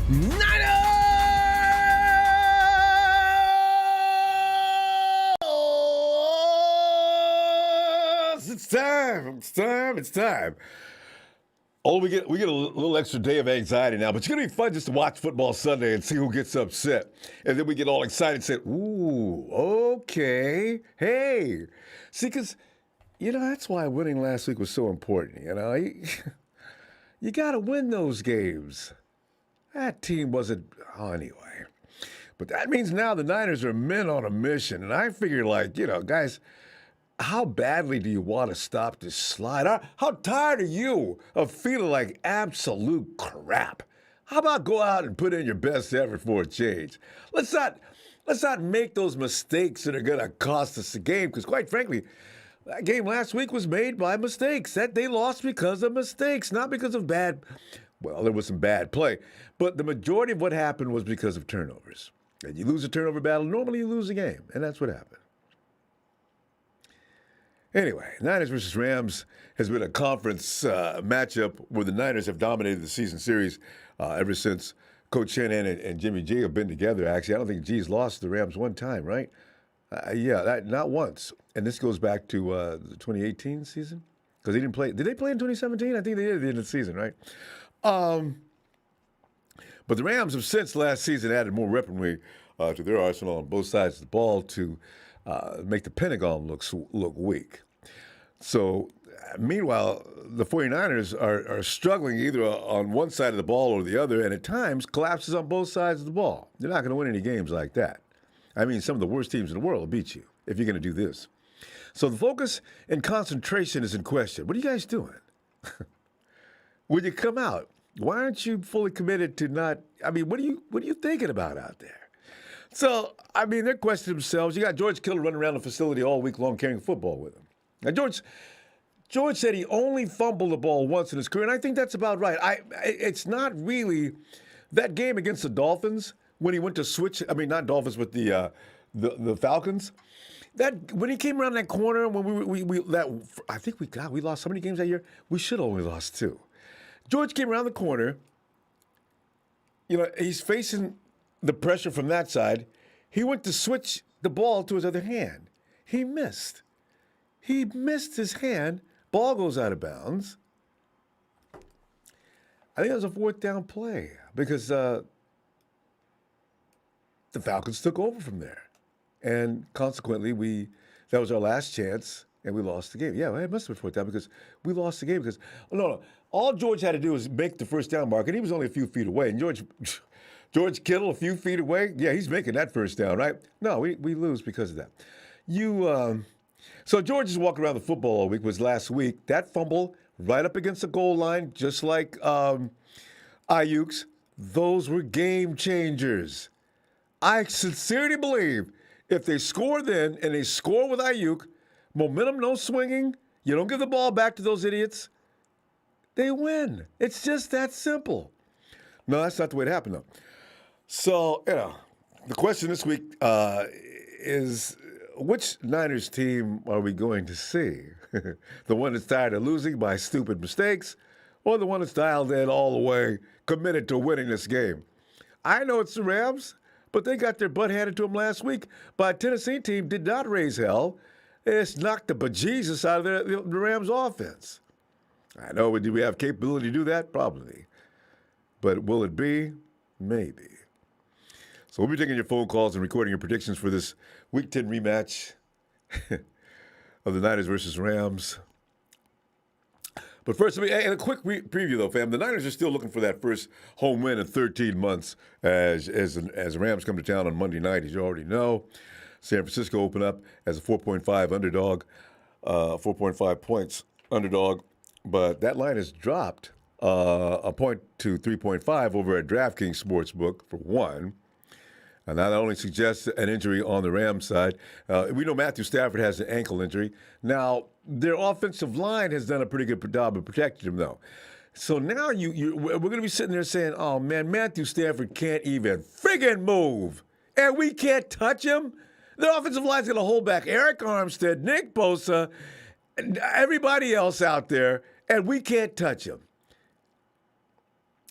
Niners! It's time. Oh, we get a little extra day of anxiety now, but it's going to be fun just to watch football Sunday and see who gets upset. And then we get all excited and say, ooh, okay, hey. See, because, that's why winning last week was so important, You got to win those games. That team wasn't, anyway. But that means now the Niners are men on a mission. And I figure, guys, how badly do you want to stop this slide? How tired are you of feeling like absolute crap? How about go out and put in your best effort for a change? Let's not make those mistakes that are going to cost us the game, because quite frankly, that game last week was made by mistakes. That they lost because of mistakes, not because of bad. Well, there was some bad play, but the majority of what happened was because of turnovers. And you lose a turnover battle, normally you lose the game, and that's what happened. Anyway, Niners versus Rams has been a conference matchup where the Niners have dominated the season series ever since Coach Shanahan and Jimmy G have been together. Actually, I don't think G's lost to the Rams one time, right? Not once. And this goes back to the 2018 season, because he didn't play. Did they play in 2017? I think they did at the end of the season, right? But the Rams have since last season added more weaponry to their arsenal on both sides of the ball to make the Pentagon look weak. So, meanwhile, the 49ers are struggling either on one side of the ball or the other, and at times collapses on both sides of the ball. You're not going to win any games like that. I mean, some of the worst teams in the world will beat you if you're going to do this. So the focus and concentration is in question. What are you guys doing? When you come out, why aren't you fully committed to not? I mean, what are you thinking about out there? So, I mean, they're questioning themselves. You got George Kittle running around the facility all week long carrying football with him. Now, George said he only fumbled the ball once in his career, and I think that's about right. It's not really that game against the Dolphins when he went to switch. I mean, not Dolphins, but the Falcons. That when he came around that corner, when we lost so many games that year. We should have only lost 2. George came around the corner. He's facing the pressure from that side. He went to switch the ball to his other hand. He missed. He missed his hand. Ball goes out of bounds. I think it was a 4th down play because the Falcons took over from there. And consequently, that was our last chance, and we lost the game. Yeah, it must have been 4th down because we lost the game because, no. All George had to do was make the first down mark, and he was only a few feet away. And George Kittle, a few feet away, yeah, he's making that first down, right? No, we lose because of that. So George is walking around the football all week. Was last week. That fumble right up against the goal line, just like Ayuk's. Those were game changers. I sincerely believe if they score then, and they score with Ayuk, momentum, no swinging, you don't give the ball back to those idiots, they win. It's just that simple. No, that's not the way it happened, though. So, the question this week is, which Niners team are we going to see? The one that's tired of losing by stupid mistakes, or the one that's dialed in all the way, committed to winning this game? I know it's the Rams, but they got their butt handed to them last week by a Tennessee team did not raise hell. It's knocked the bejesus out of the Rams offense. I know, do we have capability to do that? Probably. But will it be? Maybe. So we'll be taking your phone calls and recording your predictions for this Week 10 rematch of the Niners versus Rams. But first, a quick preview, though, fam. The Niners are still looking for that first home win in 13 months as the Rams come to town on Monday night, as you already know. San Francisco open up as a 4.5 underdog, 4.5 points underdog. But that line has dropped a point to 3.5 over at DraftKings Sportsbook, for one. And that only suggests an injury on the Rams side. We know Matthew Stafford has an ankle injury. Now, their offensive line has done a pretty good job of protecting him, though. So now we're going to be sitting there saying, oh, man, Matthew Stafford can't even friggin' move. And we can't touch him? The offensive line's going to hold back Eric Armstead, Nick Bosa, and everybody else out there, and we can't touch him.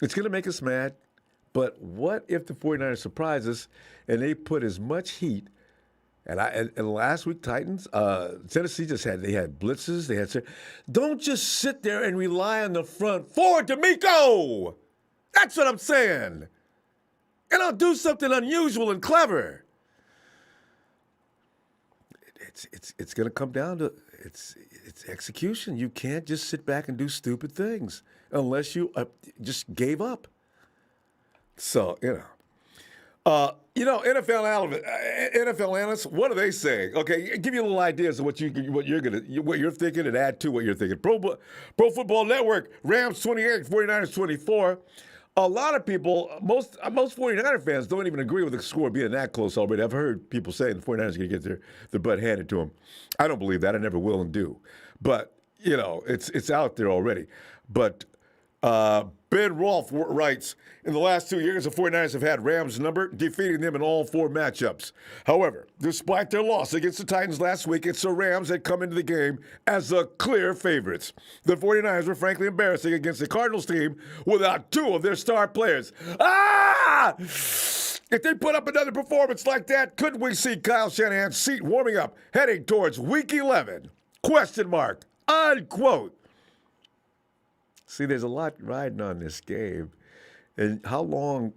It's going to make us mad. But what if the 49ers surprise us and they put as much heat? And last week, Titans, Tennessee they had blitzes. Don't just sit there and rely on the front four, D'Amico. That's what I'm saying. And I'll do something unusual and clever. It's going to come down to it's execution. You can't just sit back and do stupid things unless you just gave up. So, NFL analysts, what are they saying? Okay, give you a little ideas of what you're thinking, and add to what you're thinking. Pro Football Network, Rams 28, 49ers 24. A lot of people, most 49er fans don't even agree with the score being that close already. I've heard people say the 49ers are going to get their butt handed to them. I don't believe that. I never will and do. But, it's out there already. But Ben Rolfe writes, in the last 2 years, the 49ers have had Rams' number, defeating them in all 4 matchups. However, despite their loss against the Titans last week, it's the Rams that come into the game as the clear favorites. The 49ers were frankly embarrassing against the Cardinals team without 2 of their star players. If they put up another performance like that, could we see Kyle Shanahan's seat warming up, heading towards Week 11? ? Unquote. See, there's a lot riding on this game. And how long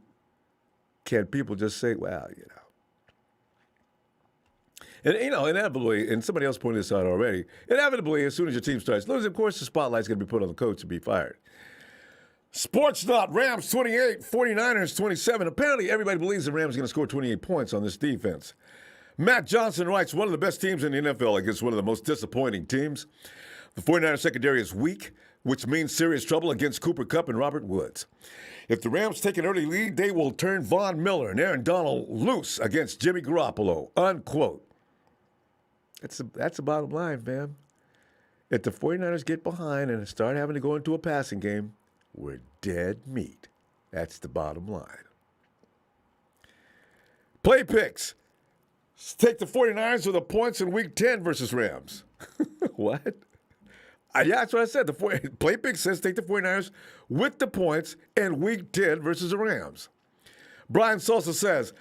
can people just say, well, And, inevitably, and somebody else pointed this out already, inevitably, as soon as your team starts losing, of course, the spotlight's going to be put on the coach to be fired. Sportsnut, Rams 28, 49ers 27. Apparently, everybody believes the Rams are going to score 28 points on this defense. Matt Johnson writes, one of the best teams in the NFL against one of the most disappointing teams. The 49ers secondary is weak, which means serious trouble against Cooper Kupp and Robert Woods. If the Rams take an early lead, they will turn Von Miller and Aaron Donald loose against Jimmy Garoppolo. Unquote. That's the bottom line, man. If the 49ers get behind and start having to go into a passing game, we're dead meat. That's the bottom line. Play picks. Take the 49ers with the points in Week 10 versus Rams. What? Yeah, that's what I said. Play pick says take the 49ers with the points in Week 10 versus the Rams. Brian Sousa says,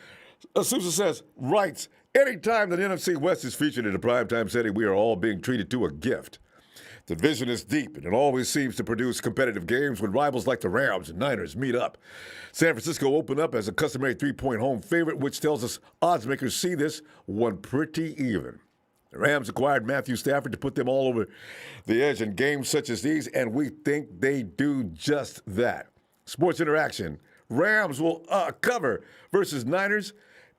writes, anytime the NFC West is featured in a primetime setting, we are all being treated to a gift. The division is deep, and it always seems to produce competitive games when rivals like the Rams and Niners meet up. San Francisco opened up as a customary 3-point home favorite, which tells us odds makers see this one pretty even. The Rams acquired Matthew Stafford to put them all over the edge in games such as these, and we think they do just that. Sports Interaction, Rams will cover versus Niners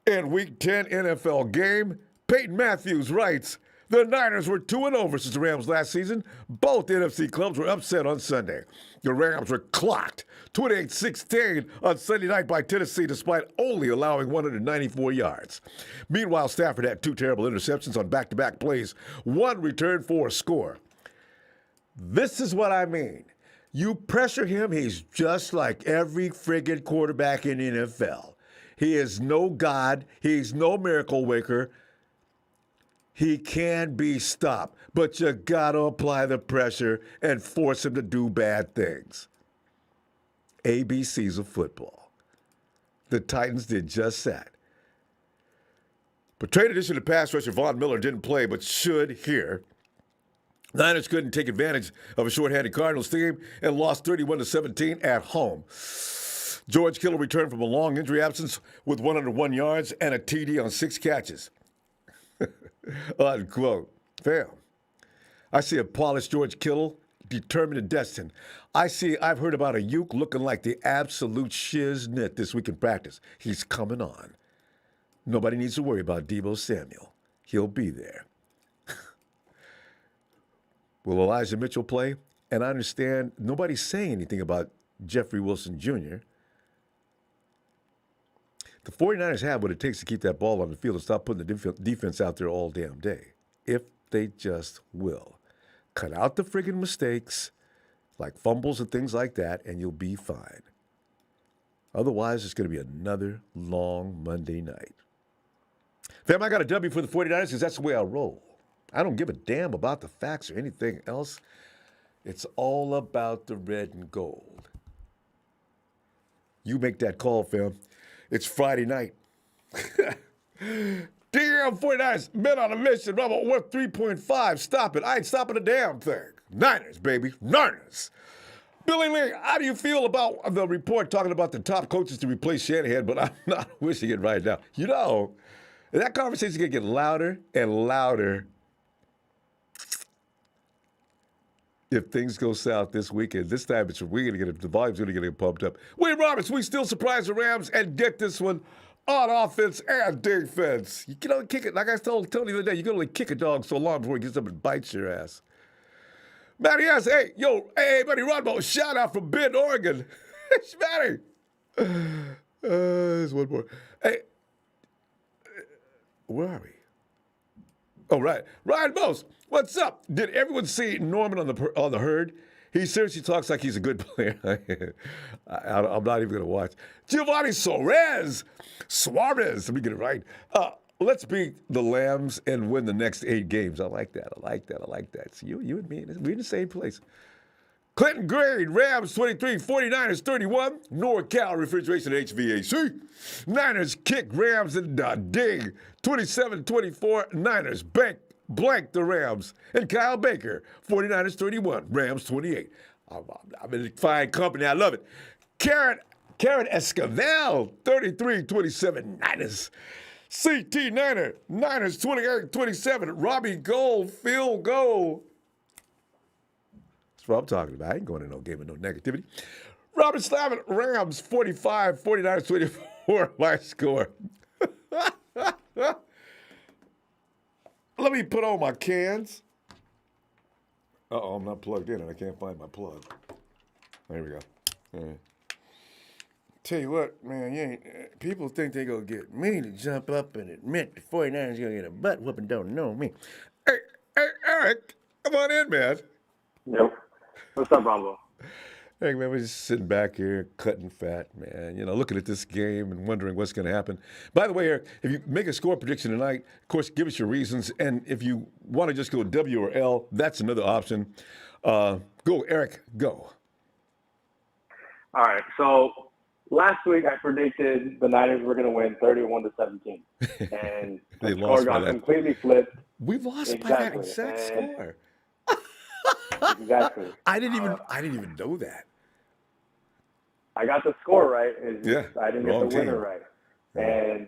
in Week 10 NFL game. Peyton Matthews writes, the Niners were 2-0 versus the Rams last season. Both NFC clubs were upset on Sunday. The Rams were clocked 28-16 on Sunday night by Tennessee despite only allowing 194 yards. Meanwhile, Stafford had 2 terrible interceptions on back-to-back plays, 1 return for a score. This is what I mean. You pressure him, he's just like every friggin' quarterback in the NFL. He is no God. He's no miracle worker. He can be stopped, but you got to apply the pressure and force him to do bad things. ABCs of football. The Titans did just that. But trade addition to pass rusher Von Miller didn't play, but should here. Niners couldn't take advantage of a short-handed Cardinals team and lost 31-17 at home. George Kittle returned from a long injury absence with 101 yards and a TD on 6 catches. Unquote. Fam. I see a polished George Kittle, determined and destined. I've heard about a Uke looking like the absolute shiznit this week in practice. He's coming on. Nobody needs to worry about Deebo Samuel. He'll be there. Will Elijah Mitchell play? And I understand nobody's saying anything about Jeffrey Wilson Jr. The 49ers have what it takes to keep that ball on the field and stop putting the defense out there all damn day. If they just will. Cut out the friggin' mistakes, like fumbles and things like that, and you'll be fine. Otherwise, it's going to be another long Monday night. Fam, I got a W for the 49ers because that's the way I roll. I don't give a damn about the facts or anything else. It's all about the red and gold. You make that call, fam. It's Friday night. Damn, 49ers, men on a mission. Ronbo, worth 3.5. Stop it. I ain't stopping a damn thing. Niners, baby. Niners. Billy Lee, how do you feel about the report talking about the top coaches to replace Shanahan, but I'm not wishing it right now? You know, that conversation's going to get louder and louder if things go south this weekend. This time we're going to get the volume's going to get pumped up. Wade Roberts, we still surprise the Rams and get this one on offense and defense. You can only kick it, like I told Tony the other day, you can only kick a dog so long before he gets up and bites your ass. Matty asks, hey, buddy, Ronbo, shout out from Bend, Oregon. Matty. There's one more. Hey, where are we? Oh, right. Ryan Bose, what's up? Did everyone see Norman on the herd? He seriously talks like he's a good player. I'm not even going to watch. Giovanni Suarez, let me get it right. Let's beat the Lambs and win the next 8 games. I like that. So you and me, we're in the same place. Clinton Grade, Rams 23, 49ers 31. NorCal Refrigeration HVAC. Niners kick Rams in the dig. 27-24. Niners blank the Rams. And Kyle Baker, 49ers 31, Rams 28. I'm in fine company. I love it. Karen Esquivel, 33-27, Niners. CT Niner, Niners 28-27. Robbie Gold, field goal. That's what I'm talking about. I ain't going to no game with no negativity. Robert Slavin, Rams 45, 49ers 24, my score. Let me put on my cans. Uh-oh, I'm not plugged in and I can't find my plug. There we go. All right. Tell you what, man, people think they gonna get me to jump up and admit the 49ers gonna get a butt whooping, don't know me. Hey, Eric, come on in, man. Yep. What's up, Ronbo? Hey, man, we're just sitting back here, cutting fat, man. Looking at this game and wondering what's going to happen. By the way, Eric, if you make a score prediction tonight, of course, give us your reasons. And if you want to just go W or L, that's another option. Go, Eric, go. All right. So last week I predicted the Niners were going to win 31-17, and the score got completely flipped. We lost by that exact score. Exactly. I didn't even know that. I got the score right. I didn't get the winner right. Yeah. And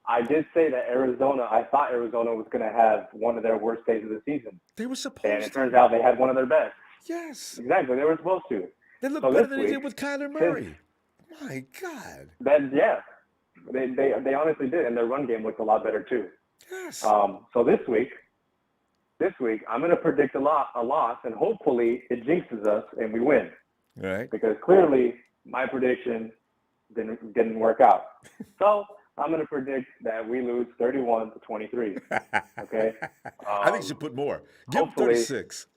I did say that I thought Arizona was going to have one of their worst days of the season. They were supposed to. And it turns out they had one of their best. Yes. Exactly. They were supposed to. They looked better than they did with Kyler Murray. My God. They honestly did. And their run game looked a lot better too. Yes. So this week, I'm going to predict a loss, and hopefully it jinxes us and we win. Right. Because clearly my prediction didn't work out. So I'm going to predict that we lose 31-23. Okay. I think you should put more. Give them 36.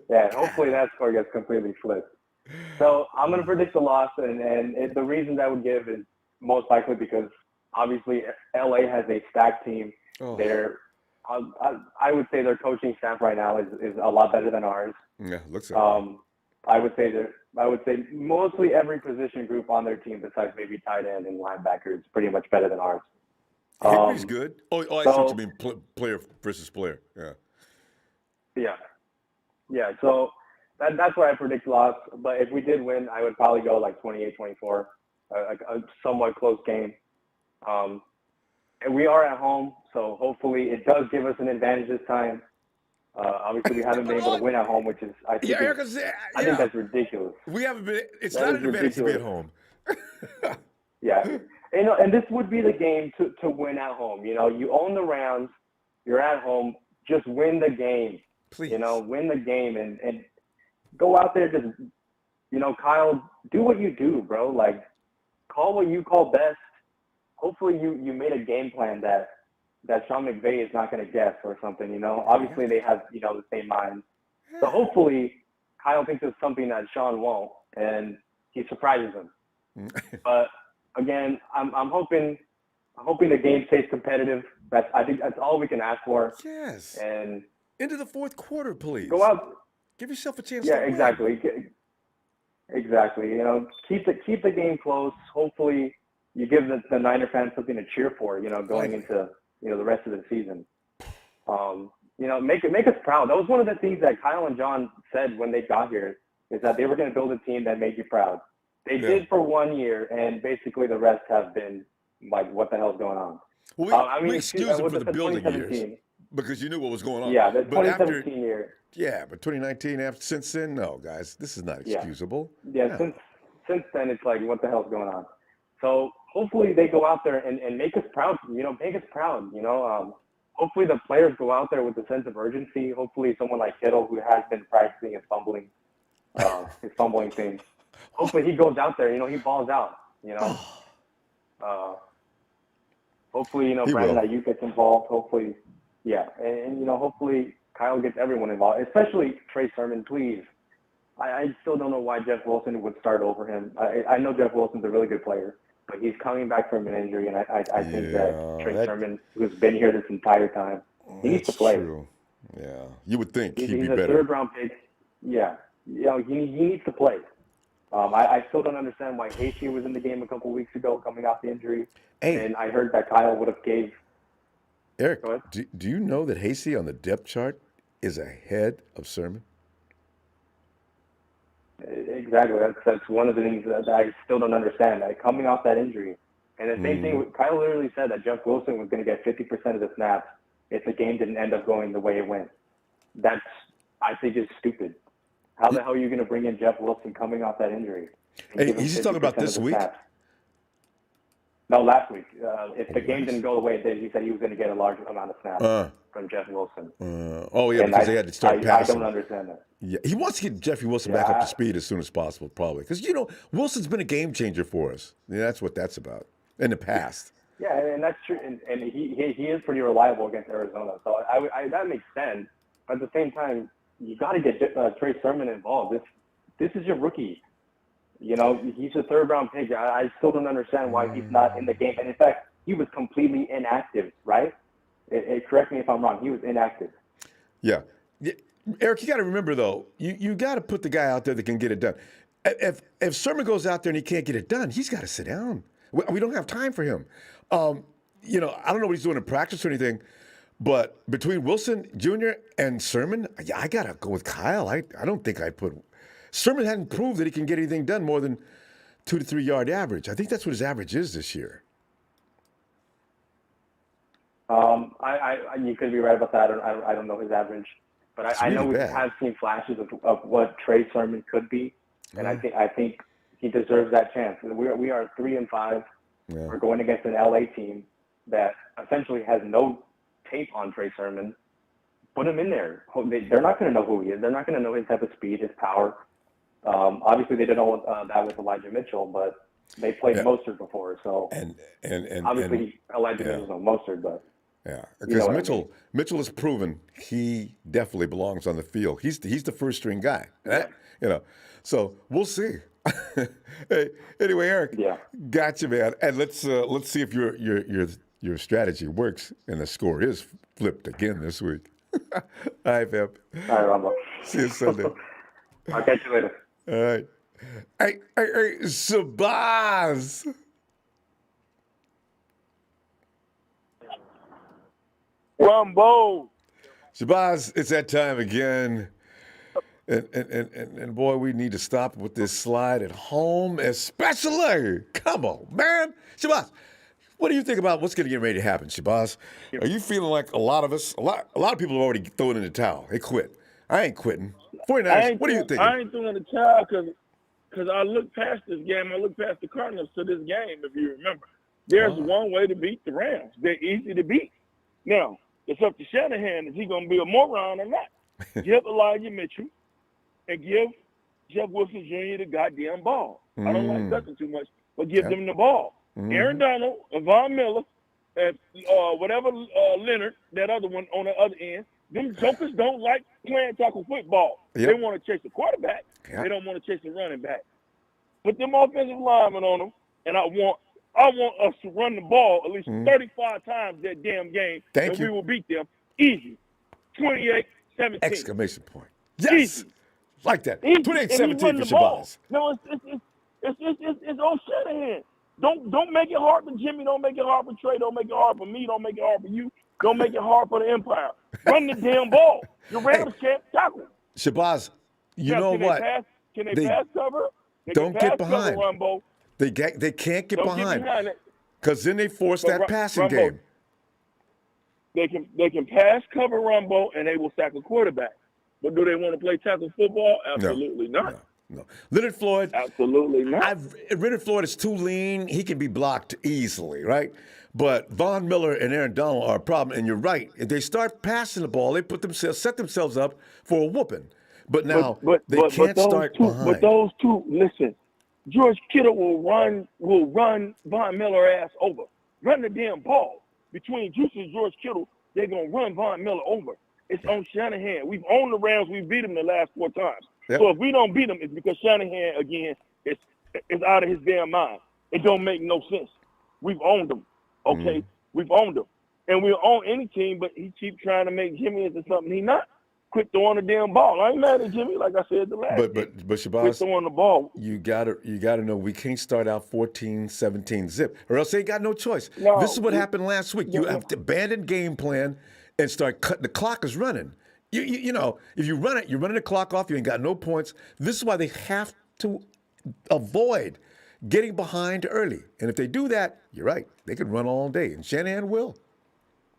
Yeah. Hopefully that score gets completely flipped. So I'm going to predict a loss, and the reasons I would give is most likely because obviously LA has a stacked team. Oh. I would say their coaching staff right now is a lot better than ours. Yeah, looks like I would say mostly every position group on their team, besides maybe tight end and linebacker, is pretty much better than ours. Henry's good. I see what you mean, player versus player. Yeah. So that's why I predict loss. But if we did win, I would probably go like 28-24, a somewhat close game. And we are at home, so hopefully it does give us an advantage this time. Obviously, we haven't been able to win at home, which is I think that's ridiculous. We haven't been. It's not an advantage to be at home. Yeah, and this would be the game to win at home. You own the Rams, you're at home, just win the game. Please. Win the game and go out there. Just Kyle, do what you do, bro. Like, call what you call best. Hopefully you made a game plan that Sean McVay is not going to guess or something, Obviously they have, the same mind. So hopefully Kyle thinks it's something that Sean won't, and he surprises him. But again, I'm hoping the game stays competitive. I think that's all we can ask for. Yes. And into the fourth quarter, please. Go out. Give yourself a chance. Yeah, exactly. Exactly. You know, keep the game close. Hopefully, you give the Niner fans something to cheer for. You know, going into the rest of the season. You know, make us proud. That was one of the things that Kyle and John said when they got here, is that they were going to build a team that made you proud. They did for 1 year, and basically the rest have been like, what the hell's going on? Well, I mean, we excused them with for the building years 2017, because you knew what was going on. yeah, the But after, 2017 year, but 2019, since then, no, guys, this is not yeah, excusable. yeah. Since then, it's like, what the hell's going on? So hopefully they go out there and make us proud. You know, make us proud. You know, hopefully the players go out there with a sense of urgency. Hopefully someone like Kittle, who has been practicing his fumbling thing, hopefully he goes out there. You know, he balls out. You know, hopefully He Brandon will. Ayuk gets involved. Hopefully, yeah, and hopefully Kyle gets everyone involved, especially Trey Sermon. Please, I still don't know why Jeff Wilson would start over him. I know Jeff Wilson's a really good player, but he's coming back from an injury, and I think that Trey Sermon, who's been here this entire time, he needs to play. True. Yeah, you would think he'd be He's a better. third-round pick. Yeah, you know, he needs to play. I still don't understand why Hasty was in the game a couple weeks ago coming off the injury. Hey, And I heard that Kyle would have gave. Eric, Go ahead. do you know that Hasty on the depth chart is ahead of Sermon? Exactly. That's one of the things that I still don't understand. Like, coming off that injury. And the same thing, Kyle literally said that Jeff Wilson was going to get 50% of the snaps if the game didn't end up going the way it went. That's, I think, is stupid. How the hell are you going to bring in Jeff Wilson coming off that injury? Hey, he's talking about this week? Snaps? No, last week. If the game didn't go the way it did, he said he was going to get a large amount of snaps from Jeff Wilson. Because they had to start passing. I don't understand that. Yeah, he wants to get Jeffrey Wilson back up to speed as soon as possible, probably. Because, Wilson's been a game changer for us. Yeah, that's what that's about in the past. Yeah, and that's true. And he is pretty reliable against Arizona. So that makes sense. But at the same time, you got to get Trey Sermon involved. This is your rookie. He's a third-round pick. I still don't understand why he's not in the game. And in fact, he was completely inactive, right? Correct me if I'm wrong. He was inactive. Yeah. Eric, you got to remember, though, you got to put the guy out there that can get it done. If Sermon goes out there and he can't get it done, he's got to sit down. We don't have time for him. I don't know what he's doing in practice or anything, but between Wilson Jr. and Sermon, I got to go with Kyle. I don't think I'd put – Sermon hadn't proved that he can get anything done more than 2 to 3 yard average. I think that's what his average is this year. You could be right about that. I don't know his average, but I know we have seen flashes of what Trey Sermon could be, and I think he deserves that chance. We are 3-5. Yeah. We're going against an LA team that essentially has no tape on Trey Sermon. Put him in there. They're not going to know who he is. They're not going to know his type of speed, his power. Obviously, they didn't know that with Elijah Mitchell, but they played Mostert before. So and obviously Elijah Mitchell's no Mostert, but because Mitchell has proven he definitely belongs on the field. He's the first string guy. So we'll see. Hey, anyway, Eric, gotcha, man. And let's see if your strategy works and the score is flipped again this week. All right, fam. All right, Ronbo. See you Sunday. I'll catch you later. All right. Hey, Shabazz. Ronbo. Shabazz, it's that time again. And boy, we need to stop with this slide at home, especially. Come on, man. Shabazz, what do you think about what's going to get ready to happen, Shabazz? Are you feeling like a lot of people have already thrown in the towel? They quit. I ain't quitting. 49ers, what do you think? I ain't throwing in the towel because I look past this game. I look past the Cardinals to this game, if you remember. There's one way to beat the Rams. They're easy to beat. Now, it's up to Shanahan if he's going to be a moron or not. Give Elijah Mitchell and give Jeff Wilson Jr. the goddamn ball. I don't like ducking too much, but give them the ball. Aaron Donald, Von Miller, and whatever Leonard, that other one on the other end, them jokers don't like playing tackle football. They want to chase the quarterback. They don't want to chase the running back. Put them offensive linemen on them, and I want us to run the ball at least 35 times that damn game, we will beat them easy. 28-17. Exclamation point. Yes. Easy. Like that. And he 28-17 run for the ball. Shabazz. No, it's on Shanahan. Don't make it hard for Jimmy. Don't make it hard for Trey. Don't make it hard for me. Don't make it hard for you. Don't make it hard for the Empire. Run the damn ball. The Rams can't tackle. Shabazz, you Now, know can what? They pass? Can they They pass cover? They can don't pass get cover, behind. Ronbo. They can't get Don't behind. get behind it. Because then they force But that passing Ronbo, game. They can pass cover Ronbo and they will sack a quarterback. But do they want to play tackle football? Absolutely not. No. Leonard Floyd. Absolutely not. Leonard Floyd is too lean. He can be blocked easily, right? But Von Miller and Aaron Donald are a problem. And you're right. If they start passing the ball, they set themselves up for a whooping. But now they can't start behind. But those two, listen, George Kittle will run Von Miller ass over. Run the damn ball. Between Juice and George Kittle, they're gonna run Von Miller over. It's on Shanahan. We've owned the Rams. We beat them the last 4 times. Yep. So if we don't beat them, it's because Shanahan again is out of his damn mind. It don't make no sense. We've owned them. Okay, we've owned them, and we'll own any team. But he keeps trying to make Jimmy into something he's not. Quit throwing the damn ball. I ain't mad at Jimmy, like I said the last. But Shabazz, quit throwing the ball. You gotta know we can't start out 14-17 zip, or else they got no choice. No, This is what happened last week. You have to abandon game plan and start cutting. The clock is running. You know, if you run it, you're running the clock off. You ain't got no points. This is why they have to avoid getting behind early. And if they do that, you're right. They can run all day, and Shanahan will.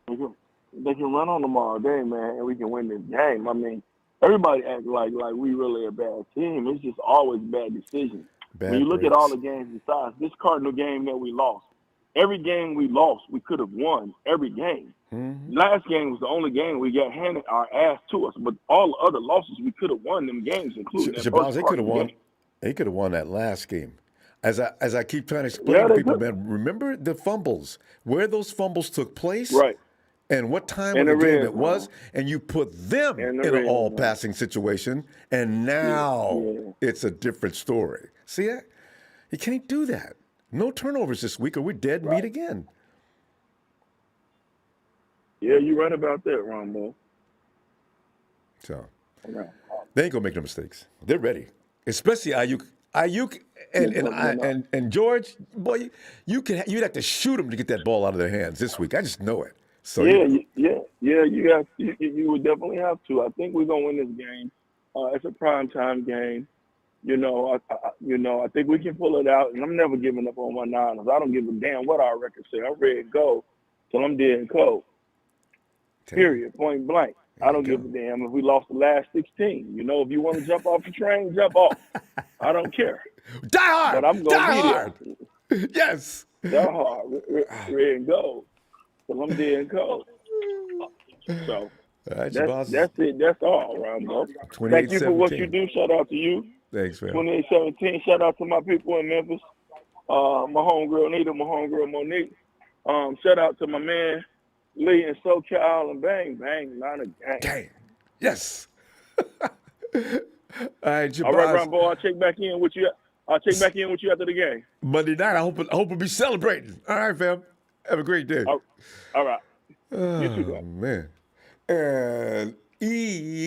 They can run on them all day, man, and we can win this game. I mean, everybody acts like we really a bad team. It's just always bad decisions. When you look at all the games besides this Cardinal game that we lost, every game we lost, we could have won every game. Mm-hmm. Last game was the only game we got handed our ass to us, but all the other losses, we could have won them games, including that Shabazz, first they could have won. game. They could have won that last game. As I keep trying to explain to people, man, remember the fumbles, where those fumbles took place, Right? and what time of the game it was, and you put them in an all-passing situation, and now it's a different story. See that? You can't do that. No turnovers this week, or we're dead meat again. Yeah, you're right about that, Ronbo. So they ain't gonna make no mistakes. They're ready, especially Ayuk and George. Boy, you'd have to shoot them to get that ball out of their hands this week. I just know it. So you would definitely have to. I think we're gonna win this game. It's a primetime game. I think we can pull it out, and I'm never giving up on my Niners. I don't give a damn what our record say. I'm ready to go till I'm dead and cold. Period. Point blank. I don't give a damn if we lost the last 16. If you want to jump off the train, jump off. I don't care. Die hard. But I'm gonna Die be hard. there. Yes. Die hard. Ready and go till I'm dead and cold. So right, that's it. That's all, Ronbo. Thank you for what you do. Shout out to you. Thanks, man. 28-17. Shout out to my people in Memphis. My homegirl Nita, my homegirl Monique. Shout out to my man Lee and SoCal and bang, not a gang. Gang. Yes. All right, Shabazz. All right, Ronbo. I'll check back in with you. After the game. Monday night. I hope we'll be celebrating. All right, fam. Have a great day. All right. Oh, You too, bro. Man. And Emilio,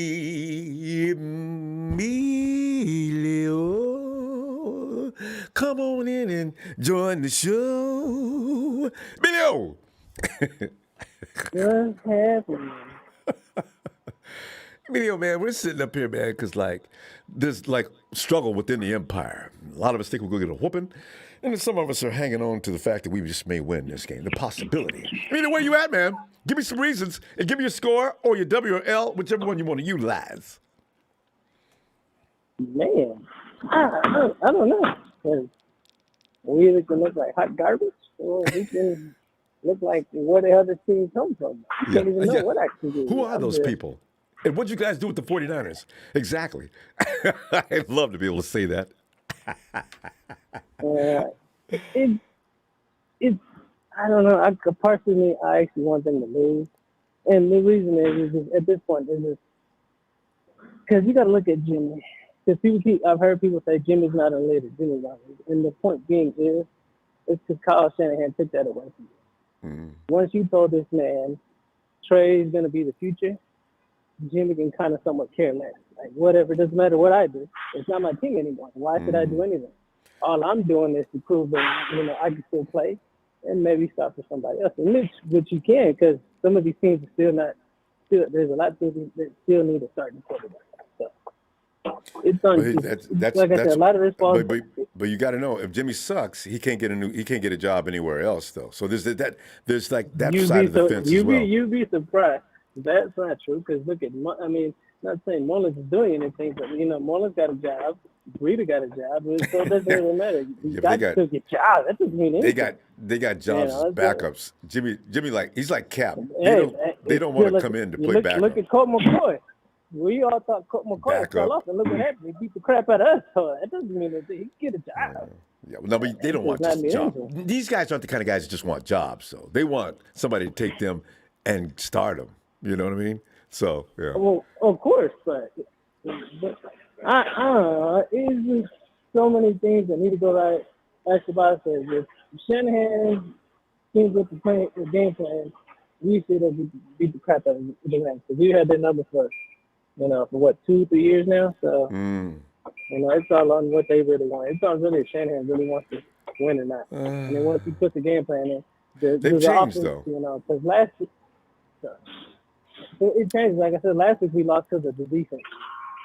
come on in and join the show. Emilio. What's happening? Emilio, man, we're sitting up here, man, because, there's, struggle within the empire. A lot of us think we're going to get a whooping, and then some of us are hanging on to the fact that we just may win this game, the possibility. Emilio, where you at, man? Give me some reasons, and give me your score or your W or L, whichever one you want to utilize. Man, I don't know. 'Cause we either can look like hot garbage, or we can look like where the other team come from. I can't even know what I can do. Who are those people? And what'd you guys do with the 49ers? Exactly. I'd love to be able to say that. I don't know. Personally, I actually want them to lose. And the reason is at this point, is because you got to look at Jimmy. Because I've heard people say Jimmy's not unleaded. Jimmy's not unleaded. And the point being is, it's because Kyle Shanahan took that away from you. Once you told this man, Trey's going to be the future, Jimmy can kind of somewhat care less. Like, whatever, it doesn't matter what I do. It's not my team anymore. Why should I do anything? All I'm doing is to prove that, I can still play and maybe start for somebody else. And which you can, because some of these teams are there's a lot of teams that still need a starting quarterback. So it's on, like I said, a lot of responsibility. But you got to know, if Jimmy sucks, he can't get a job anywhere else though. So there's that side of the fence as well. You'd be surprised. That's not true, because look at, not saying Mullins is doing anything, but Mullins got a job, Breida got a job, so it doesn't really matter. You got to get a job. That doesn't mean anything. They got jobs as backups. Jimmy, he's like Cap. They don't want to come in to play backup. Look at Colt McCoy. We all thought Colt McCoy fell off, and look what happened. He beat the crap out of us. So that doesn't mean that he can get a job. Yeah, well, no, but they don't want just a job. These guys aren't the kind of guys that just want jobs. So they want somebody to take them and start them. You know what I mean? So yeah. Well, of course, but I don't know. It's just so many things that need to go right. As Shabbat says, if Shanahan came with the game plan, we should have beat the crap out of the Rams, because we had their number for what, 2-3 years now. So it's all on what they really want. It's all really if Shanahan really wants to win or not. And then once he puts the game plan in, they've changed though. Because last week it changed. Like I said, last week we lost because of the defense,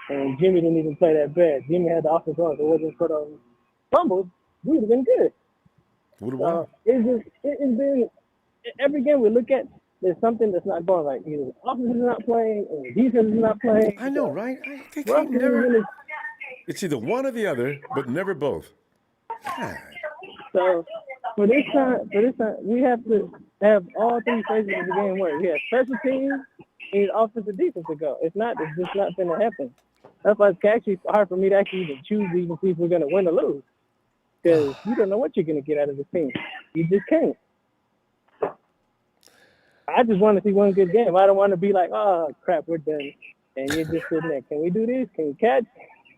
and Jimmy didn't even play that bad. Jimmy had the offense on. If it wasn't for those fumbles, we would have been good. It's been every game we look at, there's something that's not going right. Either the offense is not playing or the defense is not playing. I know, right? It's either one or the other, but never both. God. So for this time, we have to have all three phases of the game work. We have special teams and offense and defense to go. It's just not going to happen. That's why it's actually hard for me to actually even choose to even see if we're going to win or lose, because you don't know what you're going to get out of the team. You just can't. I just want to see one good game. I don't want to be like, oh, crap, we're done. And you're just sitting there. Can we do this? Can we catch?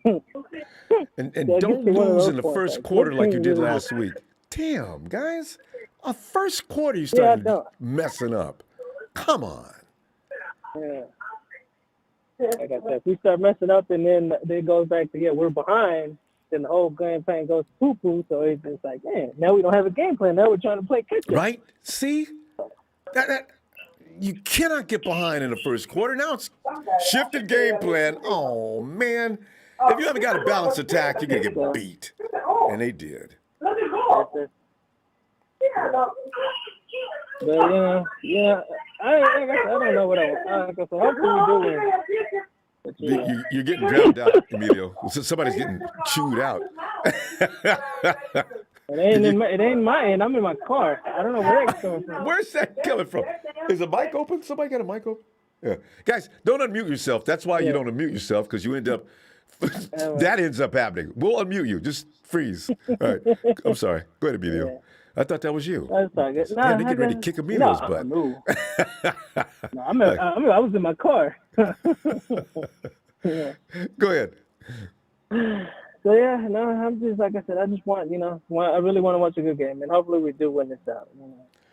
and don't lose in the first quarter like you did last week. Damn, guys. A first quarter you started messing up. Come on. Yeah. Like I said, if we start messing up and then it goes back to, we're behind, then the whole game plan goes poo-poo. So it's just like, man, now we don't have a game plan. Now we're trying to play catch-up. Right? See? That you cannot get behind in the first quarter. Now it's shifted game plan. Oh, man. If you haven't got a balanced attack, you're going to get beat. And they did. But, I don't know what I want. So hopefully we do win. You're getting drowned out, Emilio. Somebody's getting chewed out. It ain't my end. I'm in my car. I don't know where it's coming from. Where's that coming from? Is a mic open? Somebody got a mic open? Yeah. Guys, don't unmute yourself. That's why you don't unmute yourself, because you end up that ends up happening. We'll unmute you. Just freeze. All right. I'm sorry. Go ahead, Emilio. Yeah. I thought that was you. That's all good. They get ready to kick Emilio's butt. No, I was in my car. Yeah. Go ahead. So I'm just, like I said, I just want, I really want to watch a good game, and hopefully we do win this out.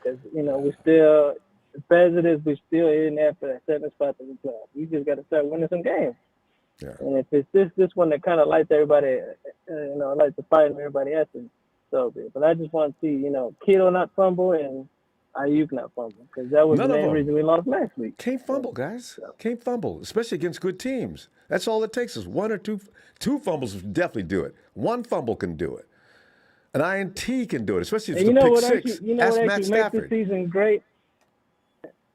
Because we still, as it is, we still in there for that 7th spot that we play. We just got to start winning some games. Yeah. And if it's this one that kind of lights everybody, lights the fire in everybody else, so good. But I just want to see, Kittle not fumble and Ayuk not fumble, because that was the main reason we lost last week. Can't fumble, guys. Can't fumble, especially against good teams. That's all it takes is one or two fumbles will definitely do it. One fumble can do it. An INT can do it, especially if it's a pick six. Ask Matt Stafford. Make this season great?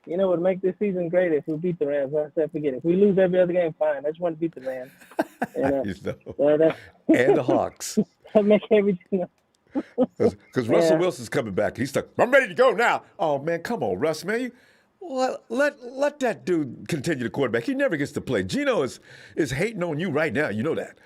You know what would make this season great if we beat the Rams? I said, forget it. If we lose every other game, fine. I just want to beat the Rams. And the Hawks. That make everything. Because Russell Wilson's coming back. He's like, I'm ready to go now. Oh, man, come on, Russ, man. Let that dude continue to quarterback. He never gets to play. Gino is hating on you right now. You know that.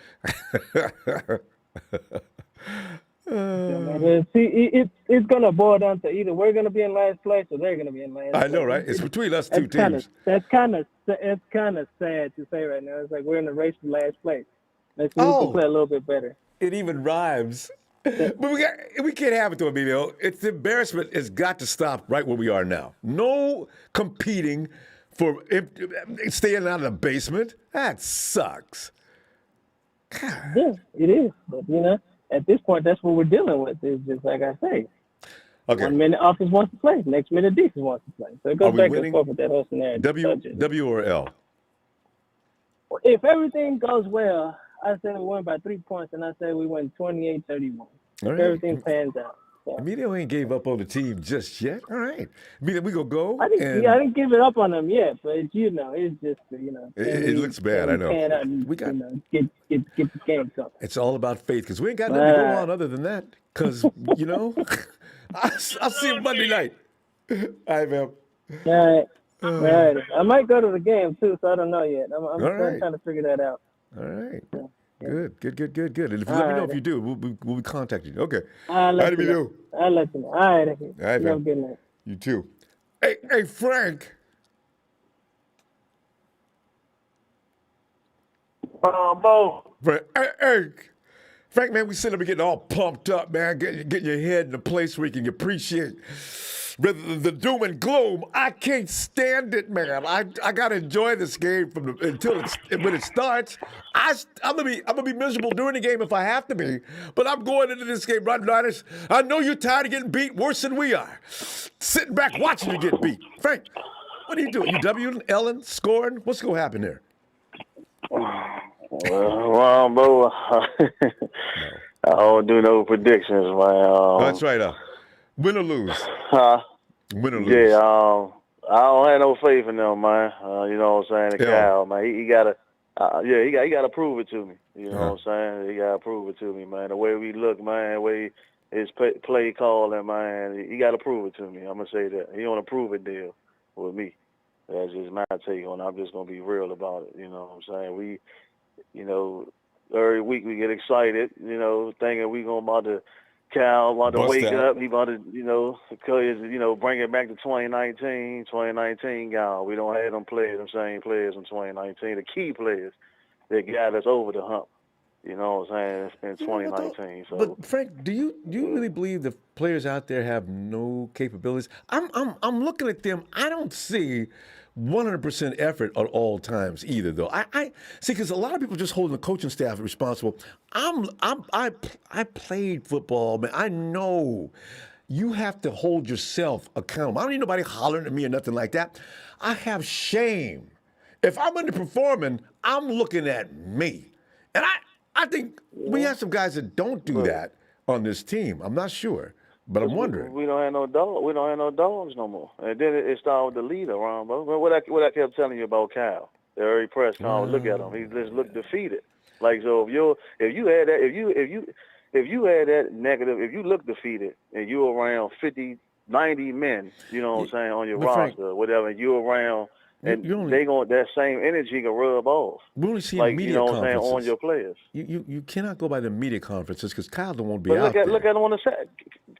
It's going to boil down to either we're going to be in last place or they're going to be in last place. I know, right? It's between us two teams. That's kind of sad to say right now. It's like we're in the race for last place. Let's see who can play a little bit better. It even rhymes. But we can't have it, though, Emilio. It's the embarrassment has got to stop right where we are now. No competing for staying out of the basement? That sucks. Yeah, it is. But, at this point, that's what we're dealing with. It's just like I say. Okay. 1 minute offense wants to play. Next minute defense wants to play. So it goes back and forth with that whole scenario. W or L? If everything goes well, I say we win by 3 points, and I say we win 28-31. If everything pans out. So. Emilio ain't gave up on the team just yet. All right. Emilio, we gonna go. I didn't give it up on them yet, but it's just It looks bad. I know. We got get the game going. It's all about faith because we ain't got nothing to go on other than that. Because I'll see you Monday night. All right, man. All right. I might go to the game too, so I don't know yet. I'm still trying to figure that out. All right. So, yeah. Good. And if you let me know if you do, we'll be contacting you. Okay. I'll let you know. All right. All right, man. Have a good night. You too. Hey, Frank. Ronbo. Hey, Frank, man, we sitting up getting all pumped up, man, getting your head in a place where you can appreciate rather than the doom and gloom. I can't stand it, man. I gotta enjoy this game when it starts. I'm gonna be miserable during the game if I have to be, but I'm going into this game, right, Niners. I know you're tired of getting beat worse than we are. Sitting back watching you get beat. Frank, what are you doing? You W'ing, Ellen, scoring? What's gonna happen there? Ronbo, I don't do no predictions, man. That's right. Win or lose? Win or lose? Yeah, I don't have no faith in them, man. You know what I'm saying? The Kyle, man, he gotta, he gotta prove it to me. You know what I'm saying? He gotta prove it to me, man. The way we look, man, the way his play calling, man, he gotta prove it to me. I'm gonna say that he on a prove it deal with me. That's just my take on it. I'm just gonna be real about it. You know what I'm saying? Every week we get excited, thinking we about to wake up. He about to, bring it back to 2019. 2019 gone. We don't have them players, them same players in 2019. The key players that got us over the hump. You know what I'm saying? In 2019. But Frank, do you really believe the players out there have no capabilities? I'm looking at them. I don't see 100% effort at all times either, though. I see, because a lot of people just holding the coaching staff responsible. I played football, man. I know you have to hold yourself accountable. I don't need nobody hollering at me or nothing like that. I have shame. If I'm underperforming, I'm looking at me, and I think we have some guys that don't do that on this team. I'm not sure, but I'm wondering. We don't have no dog. We don't have no dogs no more. And then it started with the leader, Ronbo. What I kept telling you about Kyle. The early press conference. Look at him. He just looked defeated. Like, so if you had that negative, if you look defeated and you're around 50, 90 men, you know what I'm saying, on your roster, Frank, whatever, and you're around. And that same energy can rub off. We only see media conferences. On your players. You cannot go by the media conferences because Kyle don't want to be out there. Look at him on the side.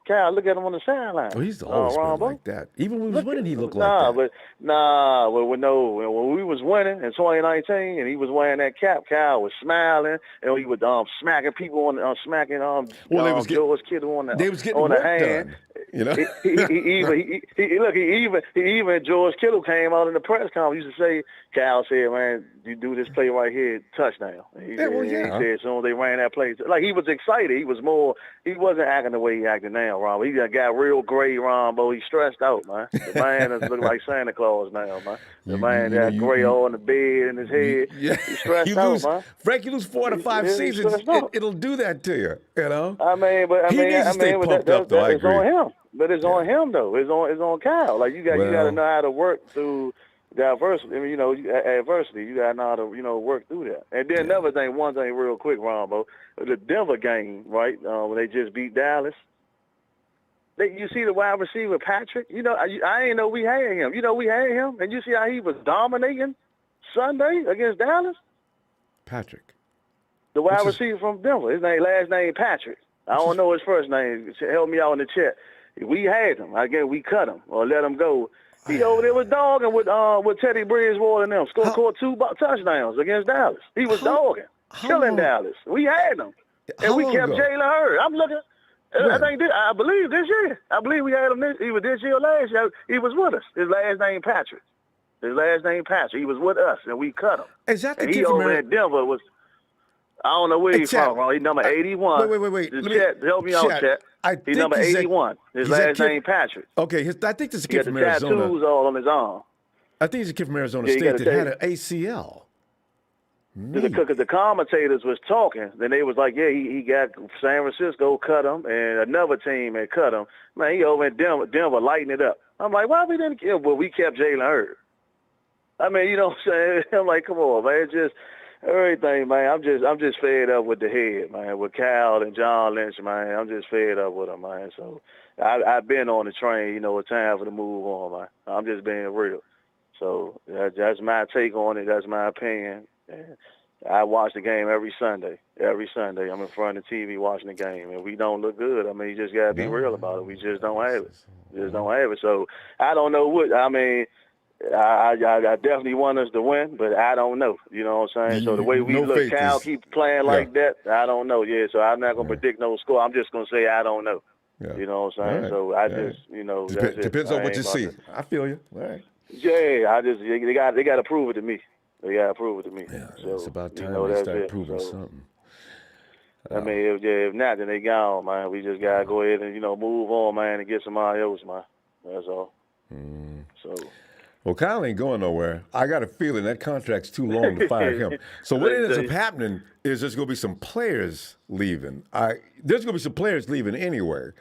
Kyle, look at him on the sideline. Oh, he's always been like that. Even when he was winning, he looked like that. When we was winning in 2019 and he was wearing that cap, Kyle was smiling and he was smacking people George Kittle on the they was getting on the work hand. Done. You know, even George Kittle came out in the press conference. Used to say, Kyle said, "Man, you do this play right here, touchdown." He said as soon as they ran that play, like he was excited. He wasn't acting the way he acting now, Ronbo. He got real gray, Ronbo. He stressed out, man. The man doesn't look like Santa Claus now, man. The man got gray all in the bed in his head. He's stressed out, man. Frank, you lose 4 to 5 seasons, it'll do that to you. You know. He needs to stay pumped up, though. I agree. On him. But it's on him though. It's on Kyle. Like you got to know how to work through diversity. I mean, adversity. You got to know how to work through that. And then another thing, one thing real quick, Ronbo, the Denver game, right? When they just beat Dallas. You see the wide receiver Patrick. I ain't know we had him. We had him, and you see how he was dominating Sunday against Dallas. Patrick, the wide receiver from Denver. His last name Patrick. I don't know his first name. Help me out in the chat. We had him. I guess we cut him or let him go. He over there was dogging with Teddy Bridgewater and them. Scored 2 touchdowns against Dallas. He was dogging, killing Dallas. We had him, and we kept Jalen Hurd. I'm looking. I believe this year. I believe we had him. Either this year or last year. He was with us. His last name Patrick. His last name Patrick. He was with us, and we cut him. Is that the And kid he from over in Denver was. I don't know where he's from. He's number 81. Wait. Chet, help me out, Chet. He's number 81. His last name Patrick. Okay, I think this is a He kid got from the Arizona. tattoos all on his arm. I think he's a kid from Arizona Yeah, State that had an ACL. Because the commentators was talking, then they was like, yeah, he got San Francisco cut him, and another team had cut him. Man, he over in Denver lighting it up. I'm like, why we didn't kill? Well, we kept Jalen Hurd. I mean, you know what I'm saying? I'm like, come on, man. It's just everything, man. I'm just fed up with the head, man, with Cal and John Lynch, man. I'm just fed up with them, man. So I've been on the train, you know, it's time for the move on, man. I'm just being real. So that's my take on it. That's my opinion. And I watch the game every Sunday. Every Sunday, I'm in front of the TV watching the game, and we don't look good. I mean, you just got to be real about it. We just don't have it. Just don't have it. So I don't know what. I mean, I definitely want us to win, but I don't know. You know what I'm saying? So the way we look, Cal keep playing like that, I don't know. Yeah, so I'm not going to predict no score. I'm just going to say I don't know. Yeah. You know what I'm saying? Right. So I just, you know. Depends on what you see. I feel you. All right. Yeah, they got to prove it to me. They got to prove it to me. Yeah, so, it's about time they start proving something. I mean, if not, then they gone, man. We just got to go ahead and, you know, move on, man, and get somebody else, man. That's all. So. Well, Kyle ain't going nowhere. I got a feeling that contract's too long to fire him. So what ends up happening is there's going to be some players leaving. There's going to be some players leaving anywhere.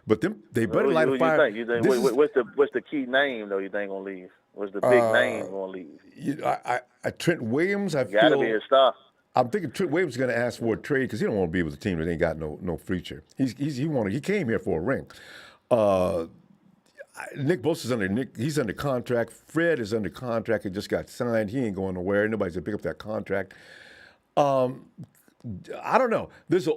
But they better light a fire. You think? What's the key name, though, you think going to leave? What's the big name going to leave? Trent Williams, I feel. Got to be a star. I'm thinking Trent Williams is going to ask for a trade because he don't want to be with a team that ain't got no future. He came here for a ring. Nick Bosa's he's under contract. Fred is under contract and just got signed. He ain't going nowhere. Nobody's going to pick up that contract. I don't know.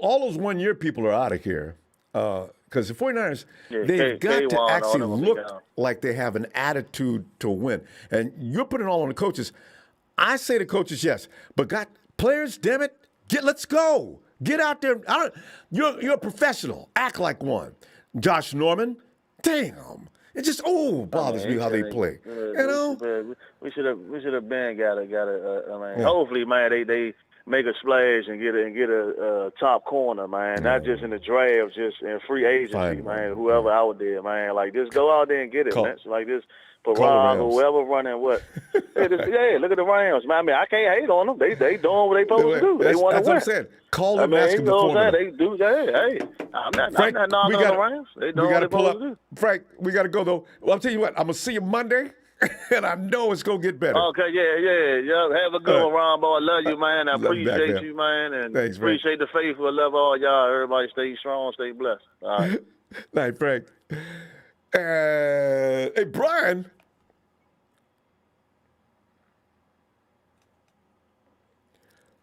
All those one-year people are out of here. Because the 49ers, they've got to actually look like they have an attitude to win. And you're putting it all on the coaches. I say to coaches, yes, but got players, damn it, let's go. Get out there. You're a professional. Act like one. Josh Norman, damn. It just bothers me how they play. You know, we should have been got a. Hopefully, man, they make a splash and get a top corner, man. Not just in the draft, just in free agency, man. Whoever out there, man, like just go out there and get it, man. So, like this. Parag or whoever running what. Look at the Rams, man. I mean, I can't hate on them. They doing what they supposed to do. They want to win. That's what I'm saying. Call them, ask them to formula. They do that. Hey, I'm not knocking on the Rams. They doing what they supposed to do. Frank, we got to go, though. Well, I'll tell you what. I'm going to see you Monday, and I know it's going to get better. Okay, yeah. Have a good one, Ronbo. I love you, man. I appreciate you, man. And thanks, appreciate the faithful. I love all y'all. Everybody stay strong, stay blessed. All right. Night, Frank. Hey, Brian.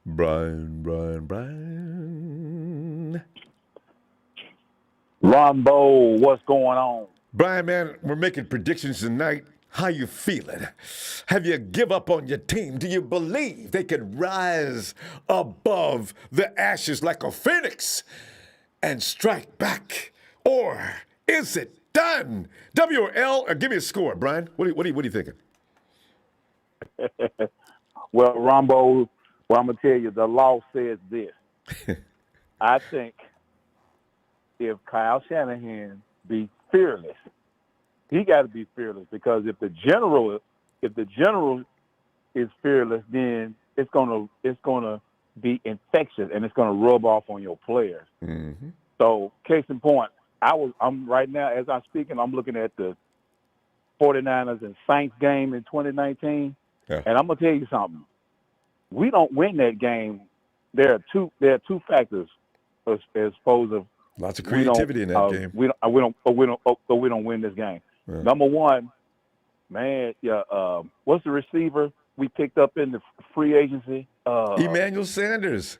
Brian. Ronbo, what's going on? Brian, man, we're making predictions tonight. How you feeling? Have you give up on your team? Do you believe they can rise above the ashes like a phoenix and strike back? Or is it done? W or L? Or give me a score, Brian. What are you thinking? Well, Ronbo, I'm going to tell you, the law says this. I think if Kyle Shanahan be fearless, he got to be fearless, because if the general is fearless, then it's gonna be infectious and it's gonna rub off on your players. Mm-hmm. So, case in point, I'm right now as I'm speaking, I'm looking at the 49ers and Saints game in 2019, and I'm gonna tell you something. We don't win that game. There are two factors as opposed of lots of creativity in that game. We don't win this game. Yeah. Number one, man, what's the receiver we picked up in the free agency? Emmanuel Sanders.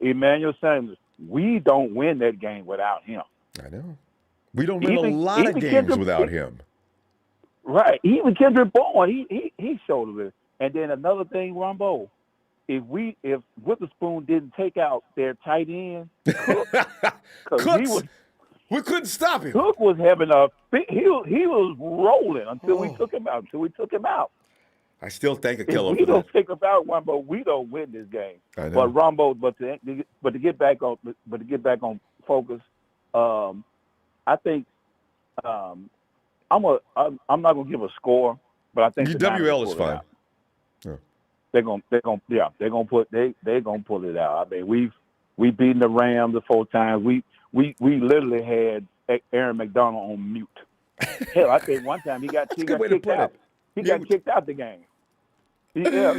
Emmanuel Sanders. We don't win that game without him. I know. We don't win a lot of games without him. Right. Even Kendrick Bourne, he showed it. And then another thing, Ronbo, if Witherspoon didn't take out their tight end, Cook, we couldn't stop him. Cook was having he was rolling until we took him out. I still thank Akello We for don't that. pick up our one, but we don't win this game. I know. But Ronbo, to get back on focus, I think I'm not gonna give a score, but I think the Niners WL will is pull it fine. out. Yeah. They're gonna pull it out. I mean, we beaten the Rams the 4 times. We literally had Aaron McDonald on mute. Hell, I think one time he got a good way to kicked put out. it. He got kicked out the game. Yeah.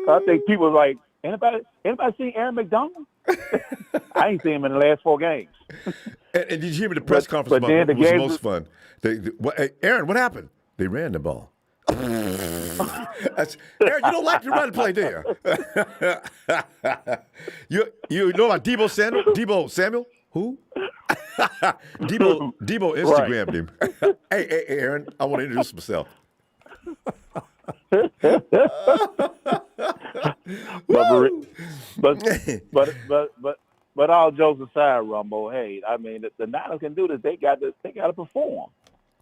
I think people was like, anybody seen Aaron McDonald? I ain't seen him in the last 4 games. And did you hear me? The press conference but then the was the games most fun. Hey, Aaron, what happened? They ran the ball. Aaron, you don't like to run play, do you? You know about Debo Samuel? Debo Samuel? Who? Debo Instagrammed him. Hey, Aaron, I want to introduce myself. but all jokes aside, Rumbo, hey, I mean the Niners can do this. They got to perform.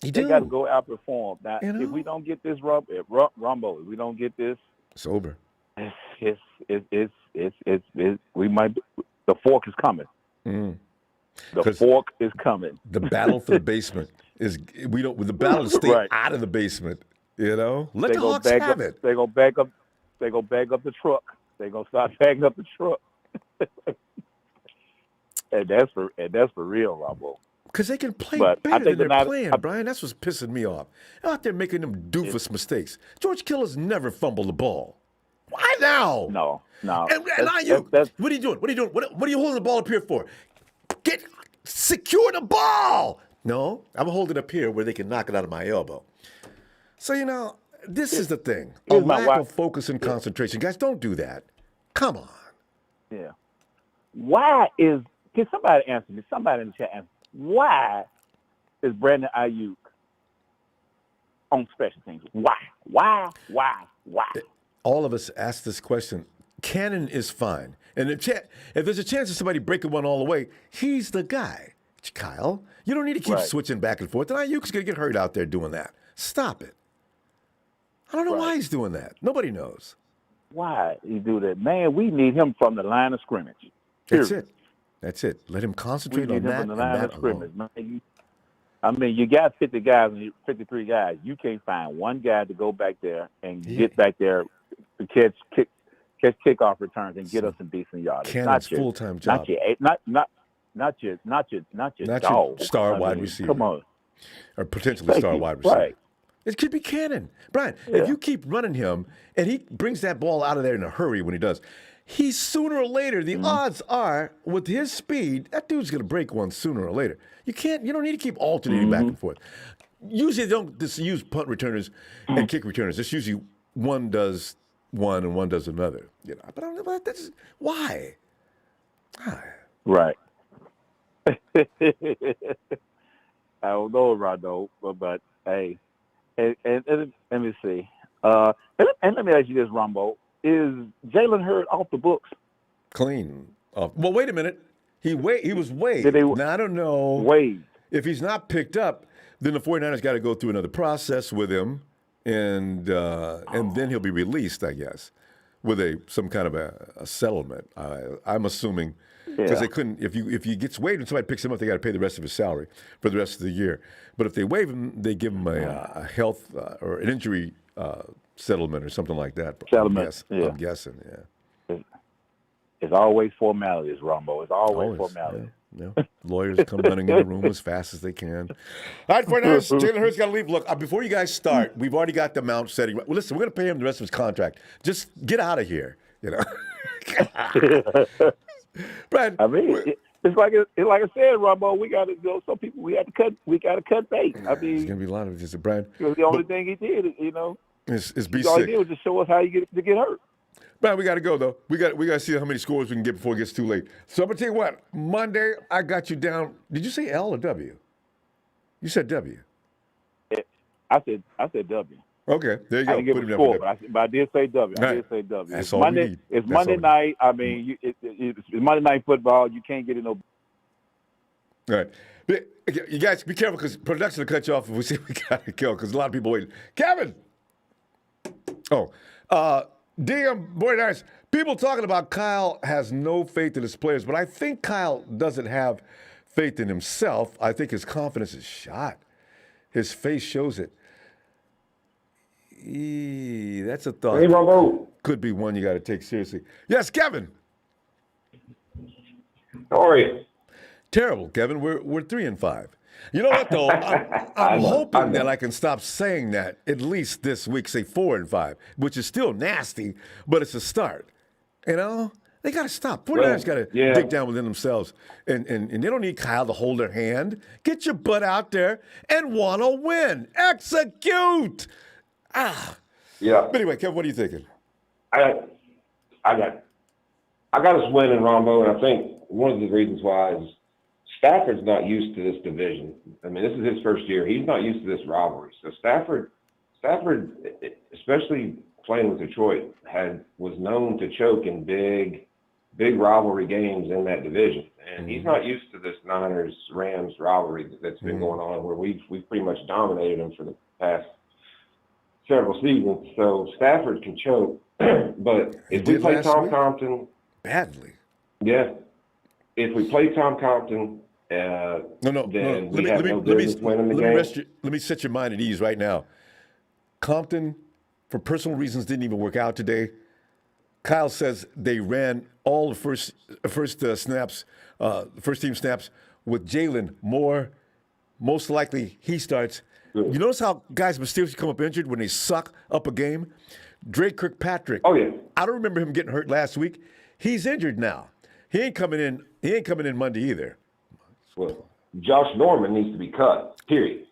They got to go outperform. Now, if we don't get this Rumbo, if we don't get this, it's over. We might. The fork is coming. Mm. The fork is coming. The battle for the basement is the battle to stay out of the basement. You know, let the Hawks have it. They go back up. They go back up the truck. They gonna start backing up the truck. and that's for real, Rumbo. Because they can play but better than they're playing, Brian. That's what's pissing me off. They're out there making them doofus mistakes. George Kittle's never fumbled the ball. Why now? No. And what are you doing? What are you doing? What are you holding the ball up here for? Secure the ball. No, I'm holding it up here where they can knock it out of my elbow. So, this is the thing. A lack of focus and concentration. Guys, don't do that. Come on. Yeah. Can somebody answer me? Somebody in the chat answer. Why is Brandon Ayuk on special teams? Why? All of us ask this question. Cannon is fine. And if there's a chance of somebody breaking one all the way, he's the guy. Kyle, you don't need to keep switching back and forth. And Ayuk's going to get hurt out there doing that. Stop it. I don't know why he's doing that. Nobody knows. Why he do that? Man, we need him from the line of scrimmage. Period. That's it. Let him concentrate on that. From the line of scrimmage. Man, you got 50 guys and 53 guys. You can't find one guy to go back there and get back there to catch kickoff returns and get us some decent yards. Cannon's full-time job. Not your star wide receiver. Come on. Or potentially star wide receiver. Right. It could be Cannon. Brian, if you keep running him and he brings that ball out of there in a hurry when he does, he's sooner or later, the odds are, with his speed, that dude's going to break one sooner or later. You don't need to keep alternating back and forth. Usually they don't just use punt returners and kick returners. It's usually one does one and one does another. But I don't know about that. Why? Right. I don't know, Rondo, but hey, and let me see. And let me ask you this, Ronbo. Is Jalen Hurd off the books? Clean. Well, wait a minute. He was waived. Now, I don't know. Waived. If he's not picked up, then the 49ers got to go through another process with him, and then he'll be released, I guess, with some kind of a settlement. I'm assuming because they couldn't. If he gets waived and somebody picks him up, they got to pay the rest of his salary for the rest of the year. But if they waive him, they give him a health or an injury settlement or something like that. Settlement. I'm guessing. Yeah. It's always formalities, Ronbo. It's always formalities. Yeah. Lawyers come running in the room as fast as they can. All right, 49ers, Jalen Hurts got to leave. Look, before you guys start, we've already got the amount setting. Well, listen, we're going to pay him the rest of his contract. Just get out of here, Brad, I mean, it's like I said, Ronbo. We got to go. Some people we got to cut bait. I mean, there's going to be a lot of this. Brad, the only thing he did, is be all sick. he did was just show us how you get hurt. Man, we got to go, though. We got to see how many scores we can get before it gets too late. So I'm going to tell you what. Monday, I got you down. Did you say L or W? You said W. I said W. Okay, there you go. I didn't give a score, but I did say W. I did say W. That's all Monday, we need. It's Monday night. I mean, it's Monday Night Football. You can't get in no. All right. You guys, be careful because production will cut you off if we say we got to go because a lot of people waiting. Kevin! Oh, DM, boy, nice. People talking about Kyle has no faith in his players, but I think Kyle doesn't have faith in himself. I think his confidence is shot. His face shows it. That's a thought. Hey, Ronbo. Could be one you got to take seriously. Yes, Kevin. How are you? Terrible, Kevin. We're 3-5. You know what though? I'm hoping that I can stop saying that at least this week. Say 4-5, which is still nasty, but it's a start. You know, they got to stop. 49ers got to dig down within themselves, and they don't need Kyle to hold their hand. Get your butt out there and want to win. Execute. Yeah. But anyway, Kevin, what are you thinking? I got us winning, Ronbo, and I think one of the reasons why is Stafford's not used to this division. I mean, this is his first year. He's not used to this rivalry. So Stafford, especially playing with Detroit, was known to choke in big rivalry games in that division. And he's not used to this Niners-Rams rivalry that's been going on, where we've pretty much dominated them for the past several seasons. So Stafford can choke. But if we play Tom Compton badly, if we play Tom Compton, then we have no business winning the game. Let me set your mind at ease right now. Compton, for personal reasons, didn't even work out today. Kyle says they ran all the first team snaps with Jalen Moore. Most likely he starts. You notice how guys mysteriously come up injured when they suck up a game? Drake Kirkpatrick. Oh yeah. I don't remember him getting hurt last week. He's injured now. He ain't coming in Monday either. Well, Josh Norman needs to be cut. Period.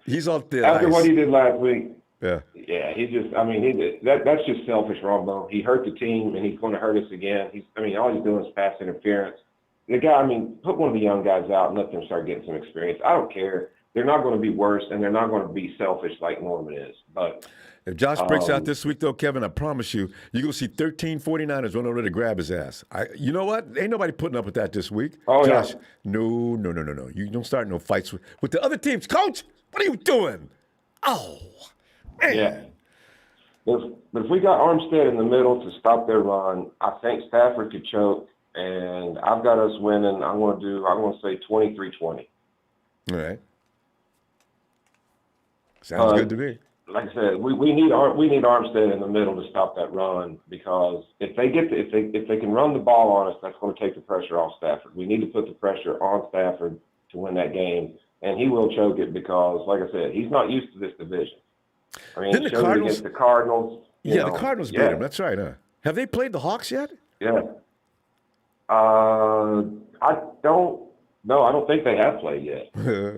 He's on thin after ice. what he did last week. Yeah. Yeah, he did. That's just selfish, Ronbo. He hurt the team, and he's going to hurt us again. All he's doing is pass interference. The guy, put one of the young guys out and let them start getting some experience. I don't care. They're not going to be worse, and they're not going to be selfish like Norman is. But if Josh breaks out this week, though, Kevin, I promise you, you're going to see 13 49ers run over to grab his ass. You know what? Ain't nobody putting up with that this week. Oh, Josh, yeah. No. You don't start no fights with the other teams. Coach, what are you doing? Oh, man. Yeah. But if we got Armstead in the middle to stop their run, I think Stafford could choke, and I've got us winning. I'm going to say 23-20. All right. Sounds good to me. Like I said, we need Armstead in the middle to stop that run, because if they can run the ball on us, that's going to take the pressure off Stafford. We need to put the pressure on Stafford to win that game, and he will choke it because, like I said, he's not used to this division. Didn't the Cardinals against the Cardinals? The Cardinals beat him. That's right, huh? Have they played the Hawks yet? Yeah. I don't think they have played yet.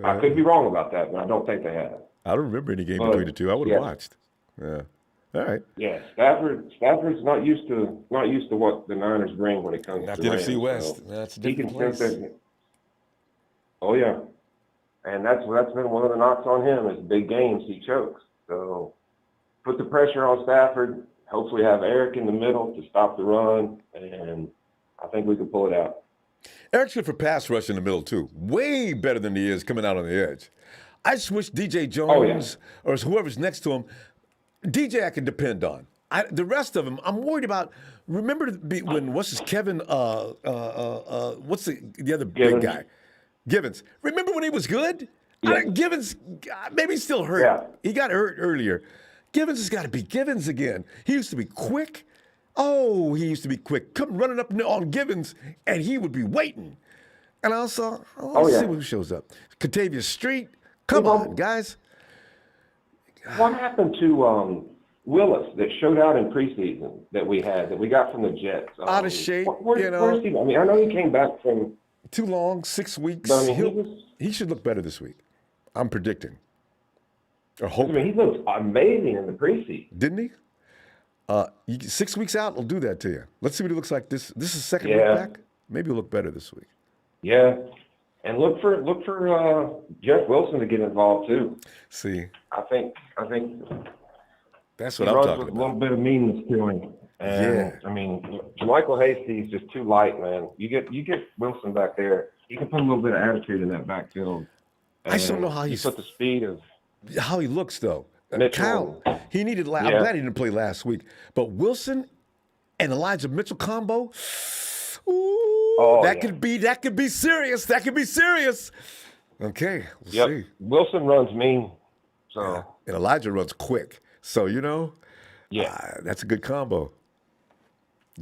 I could be wrong about that, but I don't think they have. I don't remember any game between the two. I would have watched. Yeah. All right. Yeah, Stafford's not used to what the Niners bring when it comes to the NFC Rams, West. so That's a he different can place. sense it. Oh yeah, and that's been one of the knocks on him is big games he chokes. So put the pressure on Stafford. Hopefully have Eric in the middle to stop the run, and I think we can pull it out. Eric's good for pass rush in the middle too. Way better than he is coming out on the edge. I just wish DJ Jones or whoever's next to him, DJ I can depend on. The rest of them, I'm worried about. Remember when Kevin? What's the other big guy? Givens. Remember when he was good? Yeah. Givens, maybe he's still hurt. Yeah. He got hurt earlier. Givens has got to be Givens again. He used to be quick. Oh, he used to be quick. Come running up on Givens, and he would be waiting. And also, let's see who shows up. Katavius Street. Come on, guys. What happened to Willis that showed out in preseason that we got from the Jets? Out of shape, where's he? I know he came back from too long, 6 weeks. But, he should look better this week. I'm predicting. Or hoping. He looked amazing in the preseason. Didn't he? 6 weeks out will do that to you. Let's see what he looks like this is second week back. Maybe he'll look better this week. Yeah. And look for Jeff Wilson to get involved too. See, I think that's what I'm talking about. A little bit of meanness to him. And Michael Hasty is just too light, man. You get Wilson back there. He can put a little bit of attitude in that backfield. I just don't know how he put the speed of how he looks though. Mitchell. Kyle, he needed. I'm Yeah. glad he didn't play last week. But Wilson and Elijah Mitchell combo. Ooh, that could be serious. That could be serious. Okay, we'll see. Wilson runs mean, so Yeah. And Elijah runs quick. So that's a good combo.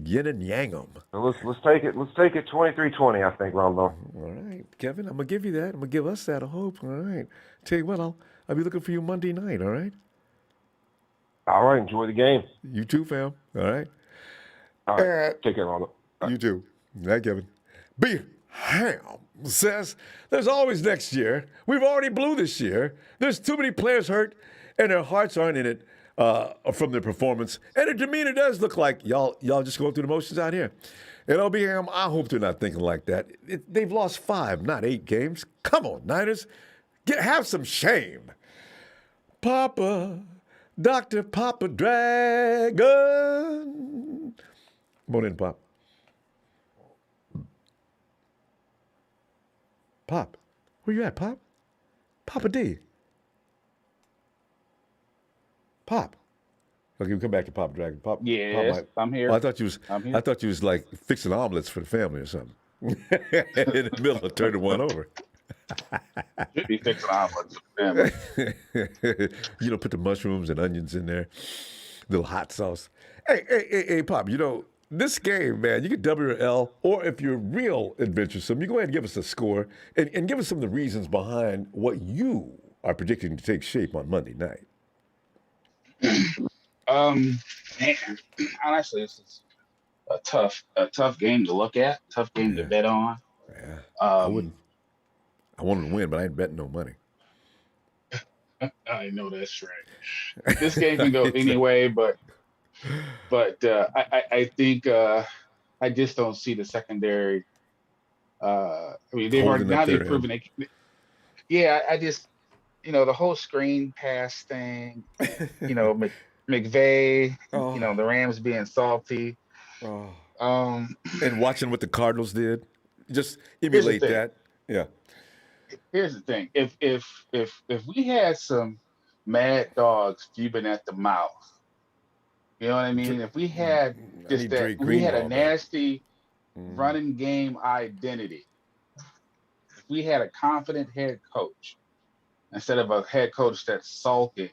Yin and yang 'em. So let's take it 23-20, I think, Ronbo. All right, Kevin, I'm gonna give you that. I'm gonna give us that. I hope. All right. Tell you what, I'll be looking for you Monday night. All right. All right, enjoy the game. You too, fam. All right. All right, take care, Ronbo. You too. Night, Kevin. B. Ham says there's always next year. We've already blew this year. There's too many players hurt, and their hearts aren't in it from their performance. And their demeanor does look like y'all just going through the motions out here. And LB Ham, I hope they're not thinking like that. They've lost 5, not 8 games. Come on, Niners. Have some shame. Papa, Dr. Papa Dragon. Come on in, Pop. Pop, where you at, Pop? Papa D. Pop. Okay, we come back to Papa Dragon. Pop. Yes, Pop, I'm here. I thought you was. I'm here. I thought you was like fixing omelets for the family or something. In the middle of turning one over. Should be fixing omelets for the family. Put the mushrooms and onions in there, little hot sauce. Hey, Pop. This game, man, you get W or L, or if you're real adventuresome, you go ahead and give us a score and give us some of the reasons behind what you are predicting to take shape on Monday night. Man, honestly, this is a tough game to look at, tough game to bet on. Yeah, I wanted to win, but I ain't betting no money. I know that's right. This game can go anyway, but I think I just don't see the secondary. They've proven it. Yeah, I just the whole screen pass thing. McVay. The Rams being salty. And watching what the Cardinals did, just emulate that. Yeah. Here's the thing: if we had some mad dogs fuming at the mouth. You know what I mean? If we had we had a nasty running game identity, if we had a confident head coach instead of a head coach that's sulking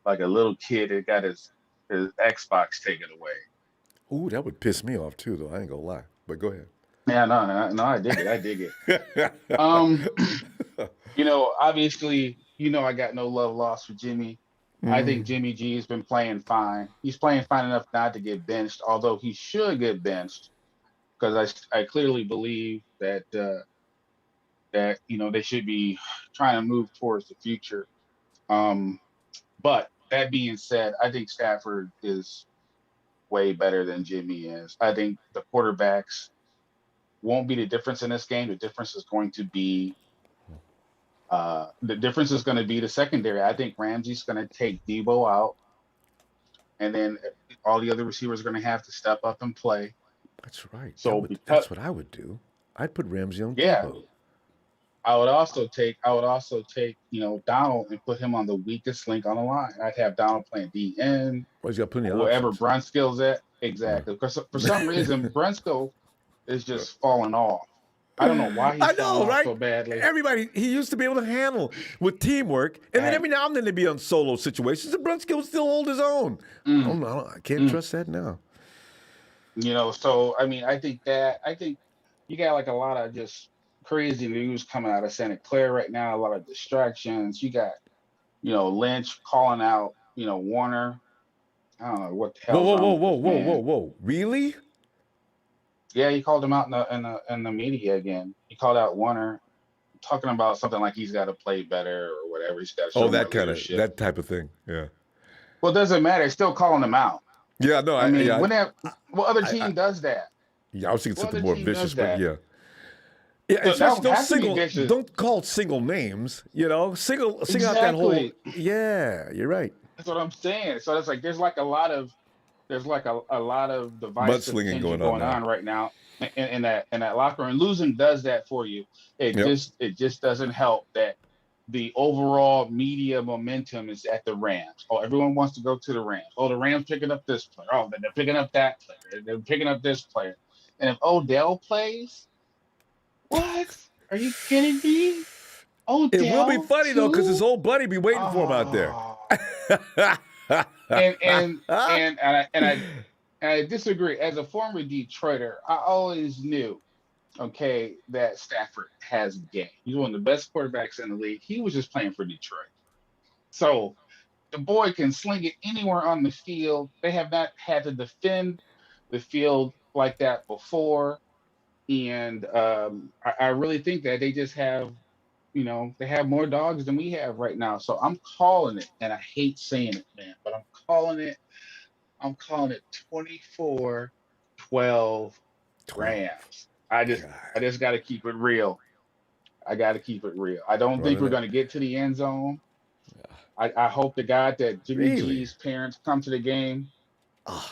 like a little kid that got his Xbox taken away. Ooh, that would piss me off too, though. I ain't gonna lie. But go ahead. Yeah, no, I dig it. Obviously, I got no love lost for Jimmy. I think Jimmy G has been playing fine. He's playing fine enough not to get benched, although he should get benched because I clearly believe that they should be trying to move towards the future. But that being said, I think Stafford is way better than Jimmy is. I think the quarterbacks won't be the difference in this game. The difference is going to be the secondary. I think Ramsey's going to take Debo out, and then all the other receivers are going to have to step up and play. That's right. So that's what I would do. I'd put Ramsey on Debo. I would also take Donald and put him on the weakest link on the line. I'd have Donald playing DN. Well, he's got plenty of wherever options. Brunskill's at. Exactly. Because for some reason Brunskill is just falling off. I don't know why he's falling off so badly. Everybody, he used to be able to handle with teamwork, and then every now and then they'd be on solo situations, and Brunskill would still hold his own. I can't trust that now. So I think you got like a lot of just crazy news coming out of Santa Clara right now, a lot of distractions. You got, Lynch calling out, Warner. I don't know what the hell. Whoa. Really? Yeah, he called him out in the media again. He called out Warner, talking about something like he's got to play better or whatever. He's got to show that type of thing. Yeah. Well, it doesn't matter. It's still calling him out. Yeah, no. What other team does that? Yeah, I was thinking something more vicious, but yeah. Yeah, don't call single names. Single out that whole. Yeah, you're right. That's what I'm saying. So it's like there's a lot of divisive tension going on right now in that locker room. Losing does that for you. It just doesn't help that the overall media momentum is at the Rams. Oh, everyone wants to go to the Rams. Oh, the Rams picking up this player. Oh, they're picking up that player. They're picking up this player. And if Odell plays, what? Are you kidding me? It will be Odell funny though, because his too? old buddy be waiting for him out there. And I disagree. As a former Detroiter, I always knew, okay, that Stafford has game. He's one of the best quarterbacks in the league. He was just playing for Detroit. So the boy can sling it anywhere on the field. They have not had to defend the field like that before. And I really think that they just have, they have more dogs than we have right now. So I'm calling it, and I hate saying it, man, but I'm calling it 24-12 Rams. I just got to keep it real. I got to keep it real. I don't think we're going to get to the end zone. I hope to God that Jimmy G's parents come to the game.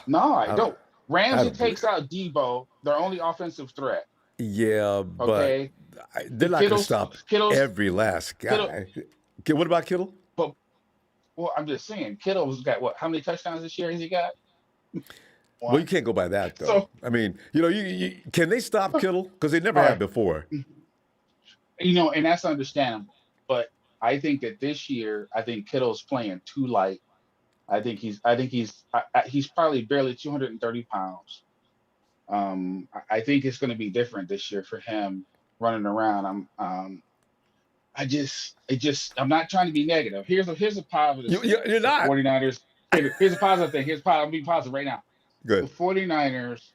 No, I don't. Ramsey takes out Debo, their only offensive threat. Yeah, okay? But they're not going to stop every last guy. What about Kittle? But, well, I'm just saying, Kittle's got what? How many touchdowns this year has he got? Well, you can't go by that, though. So, I mean, can they stop Kittle? Because they never have before. And that's understandable. But I think that this year, I think Kittle's playing too light. I think he's probably barely 230 pounds. I think it's going to be different this year for him running around. I'm not trying to be negative. Here's a positive. You're not. 49ers. Here's a positive thing. I'm being positive right now. Good. The 49ers,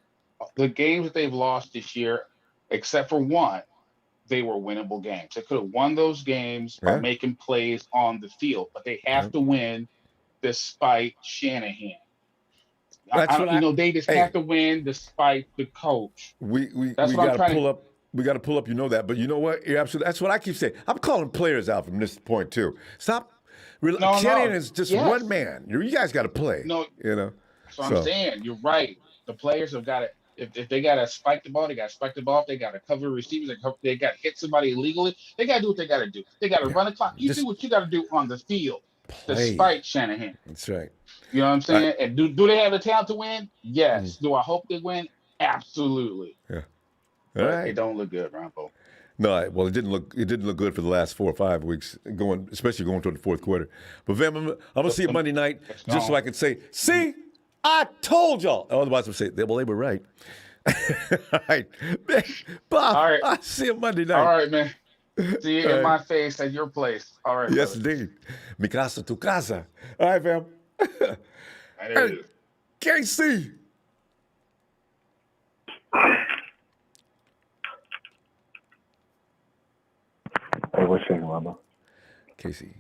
the games that they've lost this year, except for one, they were winnable games. They could have won those games by making plays on the field, but they have to win despite Shanahan. They just have to win despite the coach. We got to pull up. We got to pull up. You know that, but you know what? You're absolutely. That's what I keep saying. I'm calling players out from this point too. Stop. Shanahan is just one man. You guys got to play. No, So I'm saying you're right. The players have got to. If they got to spike the ball, they got to spike the ball. If they got to cover receivers, they got to hit somebody illegally. They got to do what they got to do. They got to run the clock. You do what you got to do on the field, despite Shanahan. That's right. You know what I'm saying? And do they have the talent to win? Yes. Do I hope they win? Absolutely. Yeah. All right. It don't look good, Ronbo. No, well, it didn't look good for the last 4 or 5 weeks, especially going toward the fourth quarter. But Vam, I'm gonna see it Monday night just so I can say, see, I told y'all. Otherwise, I'm say, well, they were right. All right, Bob. All right. I see it Monday night. All right, man. See you in my face at your place. All right. Yes, brother. indeed. Mi casa, tu casa. All right, fam. Hey, KC. Hey, what's shaking, Ronbo? Casey,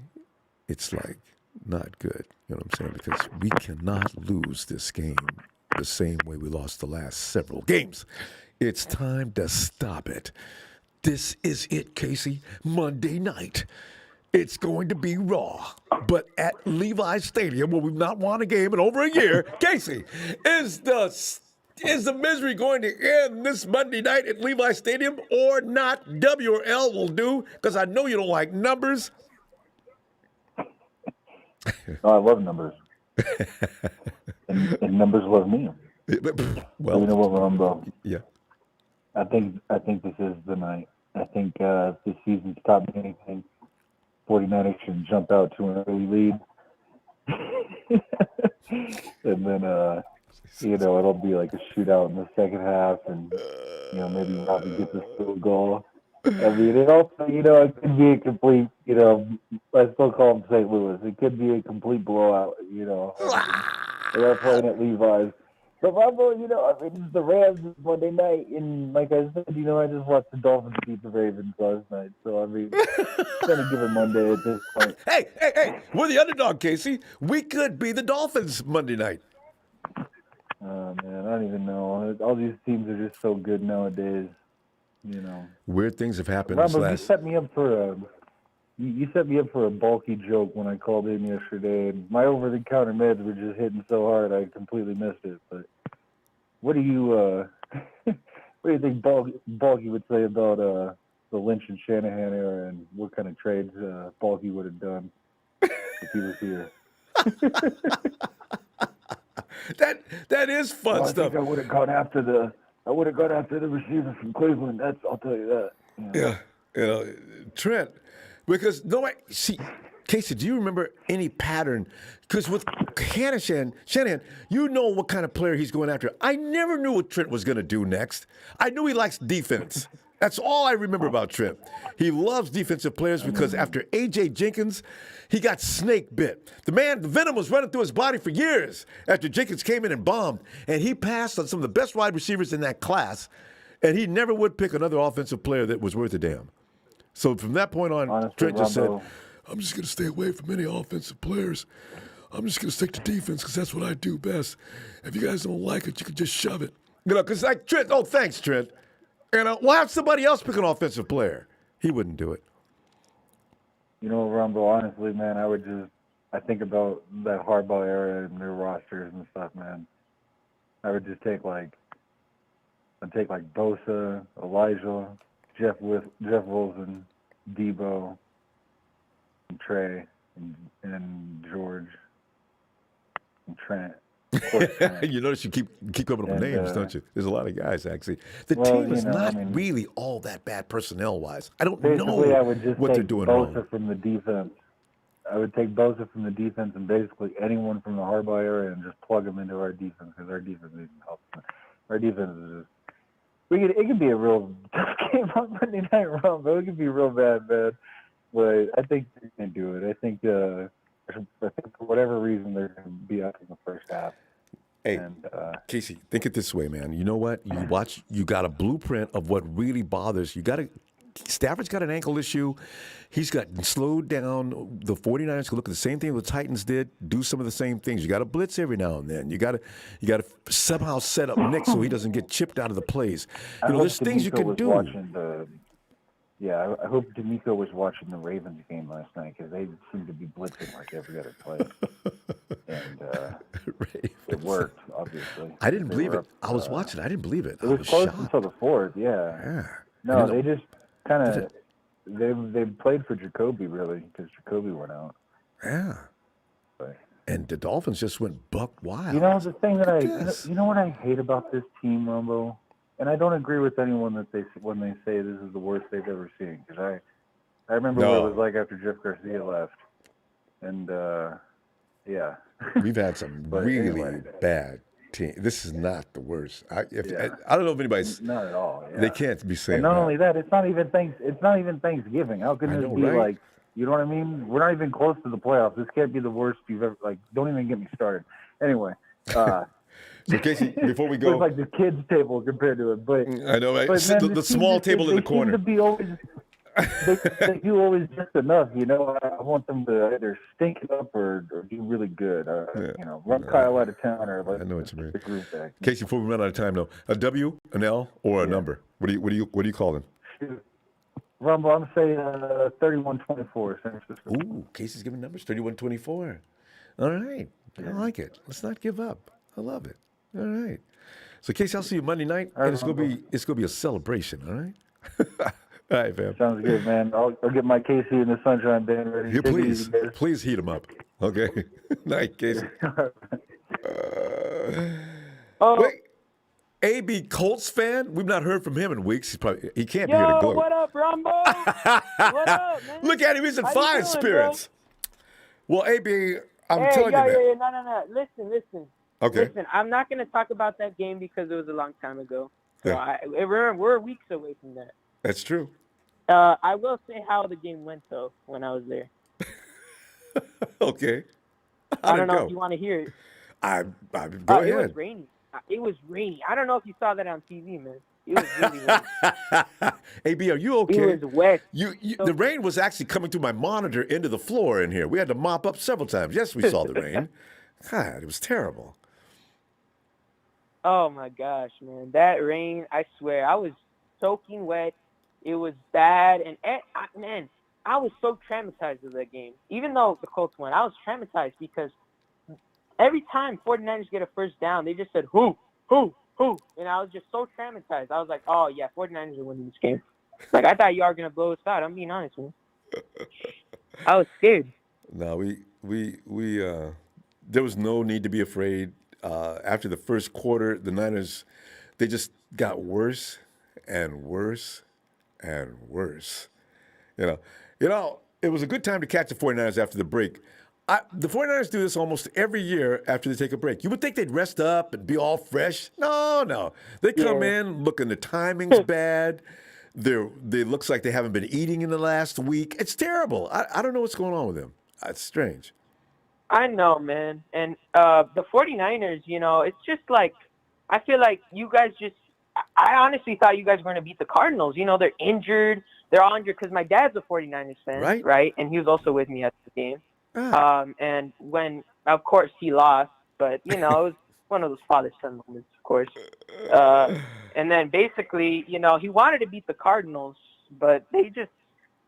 it's like not good. You know what I'm saying? Because we cannot lose this game the same way we lost the last several games. It's time to stop it. This is it, Casey. Monday night. It's going to be raw. But at Levi's Stadium, where we've not won a game in over a year, Casey, is the misery going to end this Monday night at Levi's Stadium or not? W or L will do, because I know you don't like numbers. No, I love numbers. and numbers love me. Well, you know what, Ronbo? Yeah. I think this is the night. I think if this season's taught me anything, 49ers should jump out to an early lead. And then, it'll be like a shootout in the second half, and, maybe Robbie gets a field goal. I mean, it also, it could be a complete, I still call them St. Louis. It could be a complete blowout, They're playing at Levi's. So, Ronbo, it's the Rams Monday night, and like I said, I just watched the Dolphins beat the Ravens last night. So, I mean, it's going to give it Monday at this point. Hey, we're the underdog, Casey. We could be the Dolphins Monday night. Oh, man, I don't even know. All these teams are just so good nowadays, Weird things have happened Ronbo, this last... You set me up for a bulky joke when I called in yesterday, and my over-the-counter meds were just hitting so hard I completely missed it. But what do you think Bulky would say about the the Lynch and Shanahan era and what kind of trades Balky would have done if he was here. That is fun I stuff. think I would have gone after the receiver from Cleveland. I'll tell you that. Yeah, Trent, because see, Casey, do you remember any pattern? Because with Shanahan, you know what kind of player he's going after. I never knew what Trent was going to do next. I knew he likes defense. That's all I remember about Trent. He loves defensive players because after A.J. Jenkins, he got snake bit. The venom was running through his body for years after Jenkins came in and bombed, and he passed on some of the best wide receivers in that class, and he never would pick another offensive player that was worth a damn. So from that point on, Honestly, Trent just Ronbo, said, I'm just going to stay away from any offensive players. I'm just going to stick to defense because that's what I do best. If you guys don't like it, you can just shove it. Because like Trent, thanks, Trent. And we'll have somebody else pick an offensive player. He wouldn't do it. Rumble, honestly, man, I think about that Harbaugh era and their rosters and stuff, man. I would just take Bosa, Elijah, Jeff Wilson, Debo, and Trey, and George, and Trent. You notice you keep coming up with names, don't you? There's a lot of guys, actually. The team is not really all that bad personnel-wise. I don't know I would just what take they're doing Bosa wrong. from the defense. I would take Bosa from the defense and basically anyone from the Harbaugh area and just plug them into our defense because our defense needs help. Our defense is just it could be a real tough game on Monday Night Raw, but it could be real bad. But I think they can do it. I think for whatever reason they're going to be up in the first half. Hey, Casey, think it this way, man. You know what? You got a blueprint of what really bothers. Stafford's got an ankle issue. He's got slowed down. The 49ers can look at the same thing the Titans did, do some of the same things. You got to blitz every now and then. You got to somehow set up Nick so he doesn't get chipped out of the plays. There's things you can do. I hope D'Amico was watching the Ravens game last night because they seemed to be blitzing like every other play. And it worked, obviously. I didn't believe it. I was watching. I didn't believe it. It was close until the fourth, yeah. No, they just kind of they played for Jacoby, really, because Jacoby went out. Yeah. But, and the Dolphins just went buck wild. The thing that you know what I hate about this team, Ronbo? And I don't agree with anyone when they say this is the worst they've ever seen. Because I remember what it was like after Jeff Garcia left. And, yeah. We've had some really bad teams. This is not the worst. I don't know if anybody's... Not at all, yeah. They can't be saying and not only that, it's not even Thanksgiving. How can it be right? like... You know what I mean? We're not even close to the playoffs. This can't be the worst you've ever... don't even get me started. Anyway, So, Casey, before we go... It's like the kids' table compared to it. But I know, right? The small table in the corner. Seem to be always, they do always just enough, I want them to either stink it up or do really good. Run Kyle out of town or I know what you mean. the group back. Casey, before we run out of time, though, a W, an L, or a number? What do you call them? Rumble, I'm going to say 31-24. San Francisco. Ooh, Casey's giving numbers, 31-24. All right. I like it. Let's not give up. I love it. All right. So, Casey, I'll see you Monday night, and it's gonna be a celebration. All right. All right, fam. Sounds good, man. I'll get my Casey and the Sunshine Band ready. Yeah, please heat them up. Okay. Night, Casey. Wait, AB Colts fan? We've not heard from him in weeks. He can't be here to gloat. What up, Ronbo? What up, man? Look at him. He's in fine spirits. Bro? Well, AB, I'm telling you, man. No. Listen. Okay. Listen, I'm not going to talk about that game because it was a long time ago. So Yeah. we're weeks away from that. That's true. I will say how the game went, though, when I was there. Okay. I don't know if you want to hear it. Go ahead. It was rainy. I don't know if you saw that on TV, man. It was really rainy. AB, are you okay? It was wet. The rain was actually coming through my monitor into the floor in here. We had to mop up several times. Yes, we saw the rain. God, it was terrible. Oh, my gosh, man. That rain, I swear, I was soaking wet. It was bad. And, man, I was so traumatized with that game. Even though the Colts won, I was traumatized because every time 49ers get a first down, they just said, who? And I was just so traumatized. I was like, oh, yeah, 49ers are winning this game. Like, I thought you were going to blow us out. I'm being honest, man. I was scared. No, there was no need to be afraid. After the first quarter, the Niners, they just got worse and worse and worse. It was a good time to catch the 49ers after the break. The 49ers do this almost every year after they take a break. You would think they'd rest up and be all fresh. No. They come in looking, the timing's bad. They looks like they haven't been eating in the last week. It's terrible. I don't know what's going on with them. It's strange. I know, man. And the 49ers, it's just like, I feel like you guys I honestly thought you guys were going to beat the Cardinals. They're injured. They're all injured because my dad's a 49ers fan, right? And he was also with me at the game. And when, of course, he lost, but, it was one of those father-son moments, of course. And then basically, he wanted to beat the Cardinals, but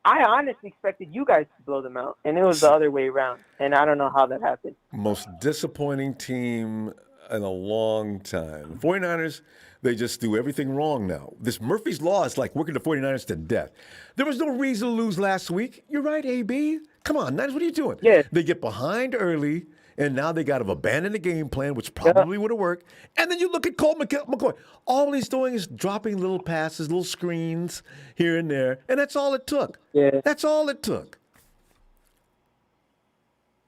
I honestly expected you guys to blow them out, and it was the other way around, and I don't know how that happened. Most disappointing team in a long time. The 49ers, they just do everything wrong now. This Murphy's Law is like working the 49ers to death. There was no reason to lose last week. You're right, AB. Come on, Niners, what are you doing? Yeah. They get behind early, and now they got to abandon the game plan, which probably would have worked. And then you look at Colt McCoy. All he's doing is dropping little passes, little screens here and there, and that's all it took. Yeah. That's all it took.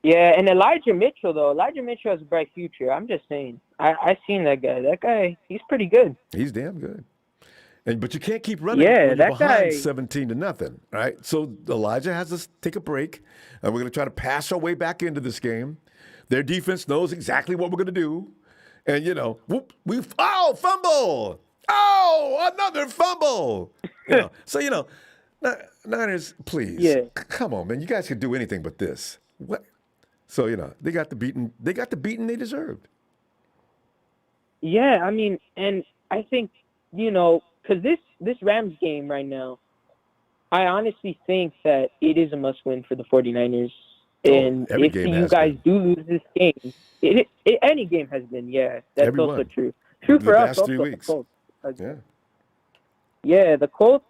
Yeah, and Elijah Mitchell has a bright future. I'm just saying. I seen that guy. That guy, he's pretty good. He's damn good. But you can't keep running when you're behind 17-0, right? So Elijah has to take a break, and we're going to try to pass our way back into this game. Their defense knows exactly what we're going to do. And, fumble! Oh, another fumble! Niners, please. Yeah. Come on, man. You guys can do anything but this. What? So, they got the beating they deserved. Yeah, I mean, and I think, because this Rams game right now, I honestly think that it is a must-win for the 49ers. And if you guys do lose this game, any game has been, that's also true. True for us, also the Colts. Yeah, the Colts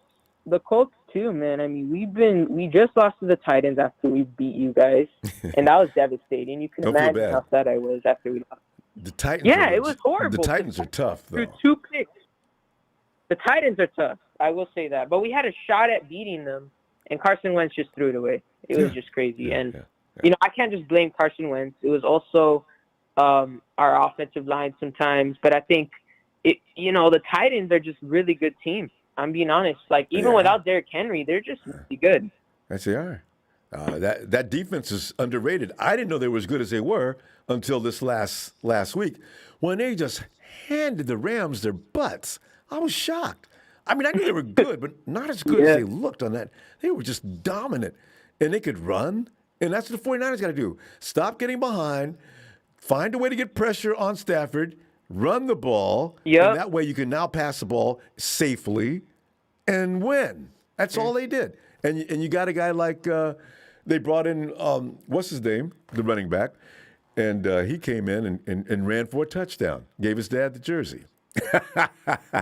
too, man. I mean, we just lost to the Titans after we beat you guys, and that was devastating. You can imagine how sad I was after we lost. The Titans. Yeah, it was horrible. The Titans are tough, though. Through 2 picks. The Titans are tough. I will say that. But we had a shot at beating them, and Carson Wentz just threw it away. It was just crazy. I can't just blame Carson Wentz. It was also our offensive line sometimes. But I think, the Titans are just really good team. I'm being honest. Like, even without Derrick Henry, they're just really good. Yes, they are. That defense is underrated. I didn't know they were as good as they were until this last week when they just handed the Rams their butts. I was shocked. I mean, I knew they were good, but not as good as they looked on that. They were just dominant, and they could run, and that's what the 49ers got to do. Stop getting behind, find a way to get pressure on Stafford, run the ball, and that way you can now pass the ball safely and win. That's all they did. And you got a guy like they brought in, what's his name, the running back, and he came in and ran for a touchdown, gave his dad the jersey.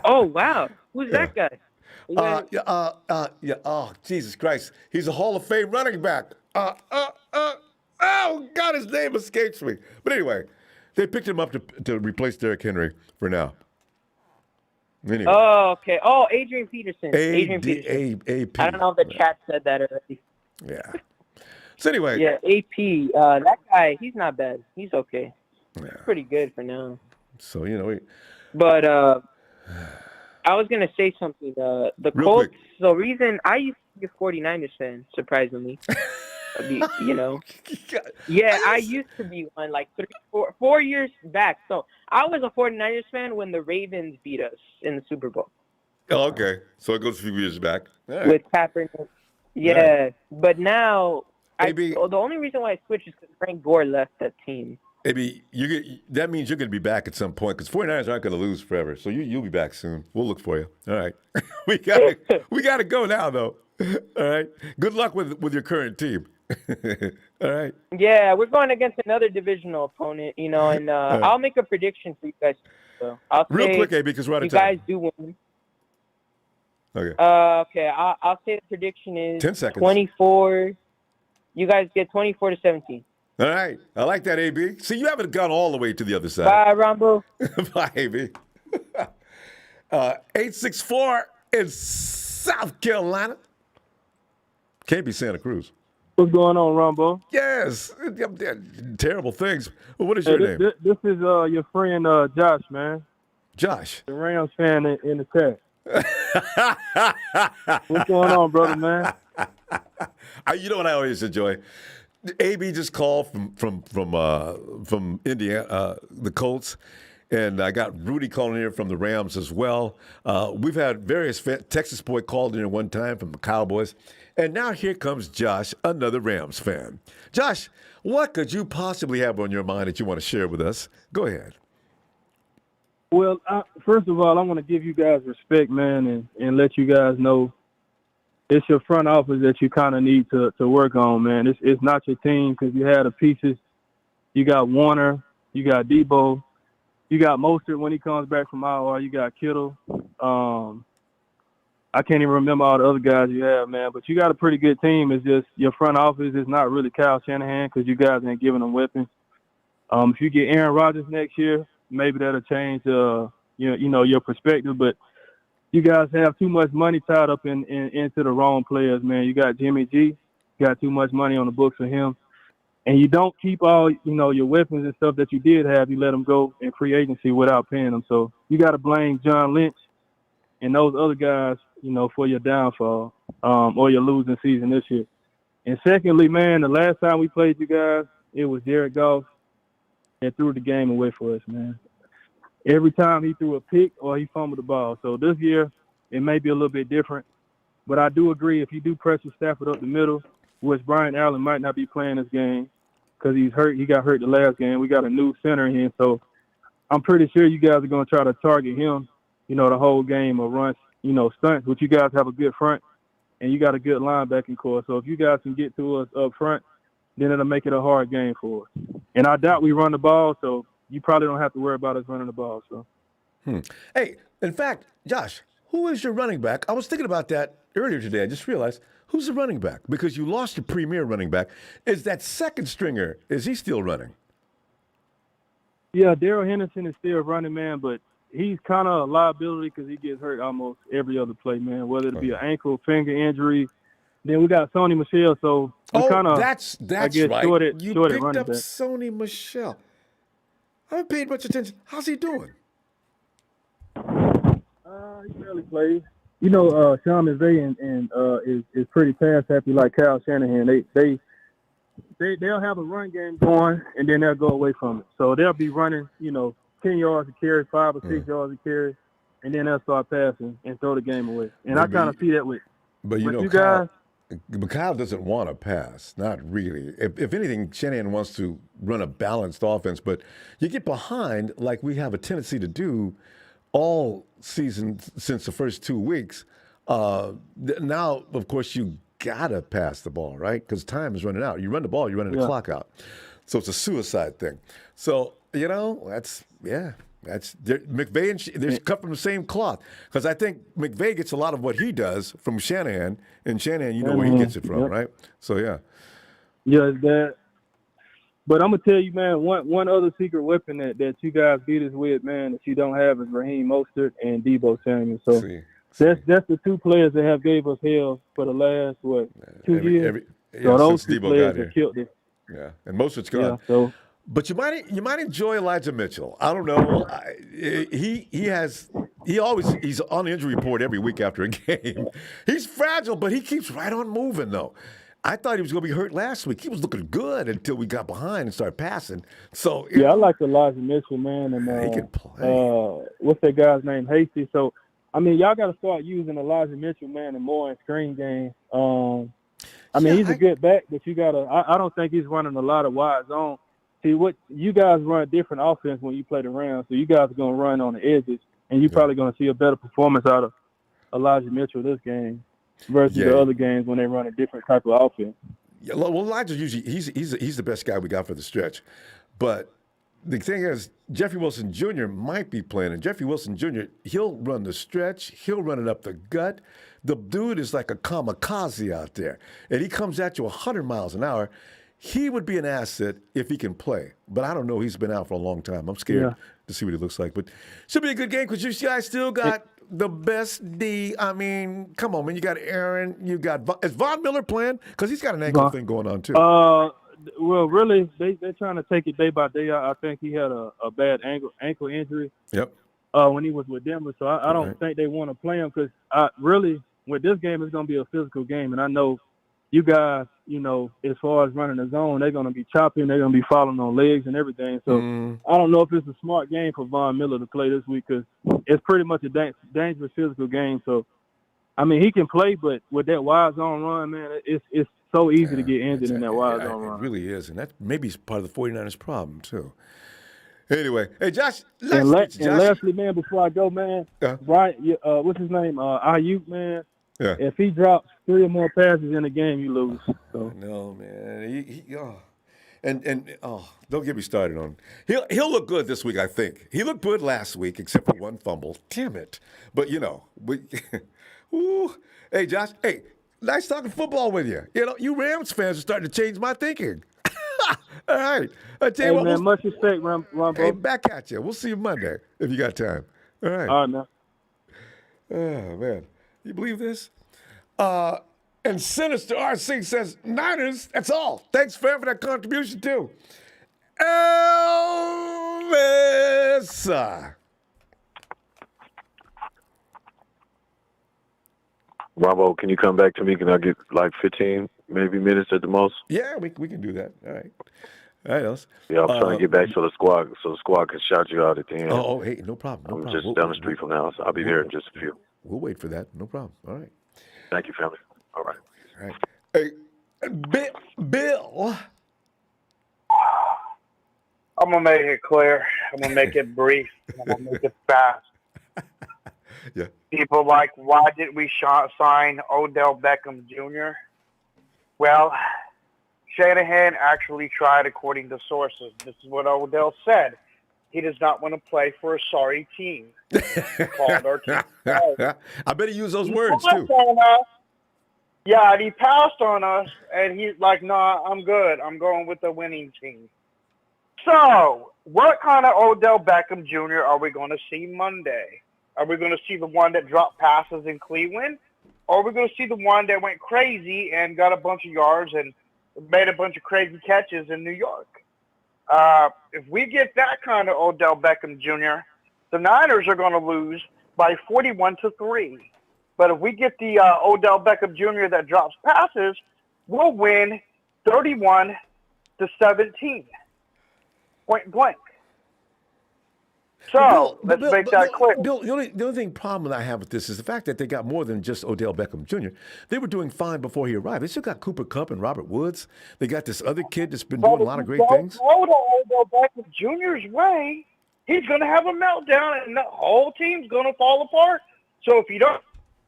Oh, wow. Who's that guy? Oh, Jesus Christ. He's a Hall of Fame running back. Oh, God, his name escapes me. But anyway, they picked him up to replace Derrick Henry for now. Anyway. Oh, okay. Oh, Adrian Peterson. Adrian Peterson. AP. I don't know if the chat said that already. Yeah. So anyway. Yeah, AP. That guy, he's not bad. He's okay. He's pretty good for now. So, But I was going to say something. The Colts, the reason I used to be a 49ers fan, surprisingly. Yeah, I used to be one like 4 years back. So I was a 49ers fan when the Ravens beat us in the Super Bowl. Oh, okay. So it goes a few years back. Right. With Kaepernick. Yeah, right. But now the only reason why I switched is because Frank Gore left that team. Maybe that means you're going to be back at some point because 49ers aren't going to lose forever. So you'll be back soon. We'll look for you. All right. we got to go now, though. All right. Good luck with your current team. All right. Yeah, we're going against another divisional opponent, and right. I'll make a prediction for you guys. So I'll real quick, AB, because we're out of time. time. You guys do win. Okay. Okay. I'll say the prediction is 10 seconds. 24. You guys get 24-17. All right. I like that, AB. See, you haven't gone all the way to the other side. Bye, Ronbo. Bye, AB. 864 in South Carolina. Can't be Santa Cruz. What's going on, Ronbo? Yes. Terrible things. Well, what is your name? This is your friend Josh, man. Josh. The Rams fan in the chat. What's going on, brother, man? You know what I always enjoy? AB just called from Indiana, the Colts, and I got Rudy calling here from the Rams as well. We've had various Texas boy called in at one time from the Cowboys, and now here comes Josh, another Rams fan. Josh, what could you possibly have on your mind that you want to share with us? Go ahead. Well, first of all, I want to give you guys respect, man, and let you guys know it's your front office that you kind of need to work on, man. It's not your team because you had the pieces. You got Warner, you got Debo, you got Mostert when he comes back from IR, you got Kittle. I can't even remember all the other guys you have, man, but you got a pretty good team. It's just your front office is not really Kyle Shanahan because you guys ain't giving them weapons. If you get Aaron Rodgers next year, maybe that'll change your perspective, but you guys have too much money tied up into the wrong players, man. You got Jimmy G, got too much money on the books for him, and you don't keep all your weapons and stuff that you did have. You let them go in free agency without paying them. So you got to blame John Lynch and those other guys, for your downfall or your losing season this year. And secondly, man, the last time we played you guys, it was Jared Goff that threw the game away for us, man. Every time he threw a pick or he fumbled the ball. So this year, it may be a little bit different. But I do agree, if you do pressure Stafford up the middle, which Brian Allen might not be playing this game because he's hurt. He got hurt the last game. We got a new center in, so I'm pretty sure you guys are going to try to target him, the whole game or run, stunts. But you guys have a good front, and you got a good linebacking core. So if you guys can get to us up front, then it'll make it a hard game for us. And I doubt we run the ball, so you probably don't have to worry about us running the ball. So, Hey, in fact, Josh, who is your running back? I was thinking about that earlier today. I just realized, who's the running back? Because you lost your premier running back. Is that second stringer, is he still running? Yeah, Darrell Henderson is still running, man, but he's kind of a liability because he gets hurt almost every other play, man, whether it be an ankle, finger injury. Then we got Sony Michel, so we kind of, that's I guess, right. shorted You running picked up back. Sony Michel. I haven't paid much attention. How's he doing? He barely plays. Sean McVay is pretty pass happy like Kyle Shanahan. They'll have a run game going and then they'll go away from it. So they'll be running, 10 yards a carry, 5 or 6 yards a carry, and then they'll start passing and throw the game away. And I kind of see that with you guys. But Kyle doesn't want to pass, not really. If anything, Shanahan wants to run a balanced offense, but you get behind like we have a tendency to do all season since the first 2 weeks. Now, of course, you got to pass the ball, right? Because time is running out. You run the ball, you're running the clock out. So it's a suicide thing. So, that's McVay and they're cut from the same cloth. Because I think McVay gets a lot of what he does from Shanahan, and Shanahan, where he gets it from, right? So, yeah. Yeah, it's that. But I'm going to tell you, man, one other secret weapon that you guys beat us with, man, that you don't have is Raheem Mostert and Debo Samuel. So that's the two players that have gave us hell for the last, 2 years? So those two players have killed us. Yeah, and Mostert's gone. Yeah, so. But you might enjoy Elijah Mitchell. I don't know. He's on the injury report every week after a game. He's fragile, but he keeps right on moving though. I thought he was going to be hurt last week. He was looking good until we got behind and started passing. So I like Elijah Mitchell, man, and he can play. What's that guy's name? Hasty. So y'all got to start using Elijah Mitchell, man, and more in screen game. He's a good back, but you gotta. I don't think he's running a lot of wide zone. See, what you guys run a different offense when you play the Rams, so you guys are going to run on the edges, and you're probably going to see a better performance out of Elijah Mitchell this game versus the other games when they run a different type of offense. Yeah, well, Elijah usually he's the best guy we got for the stretch, but the thing is, Jeffrey Wilson Jr. might be playing, and Jeffrey Wilson Jr., he'll run the stretch, he'll run it up the gut. The dude is like a kamikaze out there, and he comes at you 100 miles an hour. He would be an asset if he can play, but I don't know. He's been out for a long time. I'm scared to see what he looks like, but should be a good game because you guys still got the best D. I mean, come on, man. You got Aaron. You got is Von Miller playing? Because he's got an ankle thing going on too. Well, really, they're trying to take it day by day. I think he had a bad ankle injury. Yep. When he was with Denver, so I don't think they want to play him because really with this game it's going to be a physical game, and I know you guys, as far as running the zone, they're going to be chopping, they're going to be falling on legs and everything. So I don't know if it's a smart game for Von Miller to play this week because it's pretty much a dangerous physical game. So I mean, he can play, but with that wide zone run, man, it's so easy to get injured in that wide zone run. It really is, and that maybe is part of the 49ers' problem, too. Anyway, hey, Josh. And lastly, man, before I go, man, Brian, what's his name? Ayuk, man. Yeah. If he drops 3 or more passes in a game, you lose. So. No, man. Don't get me started on him. He'll look good this week, I think. He looked good last week, except for one fumble. Damn it. But, hey, Josh, nice talking football with you. You Rams fans are starting to change my thinking. All right. I tell you what, man, much respect, Ronbo. Hey, back at you. We'll see you Monday if you got time. All right. All right, man. Oh, man. You believe this? And Sinister R6 says, Niners, that's all. Thanks, fam, for that contribution, too. Elvis. Ronbo, can you come back to me? Can I get like 15, maybe minutes at the most? Yeah, we can do that. All right. All right, Elvis. Yeah, I'm trying to get back so the squad can shout you out at the end. Oh, hey, no problem. I'm just down the street from the house. I'll be there in just a few. We'll wait for that. No problem. All right. Thank you, family. All right. All right. Hey, Bill. I'm going to make it clear. I'm going to make it brief. I'm going to make it fast. Yeah. People like, why did we sign Odell Beckham Jr.? Well, Shanahan actually tried, according to sources. This is what Odell said. He does not want to play for a sorry team. Called our team. I bet he used those words, too. Yeah, and he passed on us, and he's like, nah, I'm good. I'm going with the winning team. So, what kind of Odell Beckham Jr. are we going to see Monday? Are we going to see the one that dropped passes in Cleveland? Or are we going to see the one that went crazy and got a bunch of yards and made a bunch of crazy catches in New York? If we get that kind of Odell Beckham Jr., the Niners are going to lose by 41-3. But if we get the Odell Beckham Jr. that drops passes, we'll win 31-17. Point blank. So, let's make that clear. Bill, the only problem that I have with this is the fact that they got more than just Odell Beckham Jr. They were doing fine before he arrived. They still got Cooper Kupp and Robert Woods. They got this other kid that's been doing a lot of great things. Throw to Odell Beckham Jr.'s way, he's going to have a meltdown, and the whole team's going to fall apart. So if you don't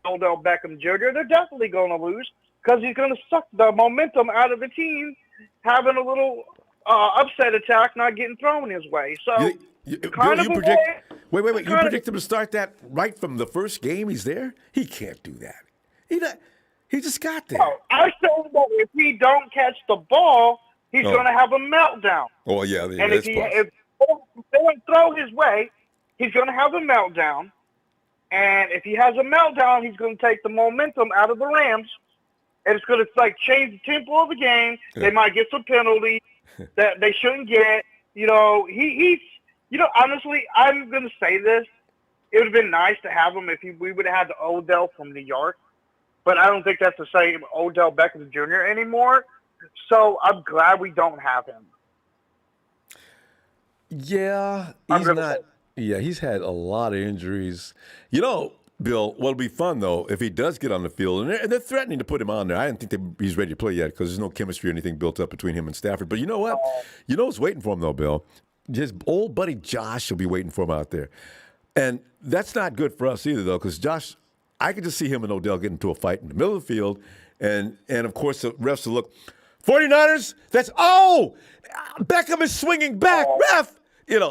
Odell Beckham Jr., they're definitely going to lose because he's going to suck the momentum out of the team, having a little upset attack, not getting thrown his way. So, you predict him to start that right from the first game he's there? He can't do that. He just got there. No, I said that if he don't catch the ball, he's going to have a meltdown. Oh, yeah. And if they don't throw his way, he's going to have a meltdown. And if he has a meltdown, he's going to take the momentum out of the Rams, and it's going to change the tempo of the game. Yeah. They might get some penalties that they shouldn't get. Honestly, I'm going to say this. It would have been nice to have him if we would have had the Odell from New York, but I don't think that's the same Odell Beckham Jr. anymore. So I'm glad we don't have him. Yeah, he's had a lot of injuries. Bill, what'll be fun, though, if he does get on the field, and they're threatening to put him on there. I don't think he's ready to play yet because there's no chemistry or anything built up between him and Stafford. But you know what? You know what's waiting for him, though, Bill? His old buddy Josh will be waiting for him out there. And that's not good for us either, though, because Josh, I could just see him and Odell getting into a fight in the middle of the field. And of course, the refs will look, 49ers, Beckham is swinging back. Ref,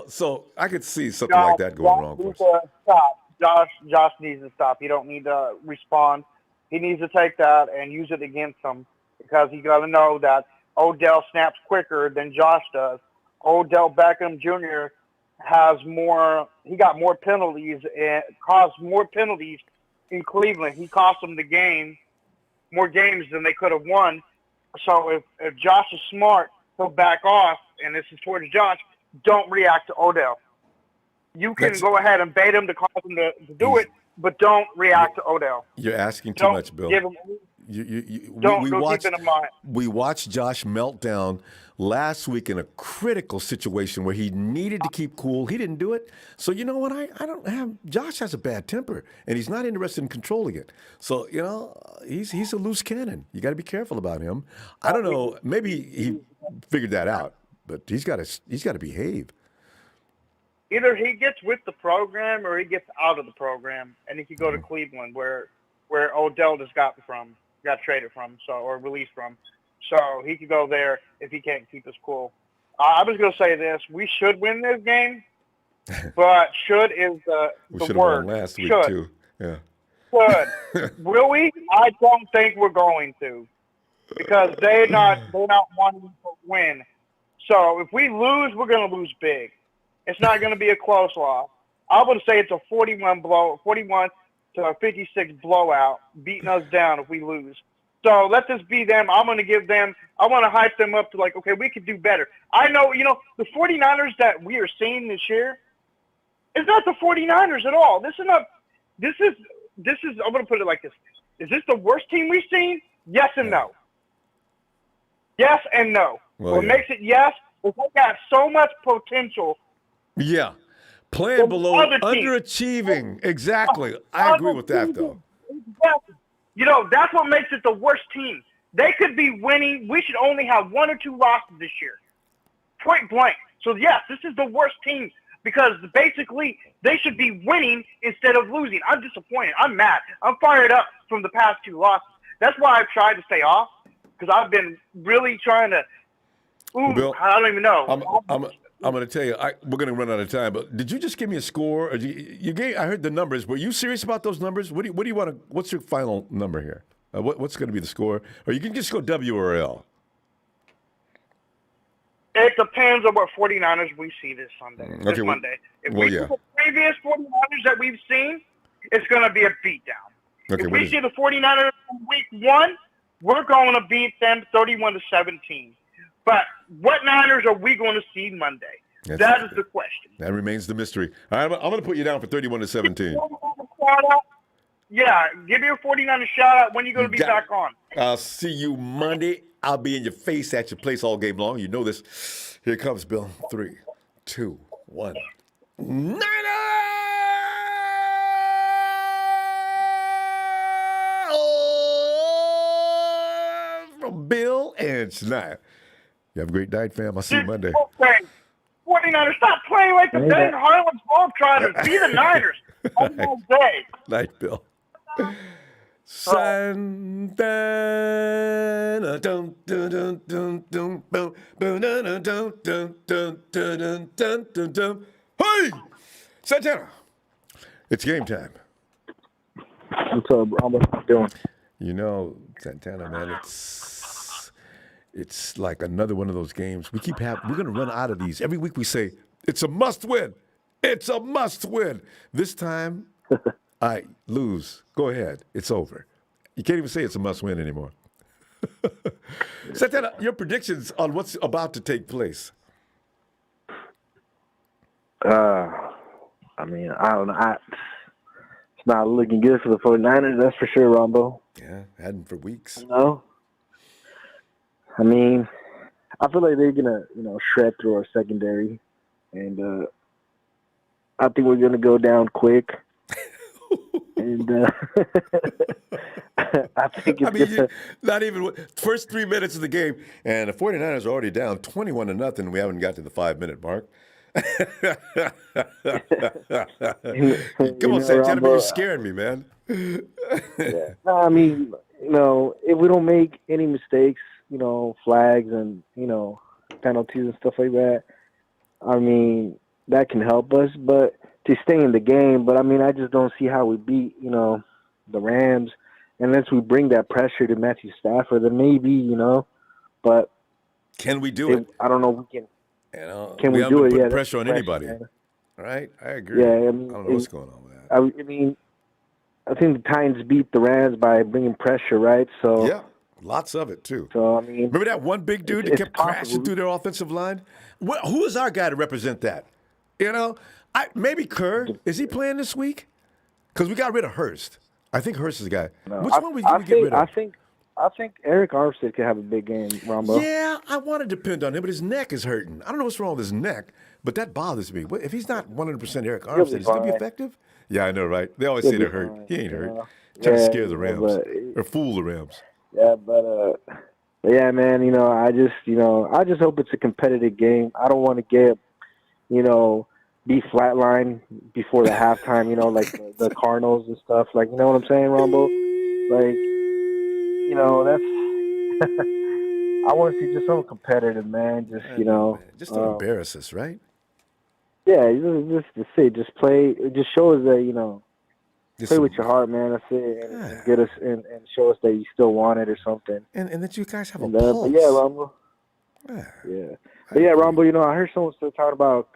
So I could see something like that going wrong for us. Needs to stop. Josh needs to stop. He don't need to respond. He needs to take that and use it against him because he got to know that Odell snaps quicker than Josh does. Odell Beckham Jr. has more. He got more penalties and caused more penalties in Cleveland. He cost them the game, more games than they could have won. So if Josh is smart, he'll back off. And this is towards Josh. Don't react to Odell. You can go ahead and bait him to cause him to do it, but don't react to Odell. You're asking too much, Bill. Give him, We watched Josh melt down last week in a critical situation where he needed to keep cool. He didn't do it. So you know what? I don't have. Josh has a bad temper, and he's not interested in controlling it. So he's a loose cannon. You got to be careful about him. I don't know. Maybe he figured that out, but he's got to behave. Either he gets with the program or he gets out of the program, and he could go to Cleveland, where Odell just got traded from, or released from. So he could go there if he can't keep his cool. I was going to say this: we should win this game, but "should" is the should have word. won last week should. too. Yeah. Should. Will we? I don't think we're going to, because they're not wanting to win. So if we lose, we're going to lose big. It's not going to be a close loss. I would say it's a 41 to a 56 blowout, beating us down if we lose. So let this be them. I want to hype them up to okay, we could do better. I know, the 49ers that we are seeing this year is not the 49ers at all. This is, I'm going to put it like this. Is this the worst team we've seen? Yes and no. Yes and no. What makes it yes is they got so much potential. Yeah. Playing below, underachieving. Exactly. I agree with that, though. Exactly. That's what makes it the worst team. They could be winning. We should only have 1 or 2 losses this year. Point blank. So, yes, this is the worst team because basically they should be winning instead of losing. I'm disappointed. I'm mad. I'm fired up from the past 2 losses. That's why I've tried to stay off because I've been really trying to Bill, I don't even know. I'm going to tell you, we're going to run out of time, but did you just give me a score? Or you gave? I heard the numbers. Were you serious about those numbers? What do you want to? What's your final number here? What's going to be the score? Or you can just go W or L. It depends on what 49ers we see this Sunday. This Monday. If we see the previous 49ers that we've seen, it's going to be a beatdown. Okay, if we see the 49ers from week 1, we're going to beat them 31-17. But what Niners are we going to see Monday? That is the question. That remains the mystery. All right, I'm going to put you down for 31-17. Yeah, give me a 49er shout-out. When are you going to be back on? I'll see you Monday. I'll be in your face at your place all game long. You know this. Here it comes, Bill. 3, 2, 1. Niners! From Bill and Schneider. You have a great night, fam. I'll see you Monday. 49ers, stop playing like the Ben Harlan Globetrotters. Be the Niners. Have a nice day. Night, Bill. Santana. Dun, dun, dun, dun, dun, dun, dun, dun, dun, dun, dun, dun, dun, dun, dun. Hey! Santana. It's game time. What's up, bro? What you doing? You know, Santana, man, it's like another one of those games. We're going to run out of these. Every week we say, it's a must win. It's a must win. This time, I lose. Go ahead. It's over. You can't even say it's a must win anymore. Santana, your predictions on what's about to take place. I mean, I don't know. It's not looking good for the 49ers, that's for sure, Ronbo. Yeah, hadn't for weeks. I mean, I feel like they're gonna, shred through our secondary, and I think we're gonna go down quick. And I think it's not even first 3 minutes of the game, and the 49ers are already down 21-0. We haven't got to the 5-minute mark. Come on, Santana, you're scaring me, man. Yeah. No, I mean, if we don't make any mistakes, flags and, penalties and stuff like that, I mean, that can help us, but to stay in the game. But I mean, I just don't see how we beat, the Rams unless we bring that pressure to Matthew Stafford. Then maybe, but can we do it? I don't know. We can. Can we we haven't do been it? putting Yeah, pressure on anybody. Man. Right? I agree. Yeah, I don't know what's going on with that. I mean, I think the Titans beat the Rams by bringing pressure, right? So yeah, lots of it too. So I mean, remember that one big dude that kept crashing through their offensive line? Who is our guy to represent that? Maybe Kerr. Is he playing this week? Because we got rid of Hurst. I think Hurst is the guy. No, Which one we get rid of? I think Eric Armstead could have a big game, Ronbo. Yeah, I want to depend on him, but his neck is hurting. I don't know what's wrong with his neck, but that bothers me. If he's not 100% Eric Armstead, is he going to be effective? Yeah, I know, right? They always say they're hurt. He ain't hurt. Trying to scare the Rams or fool the Rams. Yeah, but yeah, man. I just hope it's a competitive game. I don't want to get, be flatlined before the halftime. Like the Cardinals and stuff. Like, you know what I'm saying, Ronbo? Like, that's. I want to see just something competitive, man. Just don't embarrass us, right? Yeah, just play. Just show us that play with your heart, man. That's it, and get us and show us that you still want it or something. And that you guys have a pulse. But yeah, Ronbo. Yeah. But yeah, Ronbo. I heard someone still talking about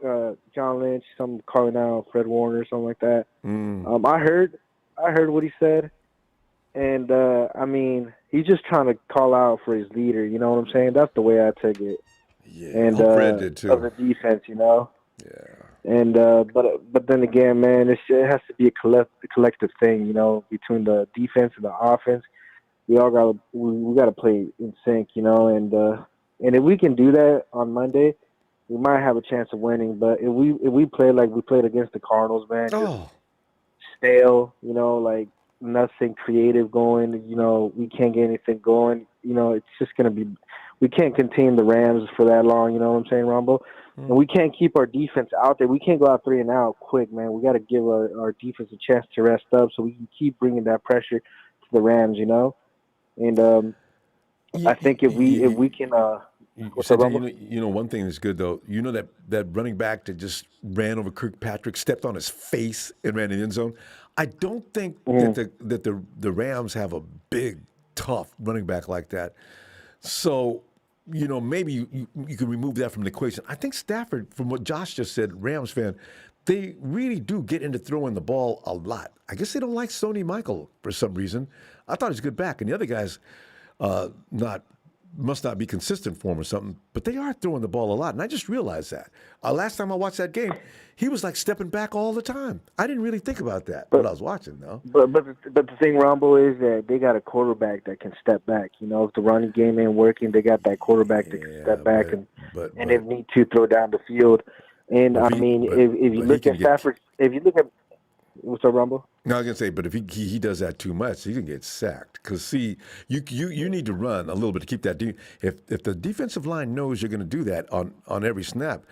John Lynch, some calling out Fred Warner or something like that. I heard what he said, and I mean, he's just trying to call out for his leader. You know what I'm saying? That's the way I take it. Yeah, and Fred did too. Of the defense, Yeah. And but then again, man, it has to be a collective thing, between the defense and the offense. We all got to play in sync, and if we can do that on Monday, we might have a chance of winning. But if we play like we played against the Cardinals, man, just stale, like nothing creative going, we can't get anything going. It's just gonna be. We can't contain the Rams for that long, you know what I'm saying, Ronbo? And we can't keep our defense out there. We can't go out 3 and out quick, man. We got to give our defense a chance to rest up so we can keep bringing that pressure to the Rams, And I think if we can, what's up, Ronbo? One thing that's good though. That running back that just ran over Kirkpatrick, stepped on his face and ran in the end zone. I don't think that the Rams have a big, tough running back like that. So. Maybe you can remove that from the equation. I think Stafford, from what Josh just said, Rams fan, they really do get into throwing the ball a lot. I guess they don't like Sony Michael for some reason. I thought he was a good back, and the other guys must not be consistent for him or something, but they are throwing the ball a lot, and I just realized that. Last time I watched that game, he was like stepping back all the time. I didn't really think about that when I was watching, though. But the thing, Ronbo, is that they got a quarterback that can step back. If the running game ain't working, they got that quarterback that can step back and if need to throw down the field. And if you look at Stafford, what's up, Ronbo? No, I was gonna say, but if he does that too much, he can get sacked. Because see, you need to run a little bit to keep that. If the defensive line knows you're going to do that on every snap,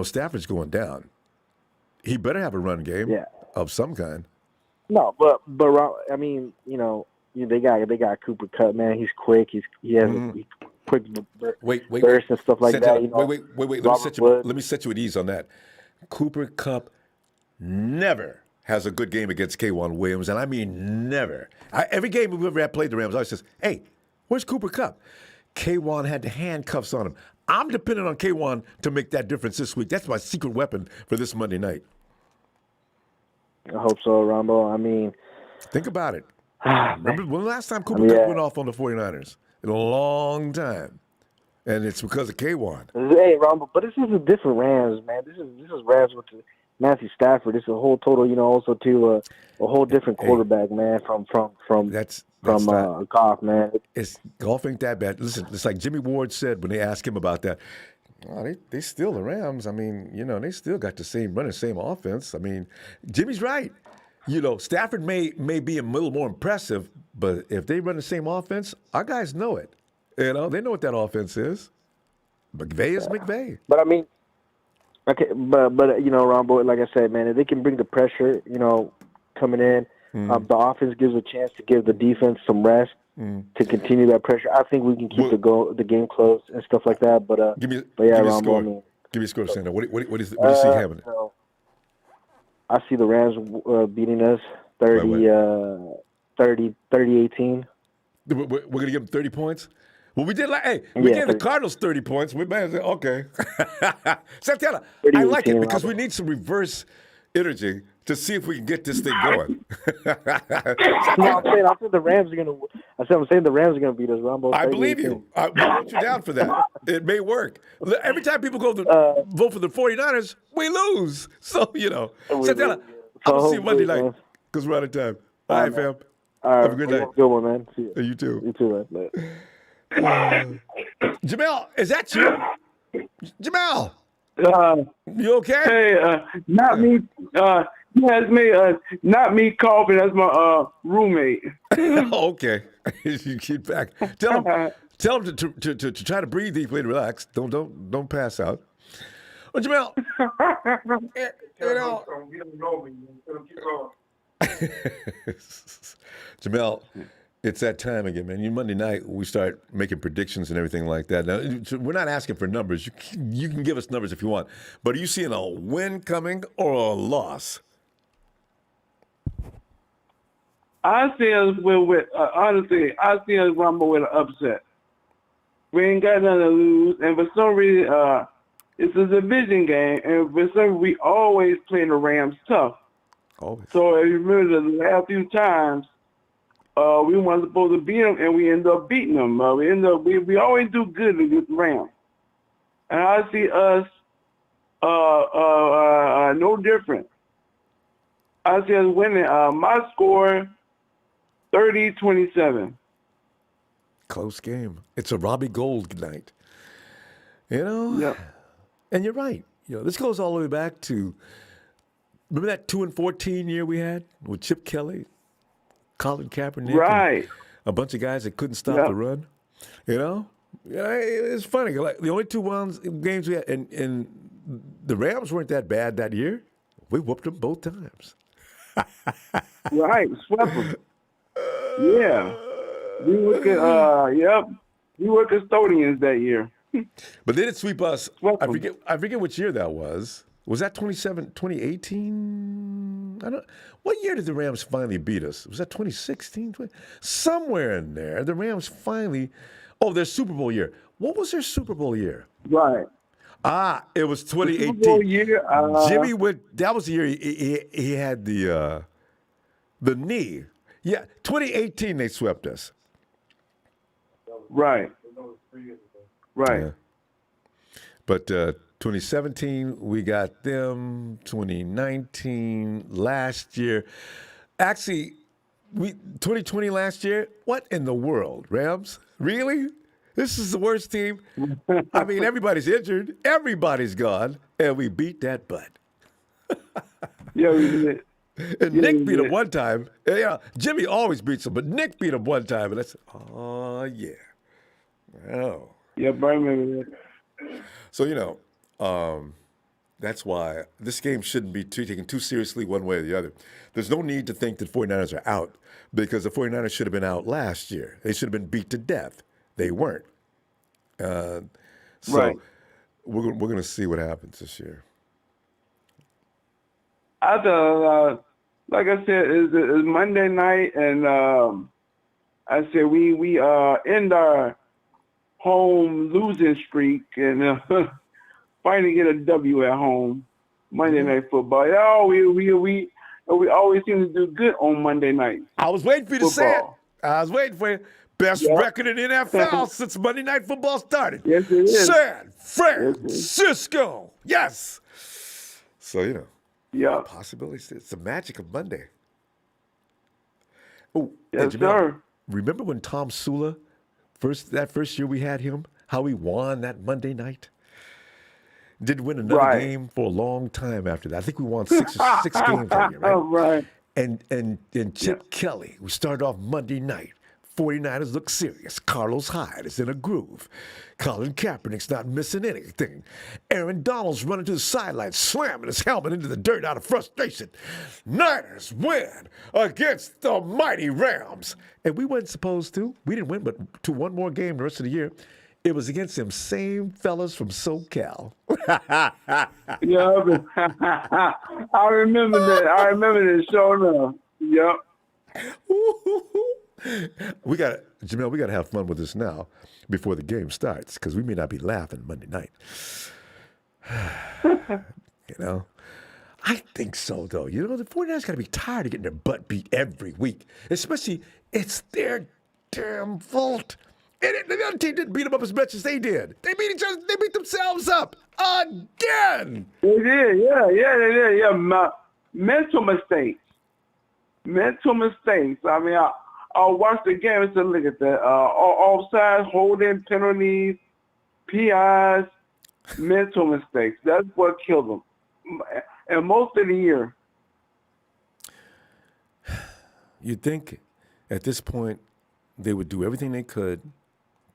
Stafford's going down. He better have a run game of some kind. No, but I mean, they got Cooper Kupp, man. He's quick. He has a quick burst and stuff like that. Wait. Let me set you at ease on that. Cooper Kupp never has a good game against K'Wan Williams, and I mean never. Every game we've ever had played the Rams, I always says, "Hey, where's Cooper Kupp?" K'Wan had the handcuffs on him. I'm depending on K'Wan to make that difference this week. That's my secret weapon for this Monday night. I hope so, Ronbo. I mean, think about it. Remember when the last time Cooper Kupp went off on the 49ers? In a long time. And it's because of K'Wan. Hey, Ronbo, but this is a different Rams, man. This is Rams with Matthew Stafford. It's a whole total, also to a whole different quarterback, man, from Goff, man. Goff ain't that bad. Listen, it's like Jimmy Ward said when they asked him about that. Oh, they still the Rams. I mean, they still got the same offense. I mean, Jimmy's right. Stafford may be a little more impressive, but if they run the same offense, our guys know it. They know what that offense is. McVay is McVay. But I mean, okay, but Ronbo, like I said, man, if they can bring the pressure, coming in, the offense gives a chance to give the defense some rest. To continue that pressure, I think we can keep the game close and stuff like that. But give me Ronbo, a score. I mean, Give me a score, Santa. What do you see happening? So I see the Rams beating us 30-18. We're going to give them 30 points? Well, we did we Yeah, gave the Cardinals 30 points. We may say, okay. Santana, I like it because we need some reverse energy to see if we can get this thing going. No, I'm saying the Rams are gonna. I'm saying the Rams are gonna beat us, Ronbo. I believe you. I wrote you down for that. It may work. Every time people go to vote for the 49ers, we lose. So, Santana, I'm going to see you Monday night because we're out of time. All right, fam. All right. Have a good night. Good one, man. See you. You too. You too, man. Jamel, is that you? Jamel, you okay? Hey, not me. That's me. Not me coughing. That's my roommate. Okay. You get back. Tell him to try to breathe deeply and relax. Don't pass out. Well, Jamel, Jamel, it's that time again, man. Monday night, we start making predictions and everything like that. Now, we're not asking for numbers. You can give us numbers if you want. But are you seeing a win coming or a loss? I see us honestly, I see us Rumble with an upset. We ain't got nothing to lose, and for some reason, it's a division game, and for some reason, we always play the Rams tough. Always. So if you remember the last few times, we weren't supposed to beat them, and we end up beating them. We always do good against the Rams, and I see us no different. I see us winning. My score, 30-27. Close game. It's a Robbie Gold night. Yeah. And you're right. This goes all the way back to, remember that 2-14 year we had with Chip Kelly, Colin Kaepernick, right? A bunch of guys that couldn't stop the run. It's funny. Like the only two games we had, and the Rams weren't that bad that year. We whooped them both times. Right, swept them. Yeah, we were we were custodians that year. But they didn't sweep us. I forget which year that was. Was that 2018? What year did the Rams finally beat us? Was that 2016? Somewhere in there, the Rams finally. Oh, their Super Bowl year. What was their Super Bowl year? Right. It was 2018. Super Bowl year. Jimmy went. That was the year he had the knee. Yeah, 2018 they swept us. Right. Right. Yeah. But 2017 we got them. 2019 last year. Actually, 2020 last year. What in the world, Rams? Really? This is the worst team. I mean, everybody's injured. Everybody's gone. And we beat that butt. Yeah, we did. And Nick beat him one time. Yeah, Jimmy always beats him, but Nick beat him one time. And I said, oh, yeah. Oh. Yeah, I remember that. So, that's why this game shouldn't be taken too seriously one way or the other. There's no need to think that 49ers are out because the 49ers should have been out last year. They should have been beat to death. They weren't. Right. We're going to see what happens this year. I thought, like I said, it's Monday night, and I said we end our home losing streak and finally get a W at home. Monday Night Football. Oh, we always seem to do good on Monday night. I was waiting for you to say it. I was waiting for you. Best record in the NFL since Monday Night Football started. Yes, it is. San Francisco. Yes. So, yeah, possibilities. It's the magic of Monday. Oh, yes, sir. Remember when Tom Sula, that first year we had him, how he won that Monday night? Didn't win another game for a long time after that. I think we won six games that year, right? Right. And Chip Kelly, we started off Monday night. 49ers look serious. Carlos Hyde is in a groove. Colin Kaepernick's not missing anything. Aaron Donald's running to the sideline, slamming his helmet into the dirt out of frustration. Niners win against the mighty Rams. And we weren't supposed to. We didn't win, but to one more game the rest of the year. It was against them same fellas from SoCal. Yeah, I remember that. I remember that show now. Yep. Jamel, we got to have fun with this now before the game starts because we may not be laughing Monday night. You know? I think so, though. You know, the 49ers got to be tired of getting their butt beat every week, especially it's their damn fault. And the other team didn't beat them up as much as they did. They beat each other. They beat themselves up again. They did. Yeah, they did. Yeah, mental mistakes. Mental mistakes. I mean, I'll watch the game and say, look at that. Offside, holding, penalties, PIs, mental mistakes. That's what killed them. And most of the year. You'd think at this point they would do everything they could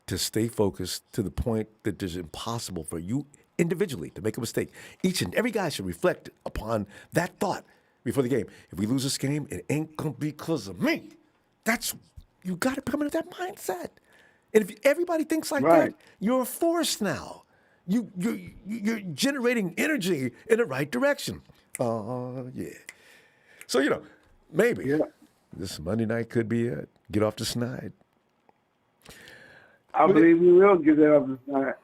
to stay focused to the point that it's impossible for you individually to make a mistake. Each and every guy should reflect upon that thought before the game. If we lose this game, it ain't going to be because of me. You got to come into that mindset. And if everybody thinks like that, you're a force now. You're generating energy in the right direction. Yeah. So, you know, maybe this Monday night could be it. Get off the snide. I believe we will get that off the snide.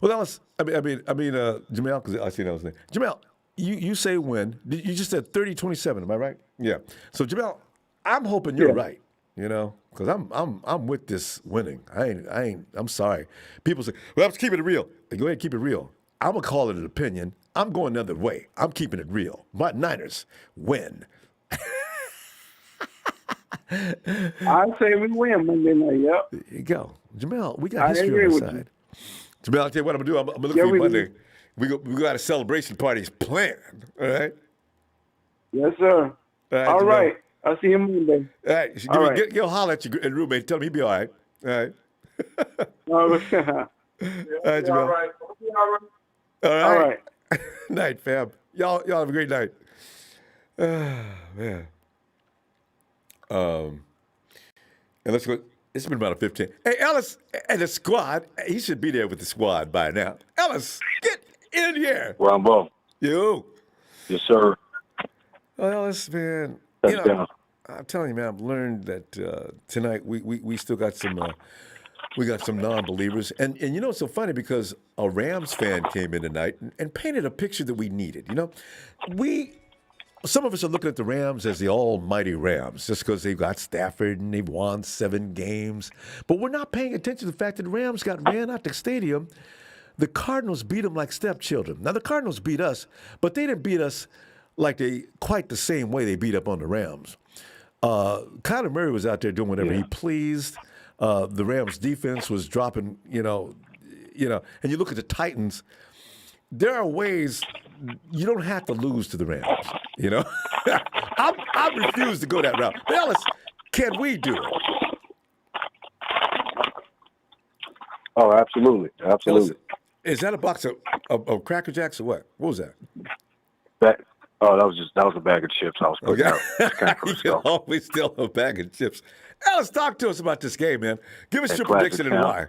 Well, that was, Jamel, because I see that was name. Jamel, you say win. You just said 30-27, am I right? Yeah. So, Jamel, I'm hoping you're right, you know, because I'm with this winning. I'm sorry. People say, well, let's keep it real. Go ahead, keep it real. I'm going to call it an opinion. I'm going another way. I'm keeping it real. My Niners win. I say we win Monday night, yep. There you go. Jamel, we got history on our side. Jamel, I'll tell you what I'm going to do. I'm going to look for you Monday. We got a celebration party planned, all right? Yes, sir. All right. I'll see you Monday. All right. You'll holler at your roommate. Tell him he'll be all right. All right. All right, Jamel. All right. All right. Night, fam. Y'all have a great night. Man. And let's go. It's been about a 15. Hey, Ellis and the squad. He should be there with the squad by now. Ellis, get in here. Ronbo. You. Yes, sir. Well, Ellis, man. I'm telling you, man. I've learned that tonight we still got some. We got some non-believers, and you know it's so funny because a Rams fan came in tonight and painted a picture that we needed. You know, some of us are looking at the Rams as the almighty Rams just because they've got Stafford and they've won 7 games. But we're not paying attention to the fact that the Rams got ran out the stadium. The Cardinals beat them like stepchildren. Now, the Cardinals beat us, but they didn't beat us like quite the same way they beat up on the Rams. Kyler Murray was out there doing whatever he pleased. The Rams defense was dropping, you know, and you look at the Titans, there are ways you don't have to lose to the Rams, you know. I refuse to go that route. But Ellis, can we do it? Oh, absolutely. Absolutely. Ellis, is that a box of Cracker Jacks or what? What was that? That was a bag of chips I was putting out. You can always steal a bag of chips. Ellis, talk to us about this game, man. Give us your prediction and why.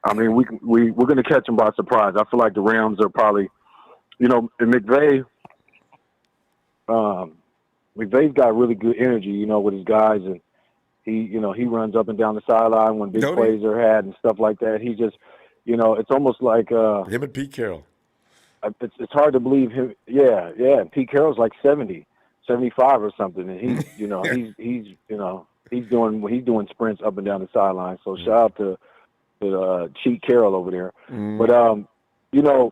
I mean, we're going to catch them by surprise. I feel like the Rams are probably, you know, and McVay's got really good energy, you know, with his guys, and he runs up and down the sideline when big plays are had and stuff like that. He just, you know, it's almost like him and Pete Carroll. It's hard to believe him. Yeah. And Pete Carroll's like 70, 75 or something, and he's you know he's doing sprints up and down the sideline. So shout out to Cheat Carroll over there. But you know,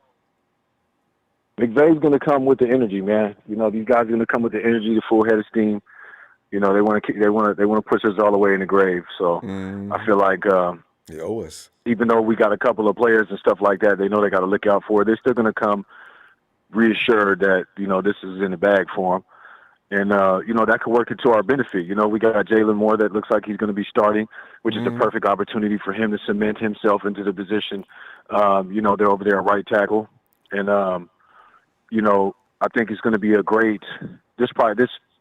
McVay's going to come with the energy, man. You know, these guys are going to come with the energy, the full head of steam. You know, they want to push us all the way in the grave. So I feel like they owe us. Even though we got a couple of players and stuff like that, they know they got to look out for it. They're still going to come reassured that, you know, this is in the bag for them. And, you know, that could work into our benefit. You know, we got Jalen Moore that looks like he's going to be starting, which is the perfect opportunity for him to cement himself into the position. You know, they're over there at right tackle. And, you know, I think it's going to be a great – this,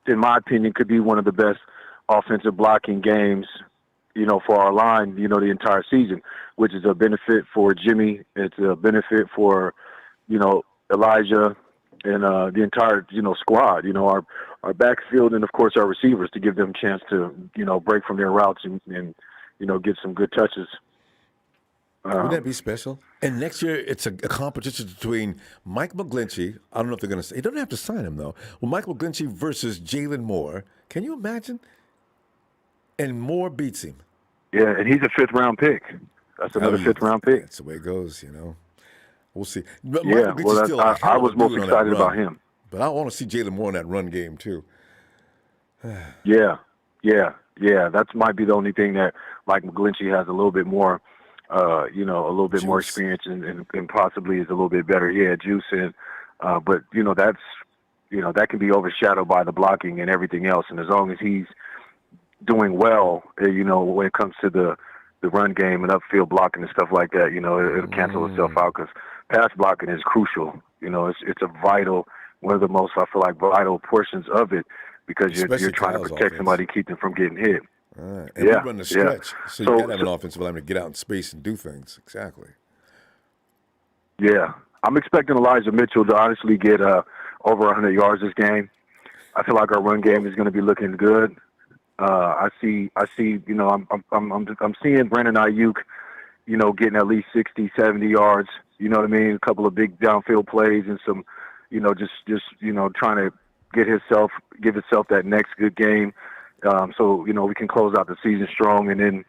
in my opinion, could be one of the best offensive blocking games, for our line, the entire season, which is a benefit for Jimmy. It's a benefit for, Elijah and the entire, squad, our backfield and, of course, our receivers to give them a chance to, break from their routes and get some good touches. Wouldn't that be special? And next year, it's a competition between Mike McGlinchey. I don't know if they're going to say. They don't have to sign him, though. Well, Mike McGlinchey versus Jalen Moore. Can you imagine? And Moore beats him. Yeah, and he's a fifth-round pick. That's another fifth-round pick. That's the way it goes, We'll see. But yeah, I was most excited about him. But I want to see Jalen Moore in that run game, too. Yeah. That might be the only thing that, like, McGlinchey has a little bit more, a little bit more experience and possibly is a little bit better. Yeah, juice in. But, that can be overshadowed by the blocking and everything else. And as long as he's doing well, when it comes to the run game and upfield blocking and stuff like that, it'll cancel itself out because pass blocking is crucial. It's a vital, one of the most, I feel like, vital portions of it because you're trying to protect somebody, keep them from getting hit. And we run the stretch, so you got to have an offensive lineman to get out in space and do things. Exactly. Yeah. I'm expecting Elijah Mitchell to honestly get over 100 yards this game. I feel like our run game is going to be looking good. I see. I'm seeing Brandon Ayuk, getting at least 60, 70 yards. You know what I mean? A couple of big downfield plays and some, just trying to give himself that next good game. So we can close out the season strong, and then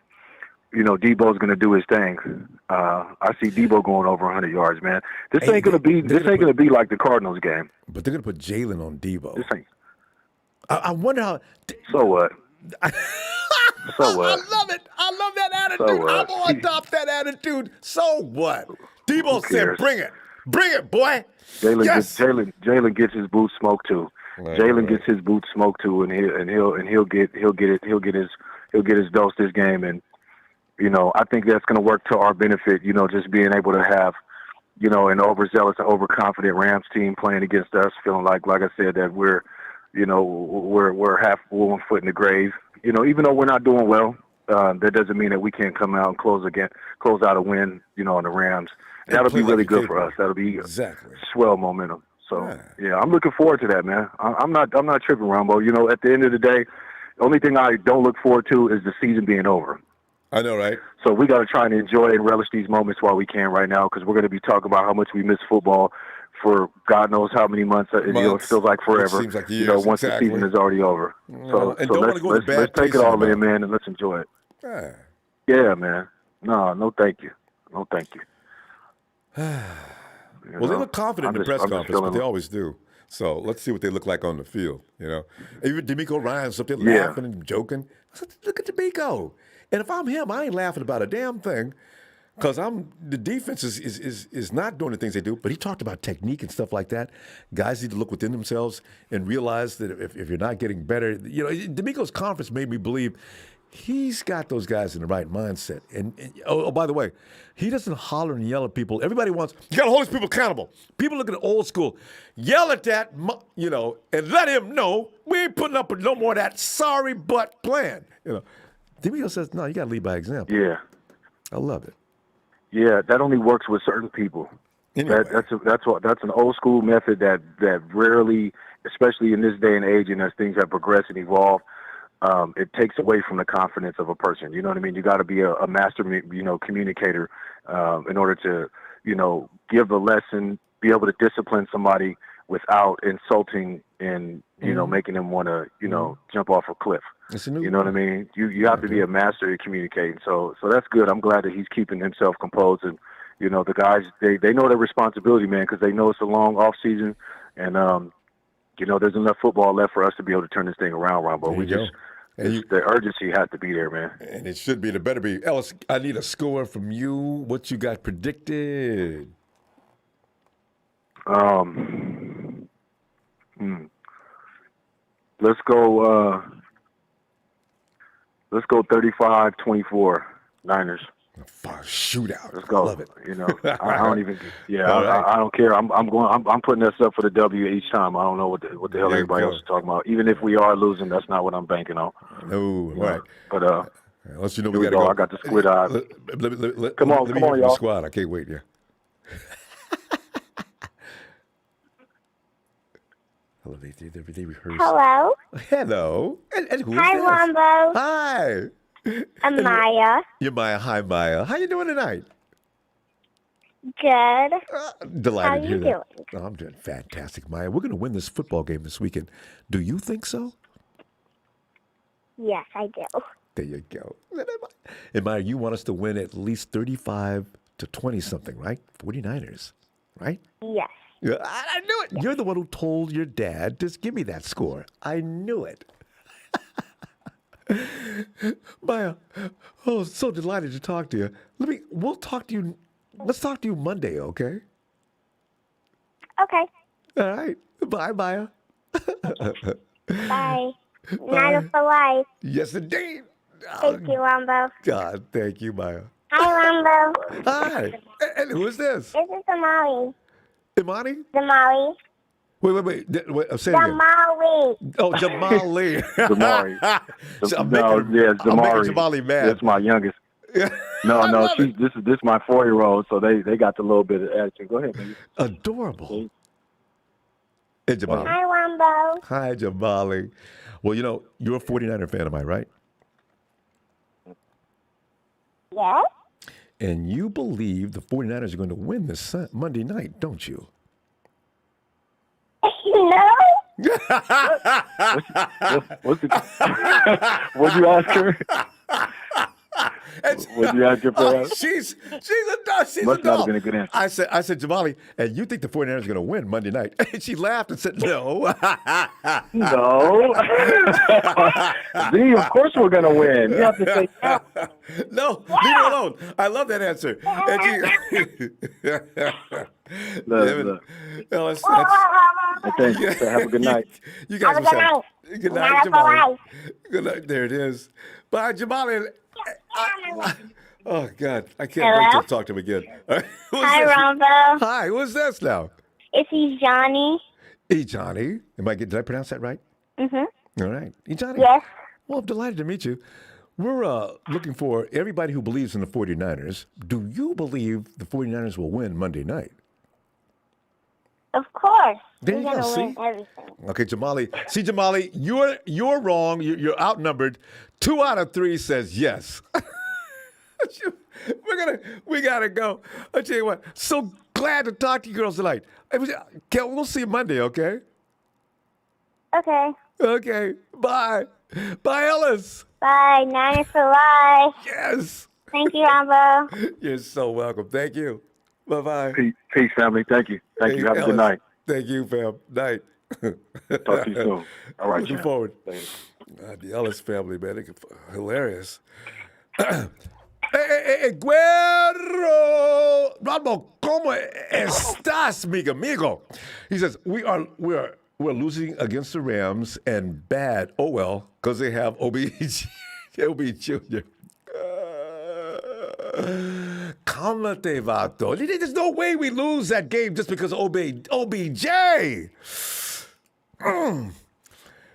Debo's going to do his thing. I see Debo going over 100 yards, man. This ain't going to be like the Cardinals game. But they're going to put Jalen on Debo. This ain't. I wonder how. So what? So what? I love it. I love that attitude. So what? I'm going to adopt that attitude. So what? Debo said, "Bring it, boy." Jalen gets his boots smoked too. Jalen gets his boots smoked too, and he'll get his dose this game, and I think that's going to work to our benefit. Just being able to have an overzealous, overconfident Rams team playing against us, feeling like I said, that we're half 1 foot in the grave. Even though we're not doing well, that doesn't mean that we can't come out and close out a win, on the Rams. And that'll be really good for us. That'll be swell momentum. So yeah, I'm looking forward to that, man. I'm not tripping, Ronbo. At the end of the day, the only thing I don't look forward to is the season being over. I know, right? So we got to try and enjoy and relish these moments while we can right now, because we're going to be talking about how much we miss football for God knows how many months. It feels like forever. It seems like years, once the season is already over. So let's take it all in, man, and let's enjoy it. Yeah, man. No, thank you. No, thank you. Well, they look confident in the press conference, but they always do. So let's see what they look like on the field. Even D'Amico Ryan's up there laughing and joking. Look at D'Amico. And if I'm him, I ain't laughing about a damn thing, because the defense is not doing the things they do. But he talked about technique and stuff like that. Guys need to look within themselves and realize that if you're not getting better, D'Amico's conference made me believe he's got those guys in the right mindset. And by the way, he doesn't holler and yell at people. Everybody wants, you got to hold these people accountable. People look at old school, yell at that, and let him know we ain't putting up with no more of that sorry but plan. D'Amico says, no, you got to lead by example. Yeah. I love it. Yeah, that only works with certain people. Anyway. That's an old school method that rarely, especially in this day and age, and as things have progressed and evolved, it takes away from the confidence of a person. You know what I mean? You got to be a master, communicator in order to, give a lesson, be able to discipline somebody without insulting and, making them want to, jump off a cliff. You know what I mean? You have to be a master at communicating. So that's good. I'm glad that he's keeping himself composed. And, the guys, they know their responsibility, man, because they know it's a long off season. And, there's enough football left for us to be able to turn this thing around, Ronbo. The urgency has to be there, man. And it should be. There better be. Ellis, I need a score from you. What you got predicted? Let's go 35-24 Niners. Shootout. Let's go. Love it. You know, I don't even. Yeah, All right. I don't care. I'm going. I'm putting us up for the W each time. I don't know what the hell There you everybody go. else is talking about. Even if we are losing, that's not what I'm banking on. No, all right. But Unless you know here we got to go. I got the squid eye. Come on, let me hear from the y'all. squad. I can't wait. Yeah. Hello, they rehearse. Hello. Hello. And who is Hi, this? Ronbo. Hi. I'm Maya. You're Maya. Hi, Maya. How you doing tonight? Good. Delighted How to hear you that. doing? Oh, I'm doing fantastic, Maya. We're going to win this football game this weekend. Do you think so? Yes, I do. There you go. And Maya, you want us to win at least 35 to 20 something, right? 49ers, right? Yes. Yeah, I knew it. You're the one who told your dad to give me that score. I knew it. Maya, oh, so delighted to talk to you. We'll talk to you. Let's talk to you Monday, okay? Okay. All right. Bye, Maya. Bye. Niner for life. Yes, indeed. Thank you, Ronbo. God, thank you, Maya. Hi, Ronbo. Hi. And who is this? This is Damali. Imani? Damali. Wait. Say it again. Damali. Oh, Jamali. Damari. I'm Damari. making Jamali mad. That's my youngest. No, this is my 4-year-old, so they got the little bit of attitude. Go ahead, baby. Adorable. Hey, Jamali. Hi, Ronbo. Hi, Jamali. Well, you know, you're a 49er fan, am I right? Yes. And you believe the 49ers are going to win this Monday night, don't you? No. What'd you ask her? What'd you ask her for? She's a Must not doll. have been a good answer. I said, Jamali, and you think the 49ers are going to win Monday night? And she laughed and said, no. No. Z, of course we're going to win. You have to say no. No, leave it alone. I love that answer. And look. Thank you. Have a good night. You guys Have a good night. Good night, Jamali. Good night. There it is. Bye, Jamali. Oh, God. I can't wait to talk to him again. Hi, Ronbo. Hi. Who's this now? It's Johnny. Hey, Johnny. Did I pronounce that right? Mm-hmm. All right. Hey, Johnny. Yes. Well, I'm delighted to meet you. We're looking for everybody who believes in the 49ers. Do you believe the 49ers will win Monday night? Of course. There We're you go. gonna See? win everything. Okay, Jamali. See, Jamali, you're wrong. You're outnumbered. 2 out of 3 says yes. We gotta go. I'll tell you what. So glad to talk to you girls tonight. We'll see you Monday, okay? Okay. Okay. Bye. Bye, Ellis. Bye. Niners for life. Yes. Thank you, Ronbo. You're so welcome. Thank you. Bye-bye. Peace, family. Thank you. Thank you. Have a good night. Thank you, fam. Night. Talk to you soon. All right, Looking forward. The Ellis family, man. They're hilarious. Hey, Güero. Ronbo, ¿cómo estás, amigo? He says, we're losing against the Rams and bad. Oh, well, because they have OBJ Jr. Cálmate, vato. There's no way we lose that game just because of OBJ.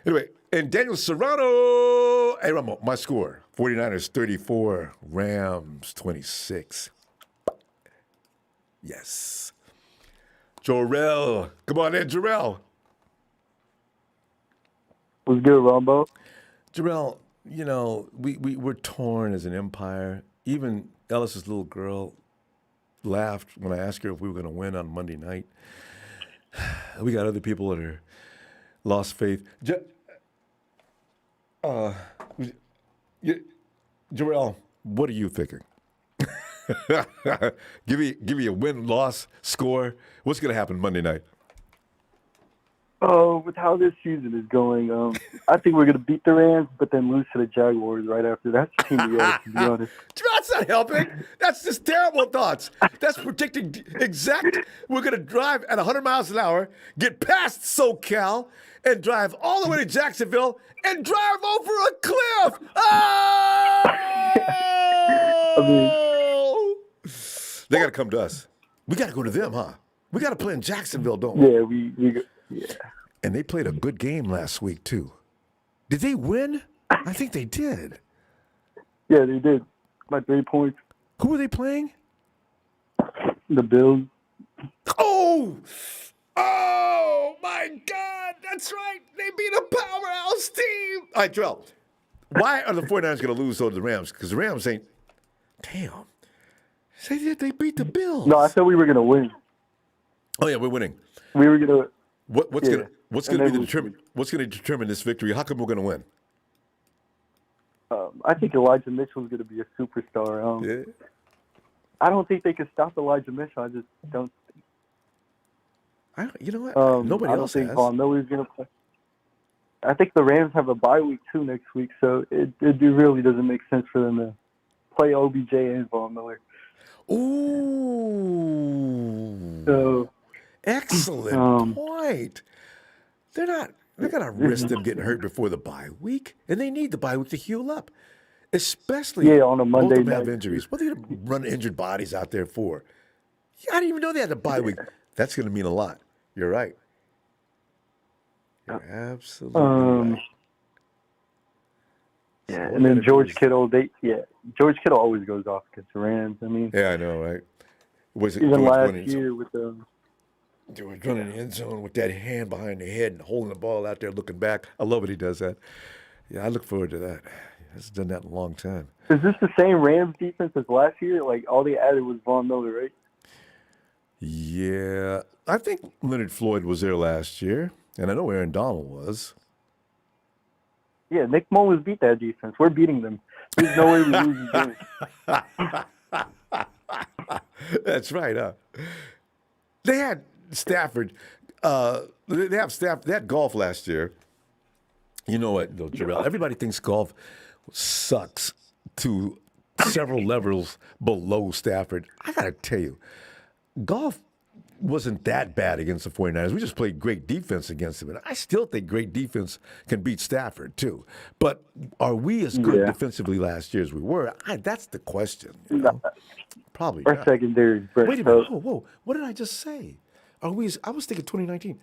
Anyway, and Daniel Serrano. Hey, Ronbo, my score. 49ers 34, Rams 26. Yes. Jorel. Come on in, Jorel. What's good, Ronbo? Jorel, you know, we're torn as an empire. Even Ellis's little girl laughed when I asked her if we were going to win on Monday night. We got other people that are lost faith. Jarrell, what are you thinking? Give me a win-loss score. What's going to happen Monday night? With how this season is going, I think we're going to beat the Rams, but then lose to the Jaguars right after. That's the team we are, to be honest. That's not helping. That's just terrible thoughts. That's predicting exact. We're going to drive at 100 miles an hour, get past SoCal, and drive all the way to Jacksonville and drive over a cliff. Oh! They got to come to us. We got to go to them, huh? We got to play in Jacksonville, don't we? Yeah, yeah. And they played a good game last week, too. Did they win? I think they did. Yeah, they did. By 3 points. Who were they playing? The Bills. Oh! Oh, my God. That's right. They beat a powerhouse team. All right, Terrell. Why are the 49ers going to lose to the Rams? Because the Rams ain't. Damn. Say that they beat the Bills. No, I said we were going to win. Oh, yeah, we're winning. We were going to. What's going to determine this victory? How come we're going to win? I think Elijah Mitchell's going to be a superstar. Yeah. I don't think they can stop Elijah Mitchell. I just don't. You know what? Nobody else has. I don't think Von Miller's going to play. I think the Rams have a bye week too next week, so it really doesn't make sense for them to play OBJ and Von Miller. Ooh. So excellent point. They're going to risk them getting hurt before the bye week, and they need the bye week to heal up, especially on a Monday both of them night. have injuries. What are they going to run injured bodies out there for? I didn't even know they had a bye week. That's going to mean a lot. You're right. You're absolutely right. Yeah, and then George Kittle, George Kittle always goes off against the Rams. I mean, yeah, I know, right? Was it even George last year with the George running the end zone with that hand behind the head and holding the ball out there, looking back? I love it. He does that. Yeah, I look forward to that. He hasn't done that in a long time. Is this the same Rams defense as last year? Like all they added was Von Miller, right? Yeah, I think Leonard Floyd was there last year, and I know Aaron Donald was. Yeah, Nick Mullins beat that defense. We're beating them. There's no way we lose the game. That's right, huh? They had Stafford. They had golf last year. You know what, though, Jarrell? Everybody thinks golf sucks to several levels below Stafford. I got to tell you, golf wasn't that bad against the 49ers. We just played great defense against them. And I still think great defense can beat Stafford, too. But are we as good defensively last year as we were? That's the question. You know? Probably Our not. secondary. Wait a minute. Whoa. What did I just say? I was thinking 2019.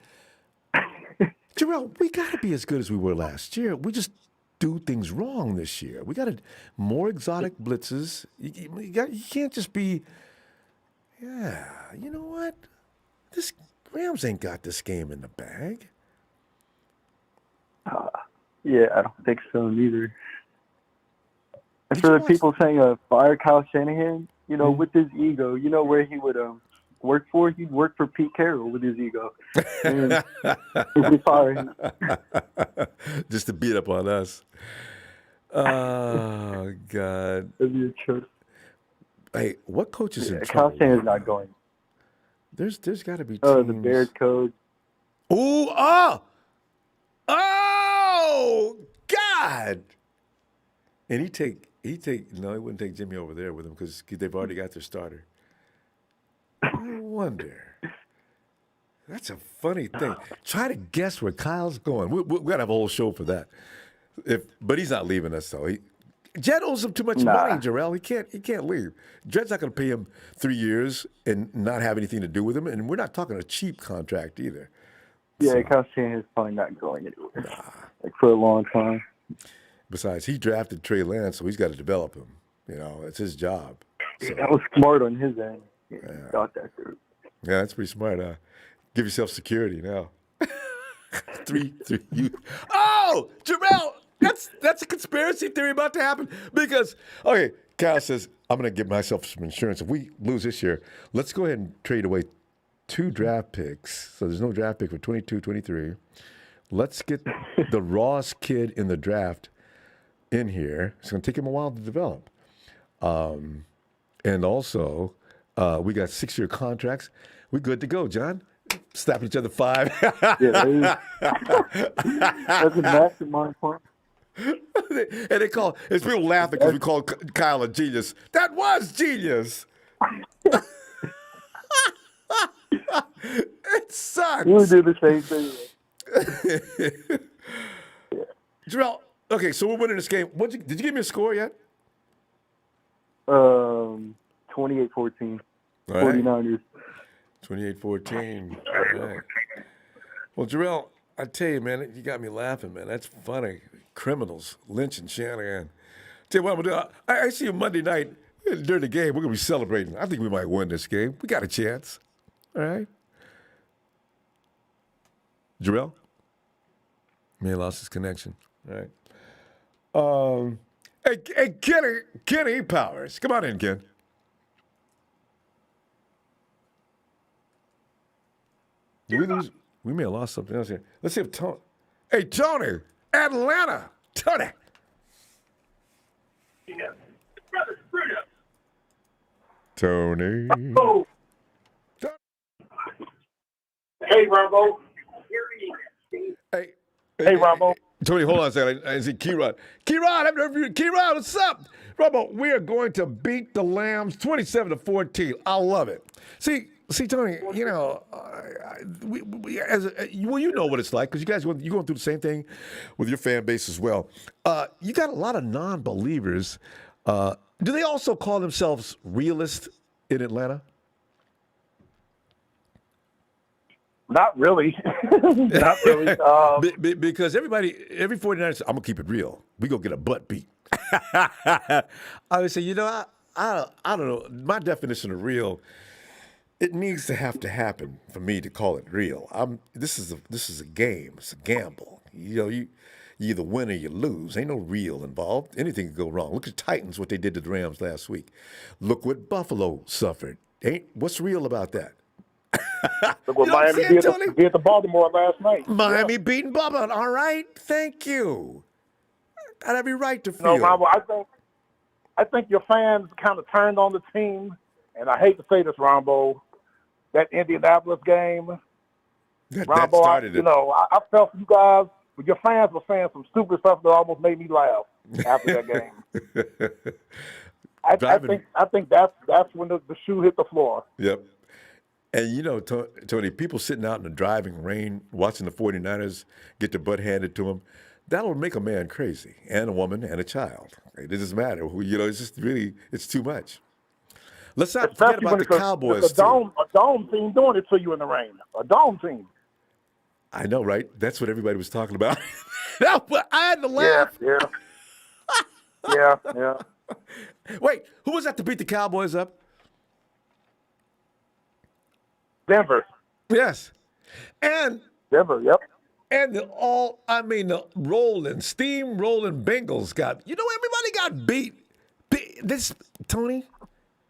Jarrell, we got to be as good as we were last year. We just do things wrong this year. We got more exotic blitzes. You can't just be, you know what? This Rams ain't got this game in the bag. Yeah, I don't think so neither. And for the people saying fire Kyle Shanahan, you know, with his ego, you know where he would work for? He'd work for Pete Carroll with his ego. And he'd be fired. Just to beat up on us. Oh, God. That'd be a choice. Hey, what coach is in Kyle trouble? Shanahan's not going. There's got to be teams. Oh, the Bears coach. Ooh, oh, God! And he wouldn't take Jimmy over there with him because they've already got their starter. I wonder. That's a funny thing. Try to guess where Kyle's going. We're gonna have a whole show for that. But he's not leaving us though. Jed owes him too much money, Jarrell. He can't leave. Jed's not going to pay him 3 years and not have anything to do with him. And we're not talking a cheap contract either. Yeah, Kyle Shanahan's probably not going anywhere. Like for a long time. Besides, he drafted Trey Lance, so he's got to develop him. You know, it's his job. So, that was smart on his end. Yeah, he thought that through. Yeah, that's pretty smart. Give yourself security now. three. Oh, Jarrell! That's a conspiracy theory about to happen because, okay, Kyle says, I'm going to give myself some insurance. If we lose this year, let's go ahead and trade away 2 draft picks. So there's no draft pick for 22, 23. Let's get the Ross kid in the draft in here. It's going to take him a while to develop. And also, we got 6-year contracts. We're good to go, John. Slapping each other 5. Yeah, that's a mastermind point. And they call, it's people laughing because we call Kyle a genius. That was genius. It sucks. We would do the same thing. Jarrell, okay, so we're winning this game. Did you give me a score yet? 28-14. All right. 49ers. 28-14. All right. Well, Jarrell, I tell you, man, you got me laughing, man. That's funny. Criminals lynching Shanahan. Tell you what I'm going to do. I see you Monday night during the game. We're going to be celebrating. I think we might win this game. We got a chance. All right. Jarrell? May have lost his connection. All right. Hey, Kenny Powers. Come on in, Ken. Did we lose? We may have lost something else here. Let's see if Tony. Hey, Tony, Atlanta. Tony. Tony. Oh. Hey, Ronbo. Hey, Ronbo. Tony, hold on a second. I see Key-Rod. Key-Rod, what's up? Ronbo, we are going to beat the Lambs 27-14. I love it. See, Tony, you know, you know what it's like because you guys you're going through the same thing with your fan base as well. You got a lot of non-believers. Do they also call themselves realists in Atlanta? Not really. Not really. Because every 49ers, I'm going to keep it real. We going to get a butt beat. I would say, you know, I don't know. My definition of real, it needs to happen for me to call it real. This is a game. It's a gamble. You know, you either win or you lose. Ain't no real involved. Anything can go wrong. Look at Titans, what they did to the Rams last week. Look what Buffalo suffered. What's real about that? Look what Miami did to Baltimore last night. Miami beating Buffalo. All right. Thank you. Got every right to feel. No, Ronbo, I think your fans kind of turned on the team, and I hate to say this, Ronbo, that Indianapolis game. That started it. I felt for you guys, but your fans were saying some stupid stuff that almost made me laugh after that game. I think that's when the shoe hit the floor. Yep. And, you know, Tony, people sitting out in the driving rain watching the 49ers get their butt handed to them, that'll make a man crazy, and a woman, and a child. It doesn't matter. You know, it's just really, it's too much. Let's not forget about the Cowboys, a dome team doing it to you in the rain. A dome team. I know, right? That's what everybody was talking about. I had to laugh. Yeah. Wait, who was that to beat the Cowboys up? Denver. Yes. And Denver, yep. And the steamrolling Bengals everybody got beat. This, Tony,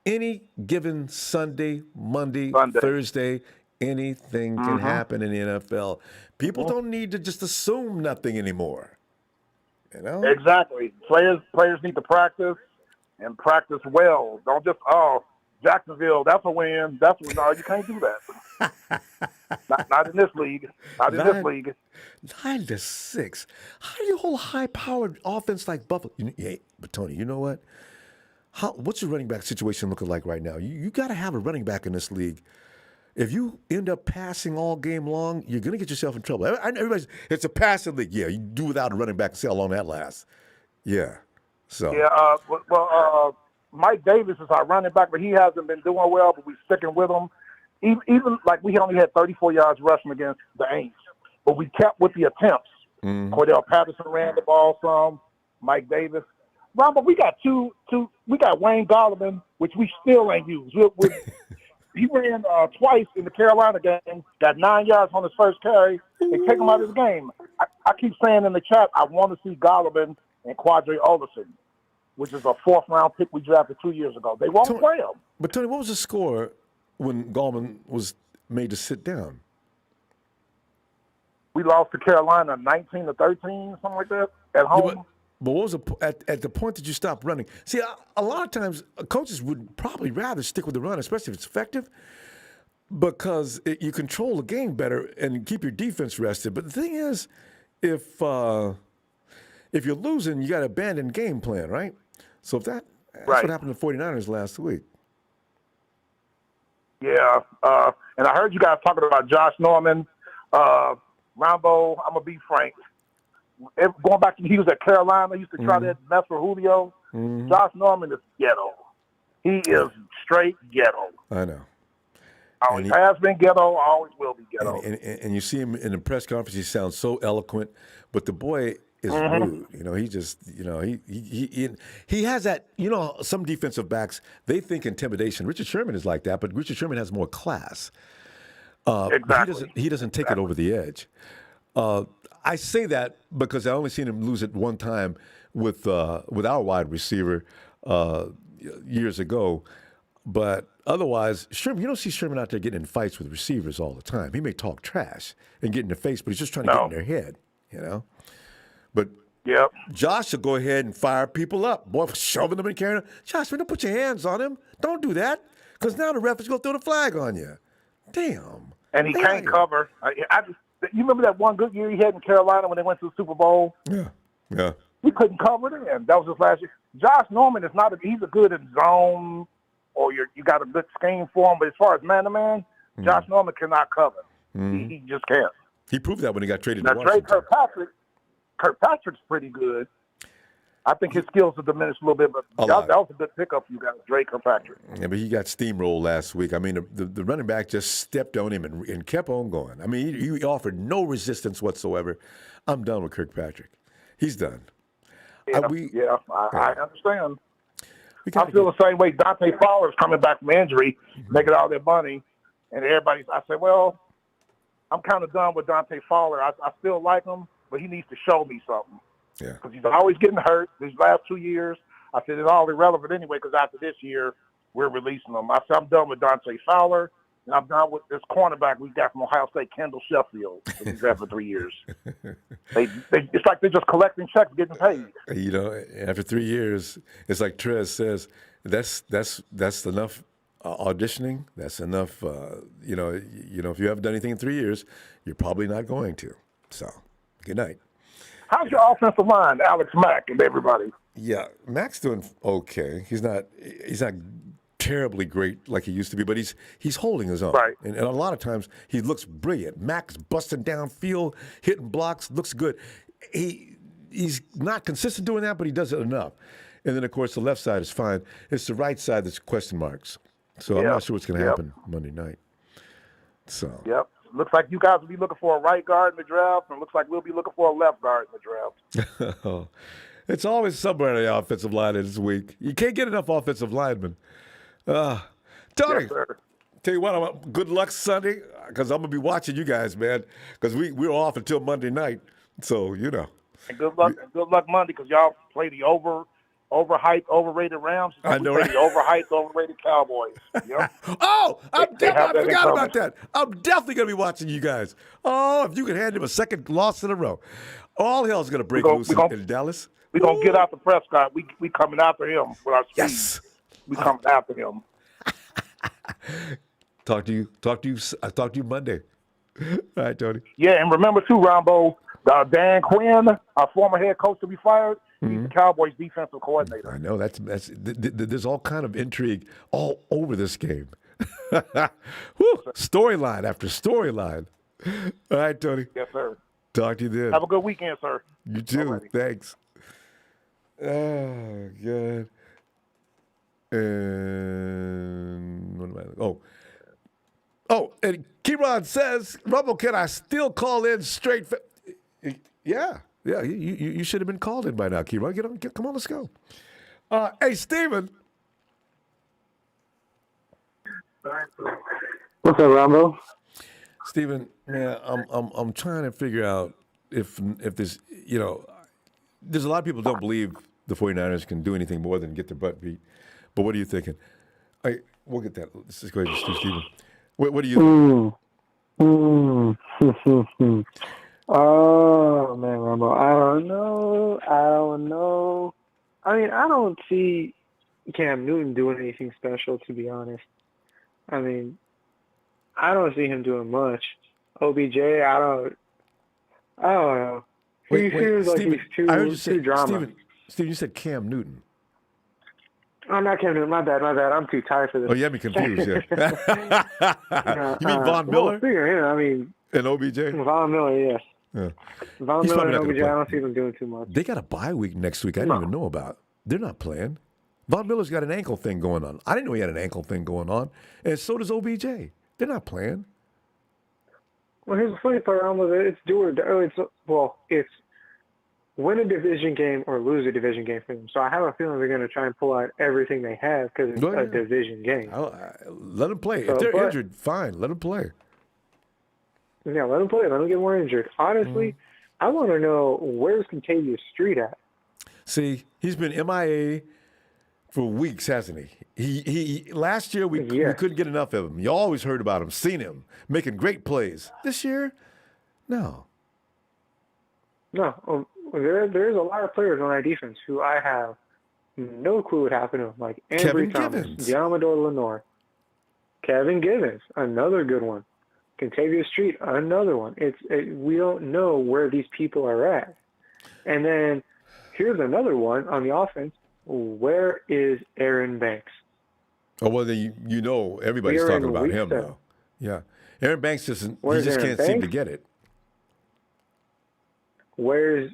any given Sunday, Monday, Thursday, anything can happen in the NFL. People don't need to just assume nothing anymore. You know? Exactly. Players need to practice and practice well. Don't just, Jacksonville, that's a win. No, you can't do that. not in this league. Not in this league. 9-6. How do you hold a high-powered offense like Buffalo? But Tony, you know what? What's your running back situation looking like right now? You got to have a running back in this league. If you end up passing all game long, you're going to get yourself in trouble. Everybody's, it's a passing league. Yeah, you do without a running back and see how long that lasts. Yeah. So. Yeah. Mike Davis is our running back, but he hasn't been doing well. But we're sticking with him. Even like we only had 34 yards rushing against the Aints, but we kept with the attempts. Cordell Patterson ran the ball some. Mike Davis. Ronbo, we got we got Wayne Gallman, which we still ain't used. He ran twice in the Carolina game, got 9 yards on his first carry, and take him out of the game. I keep saying in the chat, I want to see Gallman and Quadre Olison, which is a fourth-round pick we drafted 2 years ago. They won't play him. But, Tony, what was the score when Gallman was made to sit down? We lost to Carolina 19-13, something like that, at home. Yeah, but what was at the point that you stopped running? See, a lot of times coaches would probably rather stick with the run, especially if it's effective, because you control the game better and keep your defense rested. But the thing is, if you're losing, you got to abandon game plan, right? So that's what happened to the 49ers last week. Yeah, and I heard you guys talking about Josh Norman. Ronbo, I'm going to be frank. Going back to he was at Carolina, used to try that mess for Julio. Josh Norman is ghetto. He is straight ghetto. I know. Always has been ghetto, always will be ghetto. And you see him in the press conference. He sounds so eloquent, but the boy is rude. You know, he just, you know, he has that. You know, some defensive backs, they think intimidation. Richard Sherman is like that, but Richard Sherman has more class. Exactly. He doesn't take it over the edge. I say that because I only seen him lose it one time with our wide receiver years ago. But otherwise, Sherman, you don't see Sherman out there getting in fights with receivers all the time. He may talk trash and get in their face, but he's just trying to get in their head, you know? But Josh will go ahead and fire people up. Boy, shoving them and carrying them. Josh, man, don't put your hands on him. Don't do that, because now the ref is going to throw the flag on you. Damn. And he can't cover. You remember that one good year he had in Carolina when they went to the Super Bowl? Yeah. He couldn't cover it, and that was his last year. Josh Norman is he's a good in zone, or you got a good scheme for him, but as far as man-to-man, Josh Norman cannot cover. He just can't. He proved that when he got traded now, to Washington. Kirkpatrick's pretty good. I think his skills have diminished a little bit, but that was a good pickup you got, Drake Kirkpatrick. Yeah, but he got steamrolled last week. I mean, the running back just stepped on him and kept on going. I mean, he offered no resistance whatsoever. I'm done with Kirkpatrick. He's done. I understand. I feel the same way. Dante Fowler's coming back from injury, making all that money, and I said, well, I'm kind of done with Dante Fowler. I still like him, but he needs to show me something. Yeah. Because he's always getting hurt these last 2 years. I said it's all irrelevant anyway because after this year, we're releasing him. I said I'm done with Dante Fowler, and I'm done with this cornerback we got from Ohio State, Kendall Sheffield. He's there for 3 years. It's like they're just collecting checks, getting paid. You know, after 3 years, it's like Trez says, that's enough auditioning. That's enough. You know, if you haven't done anything in 3 years, you're probably not going to. So, good night. How's your offensive line, Alex Mack and everybody? Yeah, Mack's doing okay. He's not terribly great like he used to be, but he's holding his own. Right. And a lot of times he looks brilliant. Mack's busting downfield, hitting blocks, looks good. He's not consistent doing that, but he does it enough. And then, of course, the left side is fine. It's the right side that's question marks. So I'm not sure what's going to happen Monday night. So. Yep. Looks like you guys will be looking for a right guard in the draft, and looks like we'll be looking for a left guard in the draft. It's always somewhere in the offensive line this week. You can't get enough offensive linemen. Tony, yes, sir. Tell you what, good luck Sunday, because I'm going to be watching you guys, man, because we're off until Monday night. So, you know. And good luck Monday, because y'all play the overhyped, overrated Rams. I know, right? The overhyped, overrated Cowboys. Yep. Oh, I forgot about that. I'm definitely going to be watching you guys. Oh, if you can hand him a second loss in a row. All hell's going to break loose in Dallas. We're going to get after Prescott. We coming after him with our speed. Yes. We coming after him. Talk to you Monday. All right, Tony. Yeah, and remember too, Ronbo, Dan Quinn, our former head coach to be fired, he's the Cowboys defensive coordinator. I know there's all kind of intrigue all over this game. Storyline after storyline. All right, Tony. Yes, sir. Talk to you then. Have a good weekend, sir. You too. Alrighty. Thanks. Oh, good. And what am I? And Kieran says, Rumble, can I still call in straight? Yeah. You should have been called in by now, Kieran. Come on, let's go. Hey, Steven. What's up, Ronbo? Steven, man, I'm trying to figure out if there's, there's a lot of people don't believe the 49ers can do anything more than get their butt beat. But what are you thinking? We'll get that. Let's just go ahead and do Steven. What do you think? Oh, man, Ronbo, I don't know. I mean, I don't see Cam Newton doing anything special, to be honest. I mean, I don't see him doing much. OBJ, I don't know. He seems like Steven, he's too drama. Steven, you said Cam Newton. Oh, not Cam Newton. My bad. I'm too tired for this. Oh, you had me confused, yeah. You mean Von Miller? And OBJ? Von Miller, yes. Yeah. Von He's Miller and probably not OBJ, gonna I don't see them doing too much. They got a bye week next week I didn't even know about. They're not playing. Von Miller's got an ankle thing going on. I didn't know he had an ankle thing going on, and so does OBJ. They're not playing. Well, here's the funny part, Ronbo. It's do or die. It's win a division game or lose a division game for them. So I have a feeling they're going to try and pull out everything they have because it's a division game. Let them play. If they're injured, fine. Let them play. Yeah, let them play. Let them get more injured. Honestly, I want to know, where's Contavious Street at? See, he's been MIA for weeks, hasn't he? He last year we couldn't get enough of him. You always heard about him, seen him making great plays. This year, no. No, there's a lot of players on that defense who I have no clue what happened to them. Like Ambry Thomas, Diamador Lenore, Kevin Givens, another good one. Contavious Street, another one. We don't know where these people are at. And then here's another one on the offense. Where is Aaron Banks? Oh, well, everybody's talking about him now. Yeah. Aaron Banks can't seem to get it. Where's,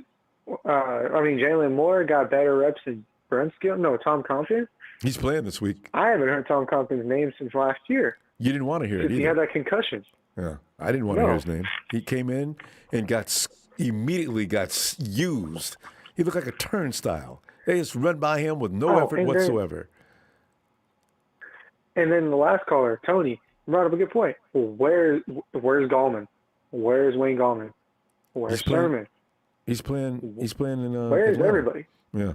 Jalen Moore got better reps than Tom Compton? He's playing this week. I haven't heard Tom Compton's name since last year. You didn't want to hear it either. He had that concussion. Yeah, I didn't want to hear his name. He came in and immediately got used. He looked like a turnstile. They just run by him with no effort whatsoever. And then the last caller, Tony, brought up a good point. Where's Gallman? Where's Wayne Gallman? Where's Sermon? He's playing in Where's Atlanta. everybody? Yeah.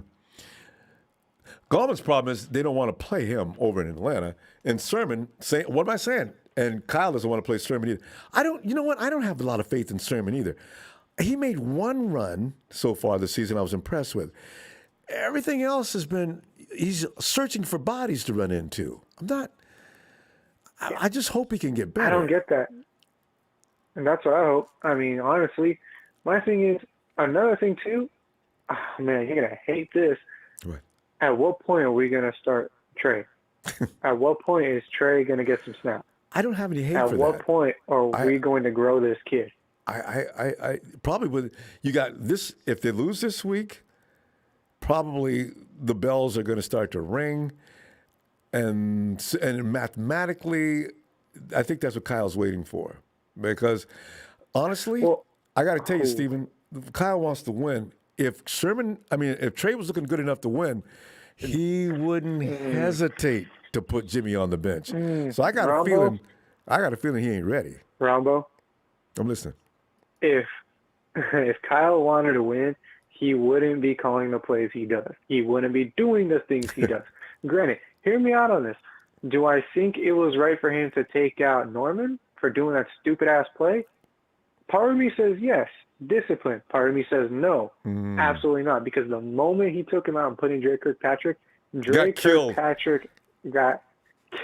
Gallman's problem is they don't want to play him over in Atlanta. And Sermon, what am I saying? And Kyle doesn't want to play Sermon either. I don't have a lot of faith in Sermon either. He made one run so far this season I was impressed with. Everything else he's searching for bodies to run into. I just hope he can get better. I don't get that. And that's what I hope. Honestly, my thing is, another thing too, man, you're going to hate this. What? At what point are we going to start Trey? At what point is Trey going to get some snaps? I don't have any hate for that. At what point are we going to grow this kid? I probably would. You got this. If they lose this week, probably the bells are going to start to ring, and mathematically, I think that's what Kyle's waiting for. Because honestly, I got to tell you, Stephen, Kyle wants to win. If Trey was looking good enough to win, he wouldn't hesitate to put Jimmy on the bench. So I got a feeling he ain't ready. Ronbo, I'm listening. If Kyle wanted to win, he wouldn't be calling the plays he does. He wouldn't be doing the things he does. Granted, hear me out on this. Do I think it was right for him to take out Norman for doing that stupid-ass play? Part of me says yes, discipline. Part of me says no, absolutely not. Because the moment he took him out and put in Drake Kirkpatrick got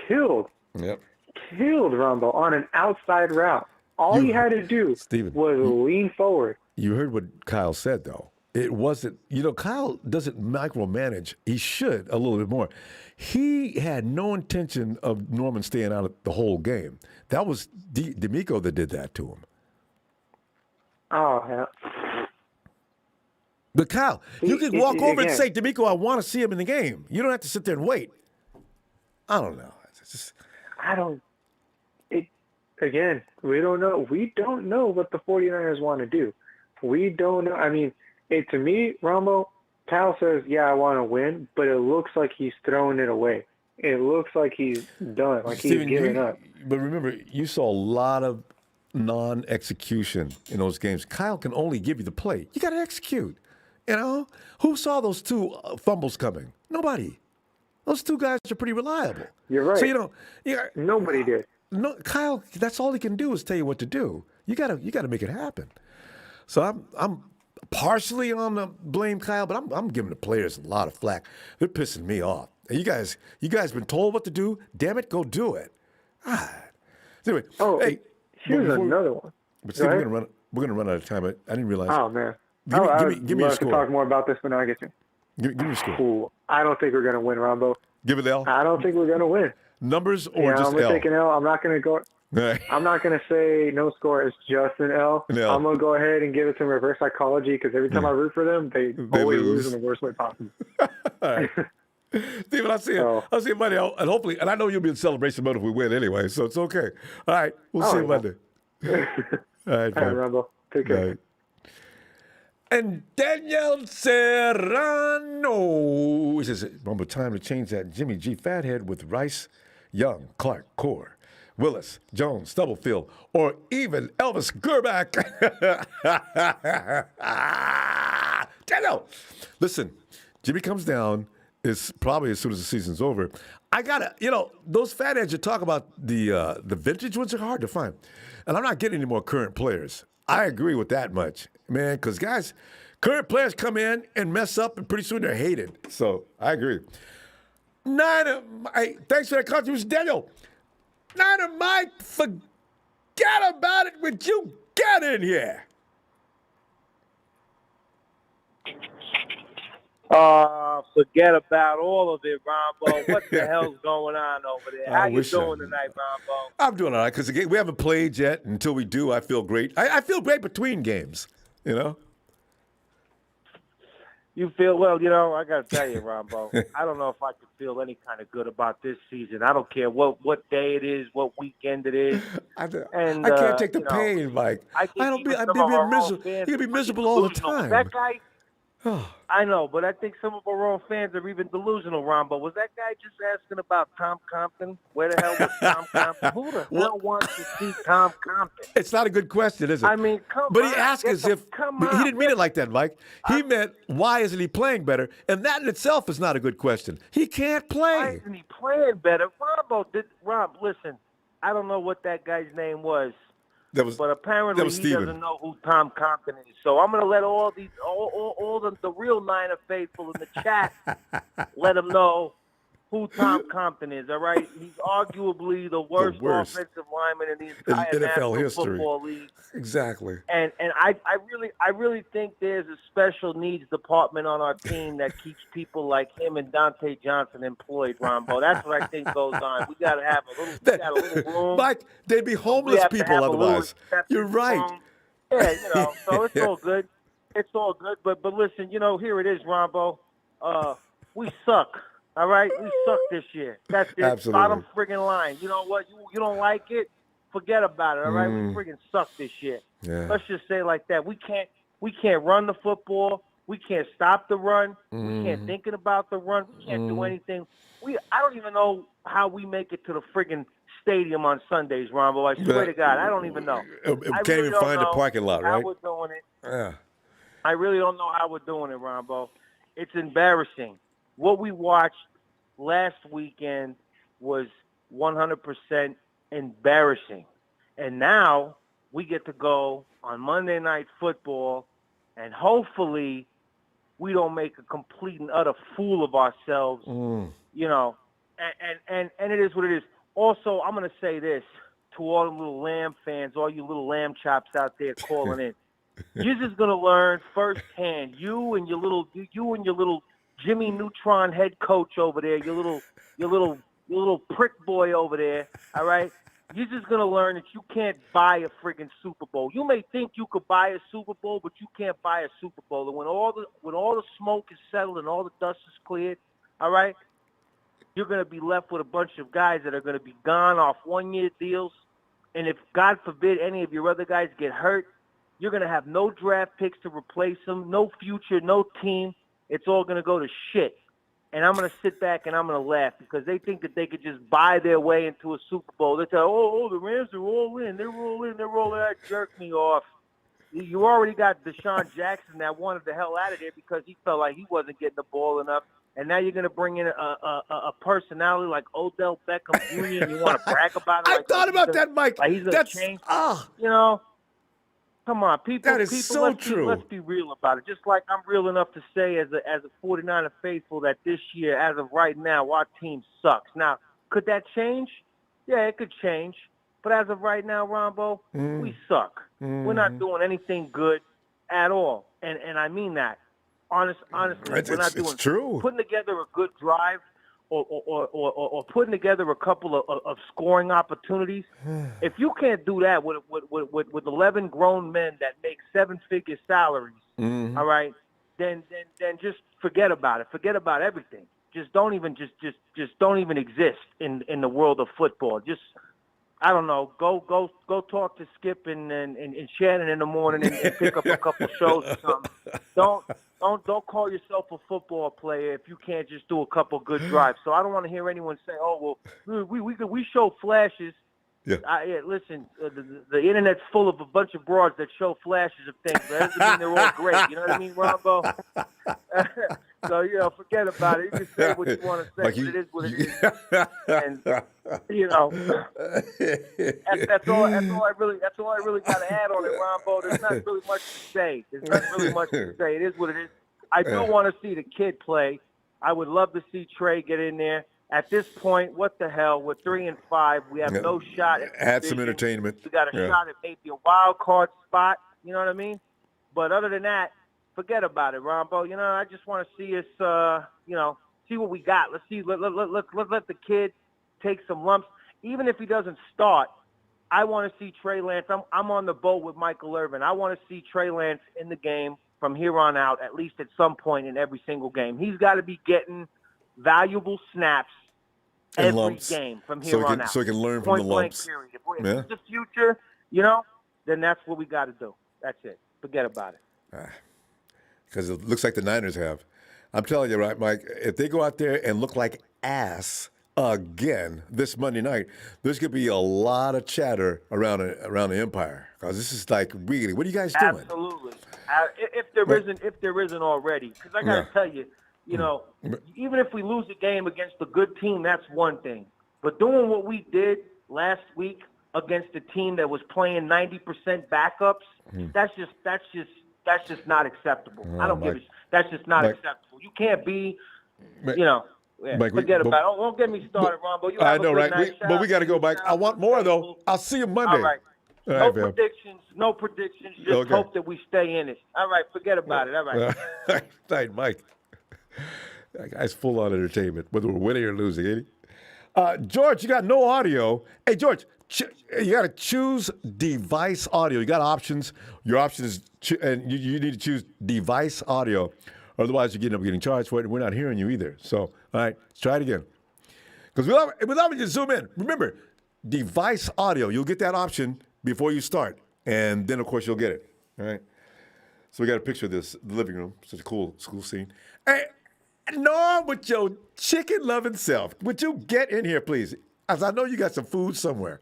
killed. Yep. Killed Ronbo on an outside route. All he had to do was lean forward. You heard what Kyle said, though. It wasn't, Kyle doesn't micromanage. He should a little bit more. He had no intention of Norman staying out of the whole game. That was D'Amico that did that to him. Oh, yeah. But Kyle, you can walk over and say, D'Amico, I want to see him in the game. You don't have to sit there and wait. I don't know. Again, we don't know. We don't know what the 49ers want to do. We don't know. To me, Ronbo, Kyle says, yeah, I want to win, but it looks like he's throwing it away. It looks like he's done, like Steven, he's giving up. But remember, you saw a lot of non-execution in those games. Kyle can only give you the play. You got to execute. Who saw those two fumbles coming? Nobody. Those two guys are pretty reliable. You're right. So nobody did. No, Kyle. That's all he can do is tell you what to do. You got to make it happen. So I'm partially on the blame Kyle, but I'm giving the players a lot of flack. They're pissing me off. And you guys been told what to do. Damn it, go do it. Anyway, here's another one. But Steve, we're gonna run out of time. I didn't realize. Oh man, give me a score. To talk more about this, but now I get you. Give me a score. Cool. I don't think we're gonna win, Ronbo. Give it L. I don't think we're gonna win. Numbers or just I'm gonna L? take an L. I'm not gonna go. I'm not gonna say no score. It's just an L. No. I'm gonna go ahead and give it some reverse psychology because every time I root for them, they always lose in the worst way possible. All right. Steven, I'll see you. I'll see you Monday. And hopefully, and I know you'll be in celebration mode if we win anyway, so it's okay. All right. We'll see you Monday. All right, All right, Ronbo. Take care. Right. And Daniel Serrano. He says, Ronbo, time to change that Jimmy G fathead with Rice, Young, Clark, Core, Willis, Jones, Stubblefield, or even Elvis Gerback. Daniel, listen, Jimmy comes down. Is probably as soon as the season's over. I gotta, those fatheads you talk about, the vintage ones are hard to find, and I'm not getting any more current players. I agree with that much, man, because guys, current players come in and mess up, and pretty soon they're hated. So I agree. Thanks for that contribution, Daniel. Mike, forget about it when you get in here. Forget about all of it, Ronbo. What the hell's going on over there? How you doing tonight, Ronbo? I'm doing all right because we haven't played yet. Until we do, I feel great. I feel great between games, You feel, well, I got to tell you, Ronbo, I don't know if I can feel any kind of good about this season. I don't care what day it is, what weekend it is. I can't take the pain, Mike. I'd be miserable. You can be miserable all the time. That guy... I know, but I think some of our own fans are even delusional, Ronbo. Was that guy just asking about Tom Compton? Where the hell was Tom Compton? Who the hell wants to see Tom Compton? It's not a good question, is it? I mean, come on. But he asked as if he didn't mean it like that, Mike. He meant, why isn't he playing better? And that in itself is not a good question. He can't play. Why isn't he playing better? Rob, listen, I don't know what that guy's name was. But apparently he doesn't know who Tom Compton is. So I'm going to let all the real Niner faithful in the chat let him know who Tom Compton is, all right? He's arguably the worst offensive lineman in the entire NFL National history. Football League. Exactly. And I really think there's a special needs department on our team that keeps people like him and Dante Johnson employed, Ronbo. That's what I think goes on. We got to have a little room. Mike, they'd be homeless people otherwise. You're right. Yeah, so it's all good. It's all good. But listen, here it is, Ronbo. We suck. All right? We suck this year. That's it. Absolutely. Bottom friggin' line. You know what? You don't like it? Forget about it, all right? We friggin' suck this year. Yeah. Let's just say it like that. We can't run the football. We can't stop the run. We can't thinking about the run. We can't do anything. I don't even know how we make it to the friggin' stadium on Sundays, Ronbo. I swear to God, I don't even know. Can't even find the parking lot, right? How we're doing it. Yeah. I really don't know how we're doing it, Ronbo. It's embarrassing. What we watched last weekend was 100% embarrassing. And now we get to go on Monday Night Football, and hopefully we don't make a complete and utter fool of ourselves, And it is what it is. Also, I'm going to say this to all the little Lamb fans, all you little lamb chops out there calling in. You're just going to learn firsthand, you and your little Jimmy Neutron head coach over there, your little prick boy over there, all right? You're just going to learn that you can't buy a friggin' Super Bowl. You may think you could buy a Super Bowl, but you can't buy a Super Bowl. And when all the smoke is settled and all the dust is cleared, all right, you're going to be left with a bunch of guys that are going to be gone off one-year deals. And if, God forbid, any of your other guys get hurt, you're going to have no draft picks to replace them, no future, no team. It's all going to go to shit. And I'm going to sit back and I'm going to laugh because they think that they could just buy their way into a Super Bowl. They tell, the Rams are all in. They're all in. They're all in. That jerked me off. You already got Deshaun Jackson that wanted the hell out of there because he felt like he wasn't getting the ball enough. And now you're going to bring in a personality like Odell Beckham Jr. and you want to brag about it? I thought about that, Mike. Like he's going to change. Come on, people. That is so true. Let's be real about it. Just like I'm real enough to say as a 49er faithful that this year, as of right now, our team sucks. Now, could that change? Yeah, it could change. But as of right now, Ronbo, we suck. We're not doing anything good at all. And I mean that. Honestly, we're not doing. It's true. Putting together a good drive or putting together a couple of scoring opportunities. If you can't do that with 11 grown men that make seven-figure salaries, all right, then just forget about it. Forget about everything. just don't even exist in the world of football. Just I don't know. Go talk to Skip and Shannon in the morning and pick up a couple shows or something. Don't call yourself a football player if you can't just do a couple good drives. So I don't want to hear anyone say, "Oh, well, we show flashes." Yeah. Listen, the internet's full of a bunch of broads that show flashes of things. That doesn't mean they're all great. You know what I mean, Ronbo? So, forget about it. You can say what you want to say, Like but it is what it is. And that's all I really got to add on it, Ronbo. There's not really much to say. It is what it is. I do want to see the kid play. I would love to see Trey get in there. At this point, what the hell? We're 3-5. We have no shot at the Add some division. entertainment. We got a shot at maybe a wild card spot. You know what I mean? But other than that, forget about it, Ronbo. I just want to see us, see what we got. Let's see. Let the kid take some lumps. Even if he doesn't start, I want to see Trey Lance. I'm on the boat with Michael Irvin. I want to see Trey Lance in the game from here on out, at least at some point in every single game. He's got to be getting valuable snaps and every lumps. game from here on out. So he can learn Point from the blank lumps. period. If it's the future, then that's what we got to do. That's it. Forget about it. Because it looks like the Niners have. I'm telling you, right, Mike, if they go out there and look like ass again this Monday night, there's going to be a lot of chatter around the empire. Because this is like, really, what are you guys doing? Absolutely. If there isn't already. Because I got to tell you, even if we lose a game against a good team, that's one thing. But doing what we did last week against a team that was playing 90% backups, that's just not acceptable. I don't give a. That's just not acceptable. You can't be, Mike, forget about it. Don't get me started, Ronbo. I know, right? But we got to go, Mike. I want more though. I'll see you Monday. All right. No predictions. Just hope that we stay in it. All right, forget about it. All right. All right, Mike. That guy's full on entertainment, whether we're winning or losing, ain't he? George, you got no audio. Hey, George, you got to choose device audio. You got options. Your option is, and you need to choose device audio. Otherwise, you end up getting charged for it, and we're not hearing you either. So, all right, let's try it again. Because without me, just zoom in. Remember, device audio. You'll get that option before you start, and then, of course, you'll get it. All right? So we got a picture of this, the living room. Such a cool school scene. Hey, Norm, with your chicken-loving self, would you get in here, please? As I know you got some food somewhere.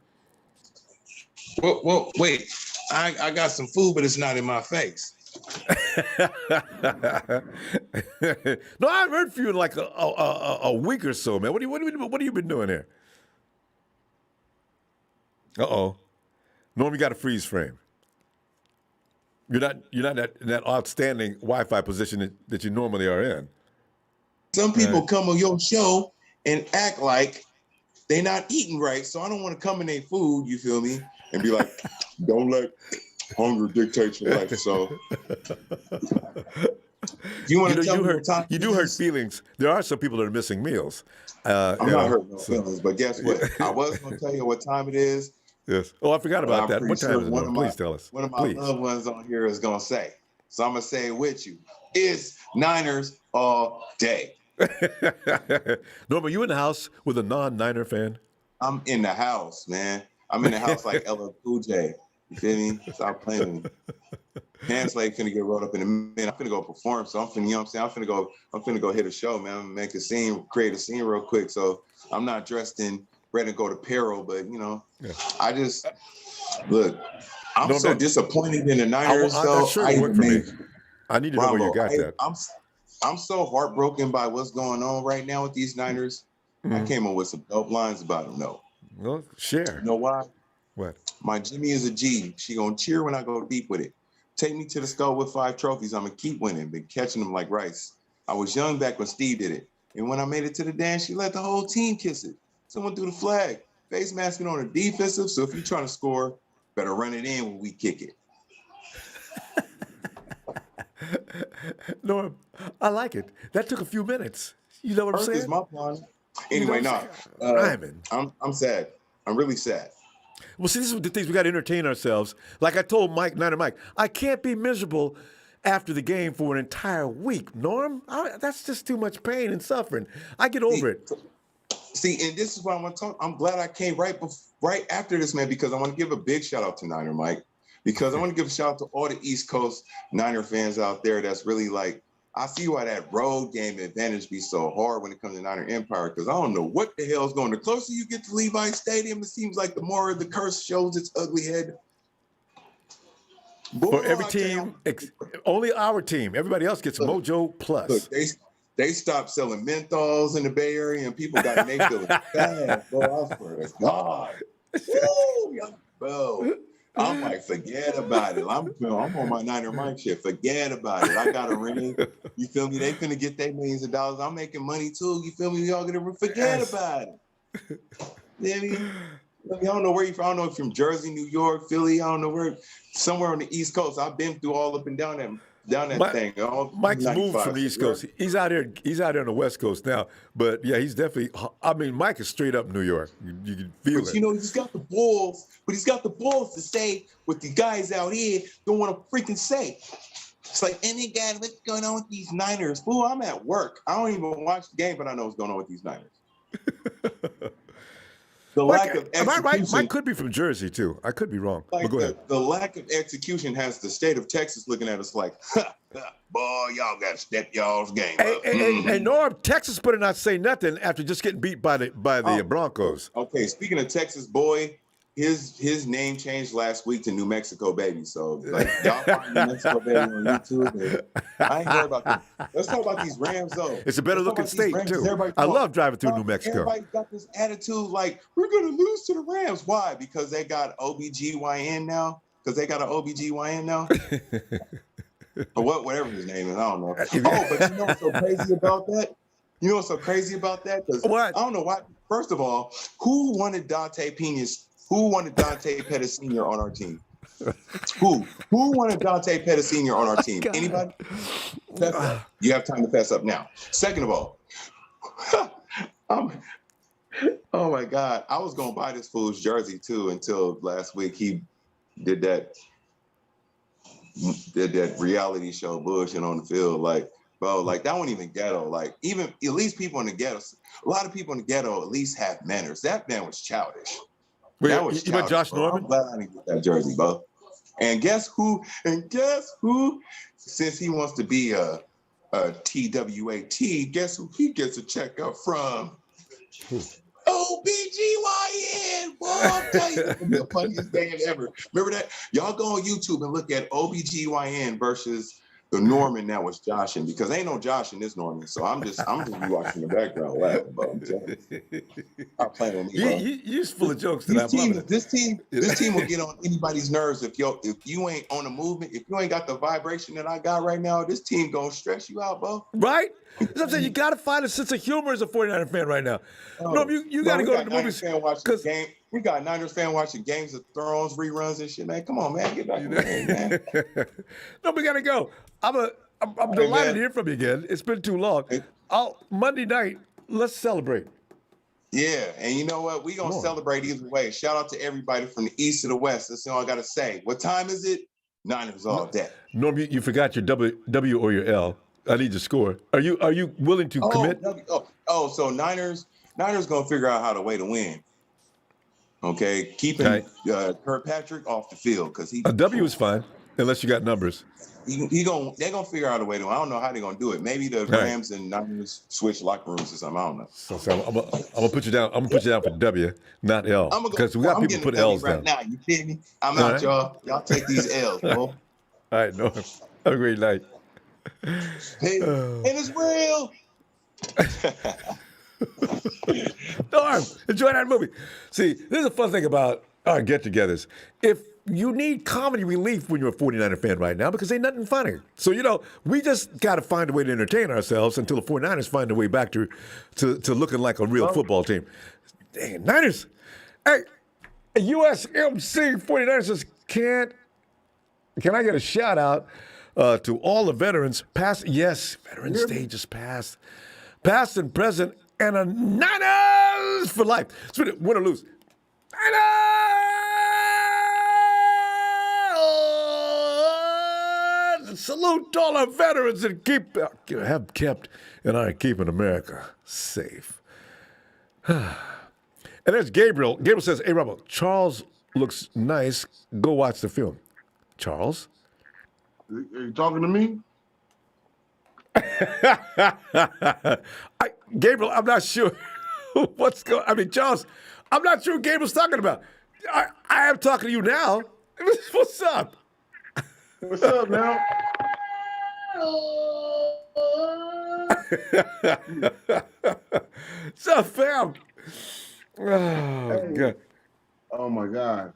Well, wait. I got some food, but it's not in my face. No, I haven't heard from you in like a week or so, man. What have you been doing here? Uh-oh. Norm, you got a freeze frame. You're not in that outstanding Wi-Fi position that you normally are in. Some people come on your show and act like they're not eating right, so I don't want to come in their food, you feel me? And be like, don't let hunger dictate your life. So you want to tell me what time you do hurt feelings. There are some people that are missing meals. I'm not hurting no feelings, but guess what? I was going to tell you what time it is. Yes. Oh, I forgot about that. What time is it? Please tell us. One of my loved ones on here is going to say. So I'm going to say it with you. It's Niners all day. Norm, are you in the house with a non-Niner fan? I'm in the house, man. I'm in the house like LL Cool J. You feel me? Stop playing with me. Handslave finna get rolled up in a minute. I'm finna go perform. So I'm finna, you know what I'm saying? I'm finna go hit a show, man. I'm gonna make a scene, create a scene real quick. So I'm not dressed in red and gold apparel, but I just look. I'm so disappointed in the Niners. I need to know where you got that. I'm so heartbroken by what's going on right now with these Niners. I came up with some dope lines about them, though. Well, share. You know why? What? My Jimmy is a G. She gonna cheer when I go deep with it. Take me to the skull with 5 trophies. I'm gonna keep winning, been catching them like rice. I was young back when Steve did it. And when I made it to the dance, she let the whole team kiss it. Someone threw the flag. Face masking on a defensive. So if you're trying to score, better run it in when we kick it. Norm, I like it. That took a few minutes. You know what I'm saying? Is my plan. Anyway, I'm sad. I'm really sad. Well, see, this is the things we got to entertain ourselves. Like I told Niner Mike, I can't be miserable after the game for an entire week. Norm, that's just too much pain and suffering. I get over it. See, and this is what I want to talk. I'm glad I came right after this, man, because I want to give a big shout out to Niner Mike, because I want to give a shout out to all the East Coast Niner fans out there. That's really like, I see why that road game advantage be so hard when it comes to Niner Empire, because I don't know what the hell's going. The closer you get to Levi Stadium, it seems like the more the curse shows its ugly head. For every team, only our team. Everybody else gets Mojo Plus. Look, they stopped selling menthols in the Bay Area, and people got they feeling bad, bro. I swear to God. Woo, bro. I'm like, forget about it. I'm on my Niner Mike shit. Forget about it. I got a ring. You feel me? They finna get their millions of dollars. I'm making money too. You feel me? We all gonna forget about it. You know what I mean? I don't know where you're from. I don't know if you're from Jersey, New York, Philly. I don't know where. Somewhere on the East Coast. I've been through all up and down that thing. Mike's moved from the East Coast. He's out here. He's out here on the West Coast now. But yeah, he's definitely. I mean, Mike is straight up New York. You can feel it. You know, he's got the balls. But he's got the balls to say what the guys out here don't want to freaking say. It's like, any guy, what's going on with these Niners? Fool, I'm at work. I don't even watch the game, but I know what's going on with these Niners. The lack of execution. Am I right? Mike could be from Jersey too. I could be wrong. Like but go ahead. The lack of execution has the state of Texas looking at us like, boy, y'all got to step y'all's game up. Hey, Norm, Texas better not say nothing after just getting beat by the Broncos. Okay, speaking of Texas, boy, his name changed last week to New Mexico Baby. So like, y'all find New Mexico Baby on YouTube. I ain't worried about that. Let's talk about these Rams though. It's a better looking state too. I love driving through New Mexico. Everybody got this attitude like, we're gonna lose to the Rams. Why? Because they got OBGYN now? Because they got an OBGYN now? Or whatever his name is, I don't know. Oh, but you know what's so crazy about that? You know what's so crazy about that? Because I don't know why. First of all, who wanted Dante Pettis Sr. on our team? Who wanted Dante Pettis Sr. on our team? Anybody? You have time to pass up now. Second of all, oh my God, I was gonna buy this fool's jersey too until last week. He did that reality show bullshit on the field. Like, bro, like that wasn't even ghetto. Like, even at least people in the ghetto, a lot of people in the ghetto at least have manners. That man was childish. Wait, that was you met Josh bro. Norman? I'm glad I didn't get that jersey, bro. And guess who? Since he wants to be a TWAT, guess who he gets a checkup from? OBGYN. Boy, I'll tell you, it's the funniest thing ever. Remember that? Y'all go on YouTube and look at OBGYN versus the Norman that was joshing, because ain't no Josh in this Norman. So I'm just watching the background laughing, bro. I'm telling you. Stop playing with me, bro. You're full of jokes that I'm loving. This team will get on anybody's nerves if you ain't on the movement, if you ain't got the vibration that I got right now. This team gonna stress you out, bro. Right? That's what I'm saying. You got to find a sense of humor as a 49er fan right now. No, you got to go to the movies. We got Niners fan watching Games of Thrones reruns and shit, man. Come on, man. Get back in the game, man. No, we got to go. I'm delighted to hear from you again. It's been too long. Monday night, let's celebrate. Yeah, and you know what? We going to celebrate either way. Shout out to everybody from the east to the west. That's all I got to say. What time is it? Niners all day. Norm, you forgot your W or your L. I need your score. Are you willing to commit? So Niners gonna figure out how to way to win. Okay, keeping Kirkpatrick off the field because a W is fine unless you got numbers. They're gonna figure out a way to win. I don't know how they're gonna do it. Maybe the Rams and Niners switch locker rooms or something. I don't know. So I'm gonna put you down. I'm gonna put you down for W, not L, because we got people put L's right down. Now, you feel me? I'm out, right. Y'all take these L's, bro. All right, no. Have a great night. Hey, and it's real. Norm, enjoy that movie. See, this is a fun thing about our get-togethers. If you need comedy relief when you're a 49er fan right now, because ain't nothing funny. So, we just got to find a way to entertain ourselves until the 49ers find their way back to looking like a real football team. Dang, Niners. Hey, USMC 49ers says, can I get a shout-out to all the veterans, past, yes, Veterans Day just passed, past and present, and a Niners for life. Win or lose. Niners! Salute all our veterans and have kept and are keeping America safe. And there's Gabriel. Gabriel says, "Hey, Ronbo, Charles looks nice. Go watch the film." Charles? Are you talking to me? Gabriel, I'm not sure what's going. I mean, Charles, I'm not sure what Gabriel's talking about. I am talking to you now. What's up? What's up now? What's up, fam? Oh, Hey. God. Oh my God.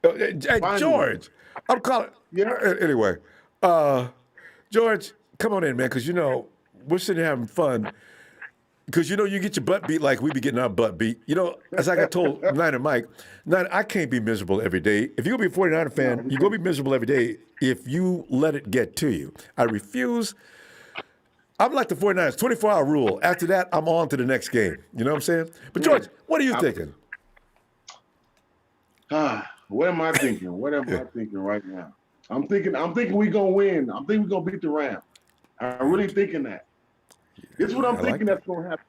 Hey, George, I'm calling. Yeah. Anyway, George, come on in, man, because we're sitting here having fun. Because you get your butt beat like we be getting our butt beat. As I got told Niner Mike, I can't be miserable every day. If you're going to be a 49er fan, you're going to be miserable every day if you let it get to you. I refuse. I'm like the 49ers, 24-hour rule. After that, I'm on to the next game. You know what I'm saying? But, George, what are you thinking? What am I thinking? What am I thinking right now? I'm thinking we're going to win. I'm thinking we're going to beat the Rams. I'm really thinking that. This is what I'm thinking that's going to happen.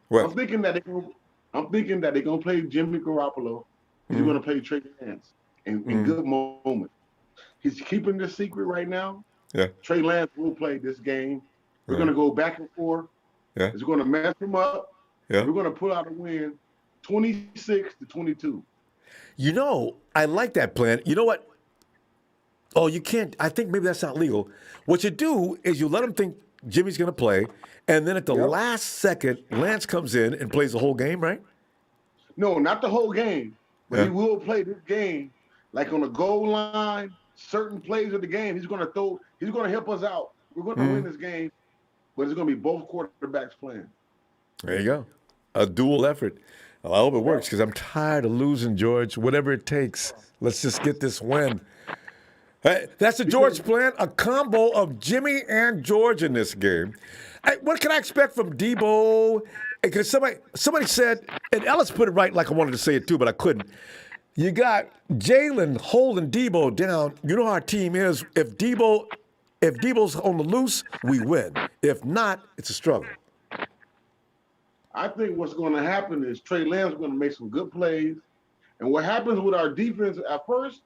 What? I'm thinking that they're going to play Jimmy Garoppolo. He's going to play Trey Lance in good moments. He's keeping the secret right now. Yeah. Trey Lance will play this game. We're going to go back and forth. Yeah. It's going to mess him up. Yeah. We're going to pull out a win 26-22. I like that plan. You know what? Oh, you can't. I think maybe that's not legal. What you do is you let them think Jimmy's going to play, and then at the last second, Lance comes in and plays the whole game, right? No, not the whole game, but he will play this game like on the goal line, certain plays of the game. He's going to help us out. We're going to win this game, but it's going to be both quarterbacks playing. There you go. A dual effort. Well, I hope it works because I'm tired of losing, George. Whatever it takes. Let's just get this win. Hey, that's the George plan, a combo of Jimmy and George in this game. Hey, what can I expect from Debo? Because somebody said, and Ellis put it right like I wanted to say it too, but I couldn't. You got Jalen holding Debo down. You know how our team is. If Debo's on the loose, we win. If not, it's a struggle. I think what's going to happen is Trey Lance is going to make some good plays. And what happens with our defense at first,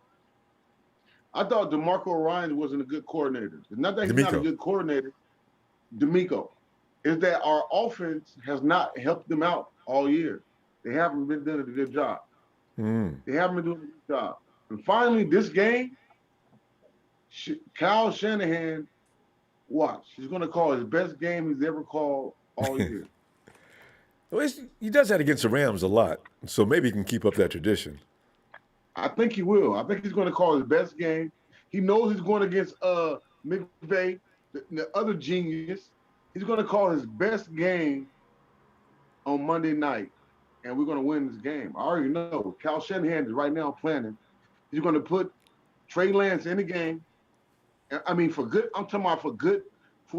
I thought DeMarco Ryans wasn't a good coordinator. It's not that he's not a good coordinator, D'Amico. Is that our offense has not helped them out all year. They haven't been doing a good job. They haven't been doing a good job. And finally, this game, Kyle Shanahan, watch. He's going to call his best game he's ever called all year. Well, he does that against the Rams a lot, so maybe he can keep up that tradition. I think he will. I think he's going to call his best game. He knows he's going against McVay, the other genius. He's going to call his best game on Monday night, and we're going to win this game. I already know. Kyle Shanahan is right now planning. He's going to put Trey Lance in the game. I mean, I'm talking about for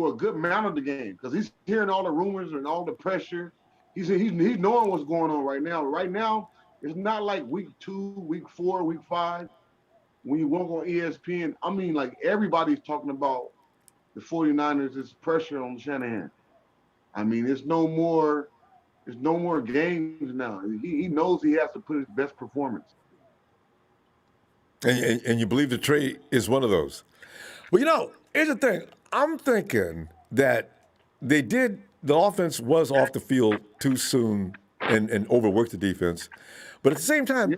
a good amount of the game, because he's hearing all the rumors and all the pressure. He's knowing what's going on right now. Right now, it's not like week 2, week 4, week 5, when you walk on ESPN. I mean, like, everybody's talking about the 49ers, this pressure on Shanahan. I mean, there's no more games now. He knows he has to put his best performance. And you believe the Trey is one of those. Well, here's the thing. I'm thinking that the offense was off the field too soon and overworked the defense. But at the same time,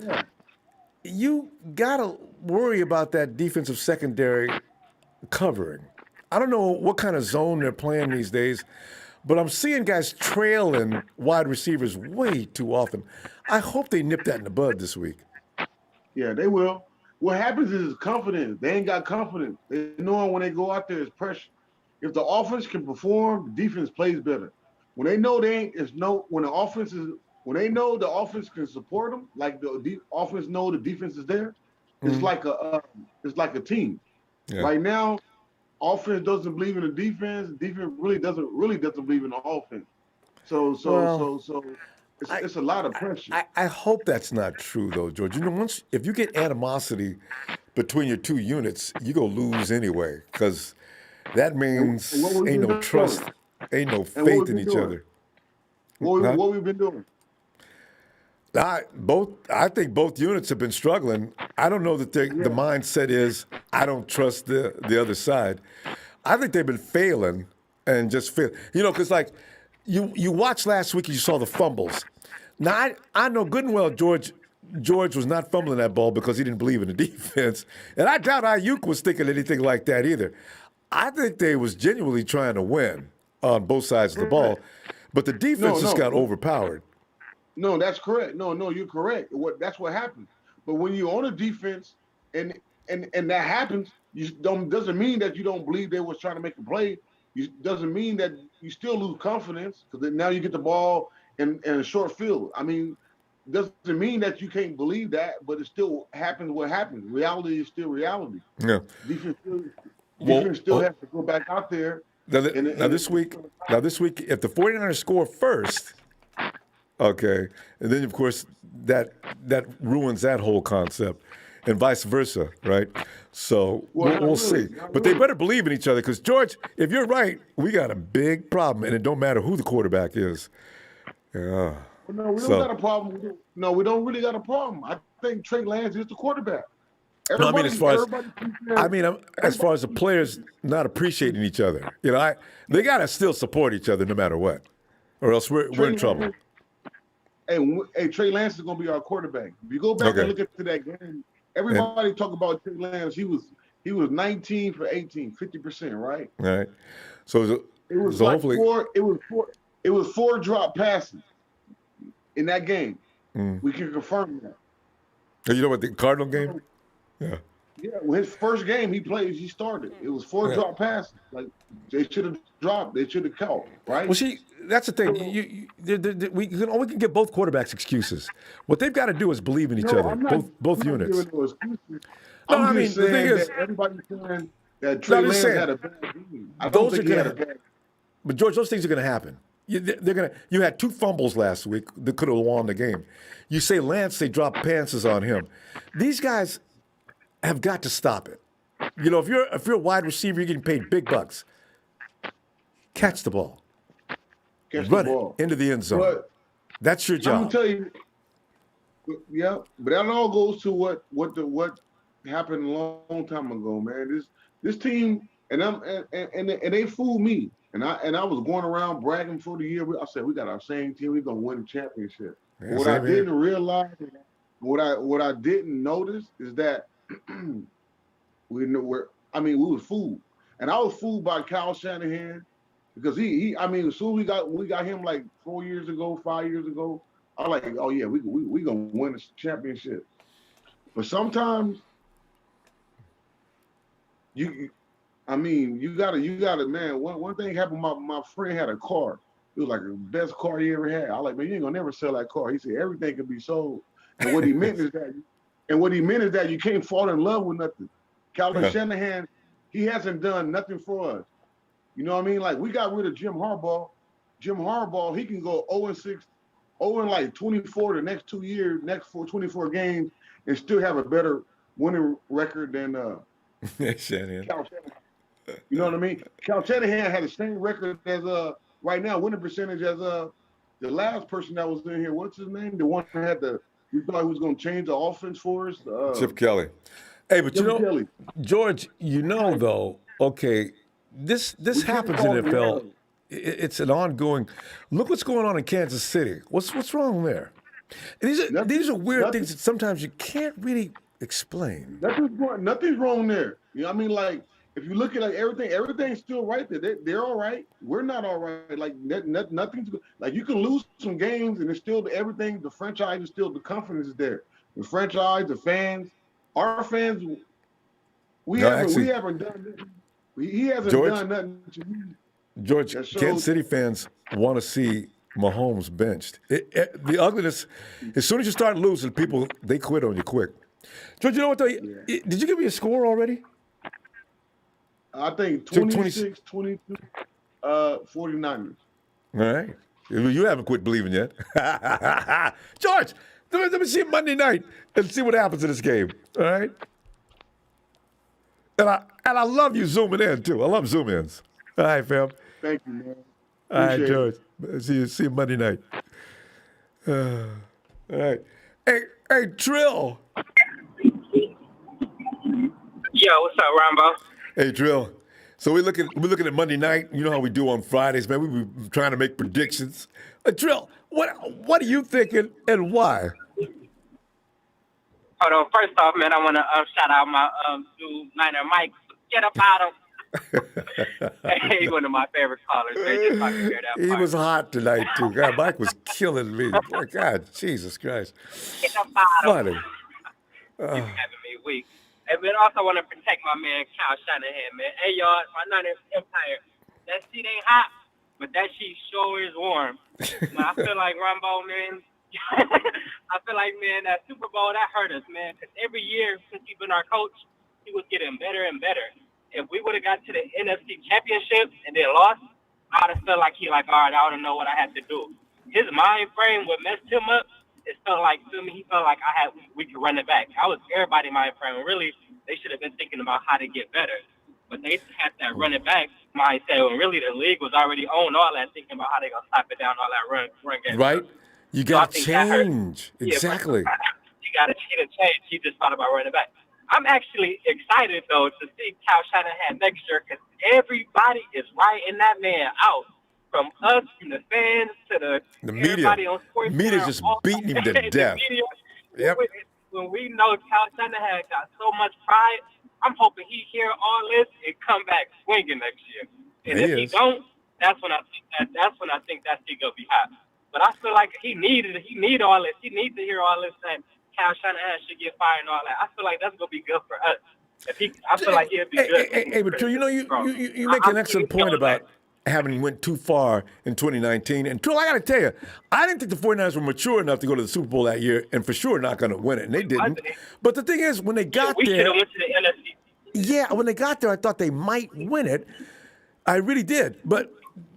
you got to worry about that defensive secondary covering. I don't know what kind of zone they're playing these days, but I'm seeing guys trailing wide receivers way too often. I hope they nip that in the bud this week. Yeah, they will. What happens is confidence. They ain't got confidence. They know when they go out there, it's pressure. If the offense can perform, the defense plays better. When they know when they know the offense can support them, like the offense know the defense is there, it's like a team. Yeah. Right now, offense doesn't believe in the defense. Defense really doesn't believe in the offense. So it's a lot of pressure. I hope that's not true though, George. If you get animosity between your two units, you go lose anyway, because that means And what we've ain't been no doing. trust, ain't no And what faith we've in been each doing. other. Huh? What we've been doing. I think both units have been struggling. I don't know that the Yeah. mindset is I don't trust the other side. I think they've been failing and just fail. Because like you watched last week and you saw the fumbles. Now I know good and well George was not fumbling that ball because he didn't believe in the defense, and I doubt Ayuk was thinking anything like that either. I think they was genuinely trying to win on both sides of the ball, but the defense just got overpowered. No, that's correct. No, you're correct. That's what happens. But when you're on a defense and that happens, doesn't mean that you don't believe they was trying to make a play. Doesn't mean that you still lose confidence because now you get the ball in a short field. I mean, doesn't mean that you can't believe that, but it still happens. What happens? Reality is still reality. Yeah. Defense still has to go back out there. Now this week, if the 49ers score first. Okay, and then of course that ruins that whole concept, and vice versa, right? So we'll see. But they better believe in each other because George, if you're right, we got a big problem, and it don't matter who the quarterback is. Yeah. Well, no, we don't got a problem. No, we don't really got a problem. I think Trey Lance is the quarterback. No, I mean as far as the players not appreciating each other, they got to still support each other no matter what, or else we're in trouble. Hey, Trey Lance is going to be our quarterback. If you go back and look at that game, everybody talk about Trey Lance. He was 19 for 18, 50%, right? Right. So hopefully it was four drop passes in that game. We can confirm that. You know what, the Cardinal game? Yeah. Yeah, well, his first game he started. It was four drop passes. Like they should have dropped. They should have caught, right? Well, see, that's the thing. We can give both quarterbacks excuses. What they've got to do is believe in each other, both units. I'm just saying that everybody's saying that Trey Lance had a bad game. I don't think he had a bad game. But George, those things are going to happen. You had two fumbles last week that could have won the game. You say Lance, they drop passes on him. These guys have got to stop it. If you're a wide receiver, you're getting paid big bucks. Catch the ball. Run it into the end zone. But that's your job. I'm gonna tell you. Yeah, but that all goes to what happened a long time ago, man. This team and they fooled me. And I was going around bragging for the year. I said we got our same team. We're gonna win the championship. Yeah, what I didn't realize, what I didn't notice is that we was fooled, and I was fooled by Kyle Shanahan because as soon as we got him like 5 years ago, I was like, oh yeah, we gonna win the championship. But sometimes you gotta man. One thing happened. My friend had a car. It was like the best car he ever had. I was like, man, you ain't gonna never sell that car. He said everything can be sold, and what he meant is that you can't fall in love with nothing. Kyle Shanahan, he hasn't done nothing for us. You know what I mean? Like we got rid of Jim Harbaugh. Jim Harbaugh, he can go 0-6, 0-24 the next 2 years, 24 games, and still have a better winning record than Shanahan. Kyle Shanahan. You know what I mean? Kyle Shanahan had the same record as right now winning percentage as the last person that was in here. What's his name? The one that we thought he was going to change the offense for us. Chip Kelly. Hey, but Kelly. George, though, okay, this happens in the NFL. It's an ongoing. Look what's going on in Kansas City. What's wrong there? These are weird things that sometimes you can't really explain. Nothing's wrong there. You know what I mean? Like if you look at like everything's still right there. They're all right. We're not all right. Like nothing's like you can lose some games and it's still everything. The franchise is still the confidence is there. The franchise, the fans, our fans. We haven't done nothing. He hasn't done nothing to me. George, Kansas City fans want to see Mahomes benched. The ugliness, as soon as you start losing, people, they quit on you quick. George, you know what, though? Did you give me a score already? I think 26, 22, 49ers. All right. You haven't quit believing yet. George, let me see Monday night and see what happens in this game. All right? I love you zooming in too. I love zoom ins. All right, fam. Thank you, man. All right, Appreciate George. See you Monday night. All right. Hey, Trill. Yo, what's up, Ronbo? Hey, Trill. So we're looking at Monday night. You know how we do on Fridays, man. We be trying to make predictions. Trill, what are you thinking and why? Hold on. First off, man, I want to shout out my dude, Niner Mike. Get up out of. He's one of my favorite callers. Man, just talking to that He part. was hot tonight too. God, Mike was killing me. Boy, God, Jesus Christ. Get up out of. Funny. He's having me weak. And then also want to protect my man Kyle Shanahan, man. Hey, y'all, my Niners Empire. That sheet ain't hot, but that sheet sure is warm. Man, I feel like Ronbo, man. I feel like, man, that Super Bowl, that hurt us, man. Because every year since he's been our coach, he was getting better and better. If we would have got to the NFC Championship and then lost, I would have felt like all right, I would know what I had to do. His mind frame, what messed him up, it felt like to me, he felt like we could run it back. I was everybody mind frame. Really, they should have been thinking about how to get better. But they had that run it back mindset when really the league was already on all that, thinking about how they gonna stop it down, all that run game. Right? You got to change. Exactly. He got to change. He just thought about running back. I'm actually excited though to see Kyle Shanahan next year because everybody is writing that man out. From us, from the fans to the media. Everybody on sports. Media's just beating him to death. Media, yep. When we know Kyle Shanahan got so much pride, I'm hoping he hear all this and come back swinging next year. And if he don't, that's when I think that he gonna be hot. But I feel like he need all this. He needs to hear all this that Kyle Shanahan should get fired and all that. I feel like that's gonna be good for us. I feel like he'll be good. Hey, but Trill, you make an excellent point about having went too far in 2019. And Trill, I got to tell you, I didn't think the 49ers were mature enough to go to the Super Bowl that year, and for sure not going to win it, and they didn't. But the thing is, when they got we there, should have went to the NFC. Yeah, when they got there, I thought they might win it. I really did, but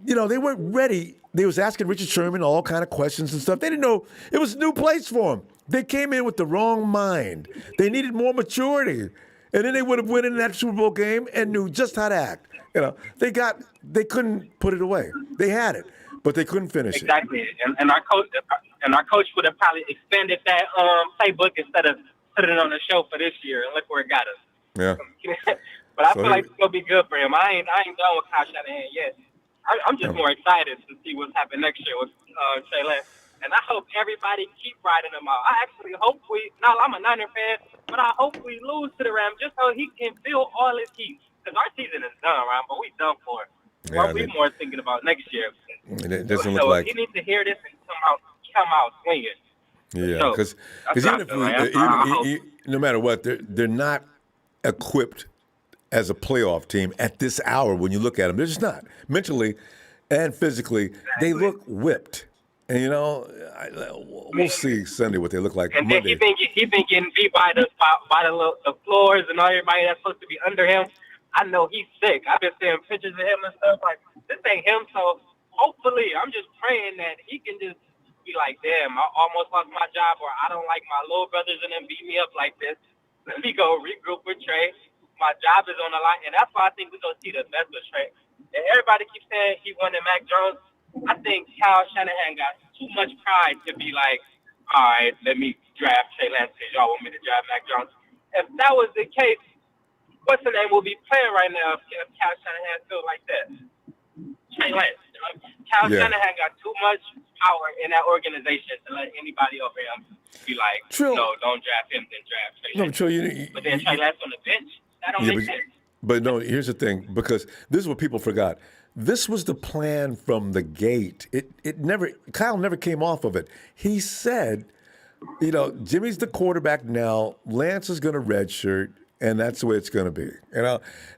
they weren't ready. They was asking Richard Sherman all kind of questions and stuff. They didn't know it was a new place for them. They came in with the wrong mind. They needed more maturity, and then they would have won in that Super Bowl game and knew just how to act. They couldn't put it away. They had it, but they couldn't finish it. Exactly, and our coach would have probably expanded that playbook instead of putting it on the show for this year. And look where it got us. Yeah. But I feel like it's gonna be good for him. I ain't done with Kyle Shanahan yet. I'm just more excited to see what's happening next year with Trey Lance. And I hope everybody keep riding him out. I actually hope I'm a Niner fan, but I hope we lose to the Rams just so he can feel all his heat. Because our season is done, right? But we done for it. Yeah, we more thinking about next year. It doesn't look like he needs to hear this and come out swinging. Yeah, because even if no matter what, they're not equipped as a playoff team at this hour. When you look at them, they're just not mentally and physically. They look whipped, and we'll see Sunday what they look like. And Monday. then he been getting beat by the floors and everybody that's supposed to be under him. I know he's sick. I've been seeing pictures of him and stuff like this ain't him. So hopefully, I'm just praying that he can just be like, damn, I almost lost my job, or I don't like my little brothers and them beat me up like this. Let me go regroup with Trey. My job is on the line, and that's why I think we're gonna see the best of Trey. And everybody keeps saying he wanted Mac Jones. I think Kyle Shanahan got too much pride to be like, all right, let me draft Trey Lance because y'all want me to draft Mac Jones. If that was the case, what's the name will be playing right now if Kyle Shanahan feels like that? Trey Lance. Kyle Shanahan got too much power in that organization to let anybody over him be like, no, don't draft him, then draft Trey Lance. No, Trill, but then Trey Lance on the bench, that don't make sense. But no, here's the thing, because this is what people forgot. This was the plan from the gate. Kyle never came off of it. He said, Jimmy's the quarterback now. Lance is going to redshirt, and that's the way it's going to be.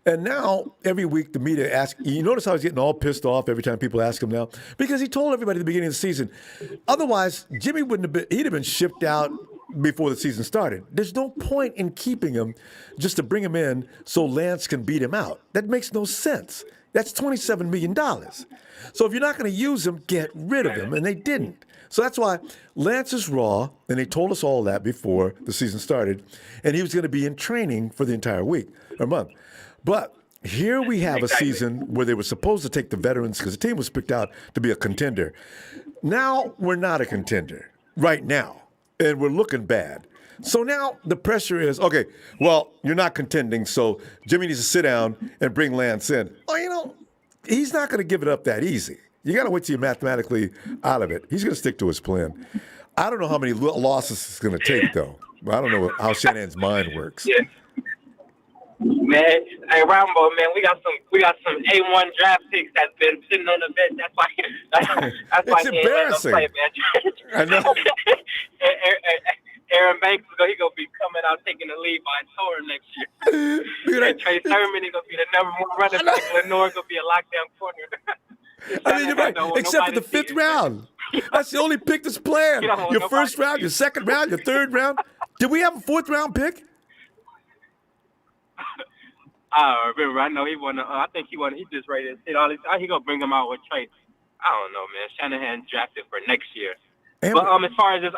And now every week the media asks. You notice how he's getting all pissed off every time people ask him now, because he told everybody at the beginning of the season. Otherwise, Jimmy wouldn't have been. He'd have been shipped out before the season started. There's no point in keeping him just to bring him in so Lance can beat him out. That makes no sense. That's $27 million. So if you're not going to use him, get rid of him. And they didn't. So that's why Lance is raw, and they told us all that before the season started, and he was going to be in training for the entire week or month. But here we have a season where they were supposed to take the veterans because the team was picked out to be a contender. Now we're not a contender right now, and we're looking bad. So now the pressure is, okay, well, you're not contending, so Jimmy needs to sit down and bring Lance in. Oh, he's not going to give it up that easy. You got to wait till you're mathematically out of it. He's going to stick to his plan. I don't know how many losses it's going to take, though. I don't know how Shanahan's mind works. Yeah. Man, hey Ronbo, man, we got some A1 draft picks that's been sitting on the bench. That's why It's he ain't let them embarrassing. play, man. I know. Aaron Banks he gonna be coming out taking the lead by Torre next year. And Trey Sermon he gonna be the number one running back. Lenore gonna be a lockdown corner. I mean, you're right, except for the fifth round. That's the only pick that's playing. Your first round, your second round, your third round. Did we have a fourth round pick? I remember. I know he won. I think he won. He just rated. He gonna bring him out with Trey. I don't know, man. Shanahan drafted for next year. But as far as this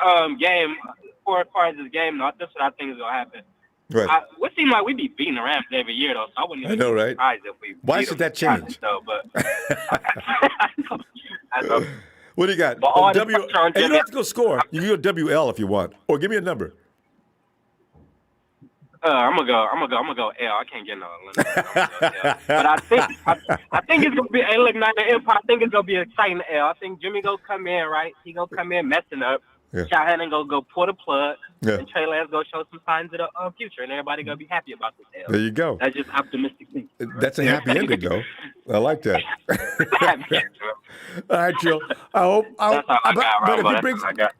game, though, that's what I think is gonna happen. Right. It seems like we be beating the Rams every year, though. So I wouldn't even I know, be right? surprised if we. Why beat should them. that change? But I know. What do you got? But all this W. pressure on And you Jimmy- don't have to go score. You can go WL if you want, or give me a number. I'm gonna go L. I can't get no L. But I think it's gonna be. Hey, look, not the Empire. I think it's gonna be an exciting L. I think Jimmy gonna come in right. He gonna come in messing up. Yeah. Shanahan go pull the plug. Yeah. And Trey Lance go show some signs of the future, and everybody gonna be happy about this L. There you go. That's just optimistic thing. That's a happy ending, though. I like that. All right, Joe. That's all I got, but if Ronbo. he That's brings, all I got.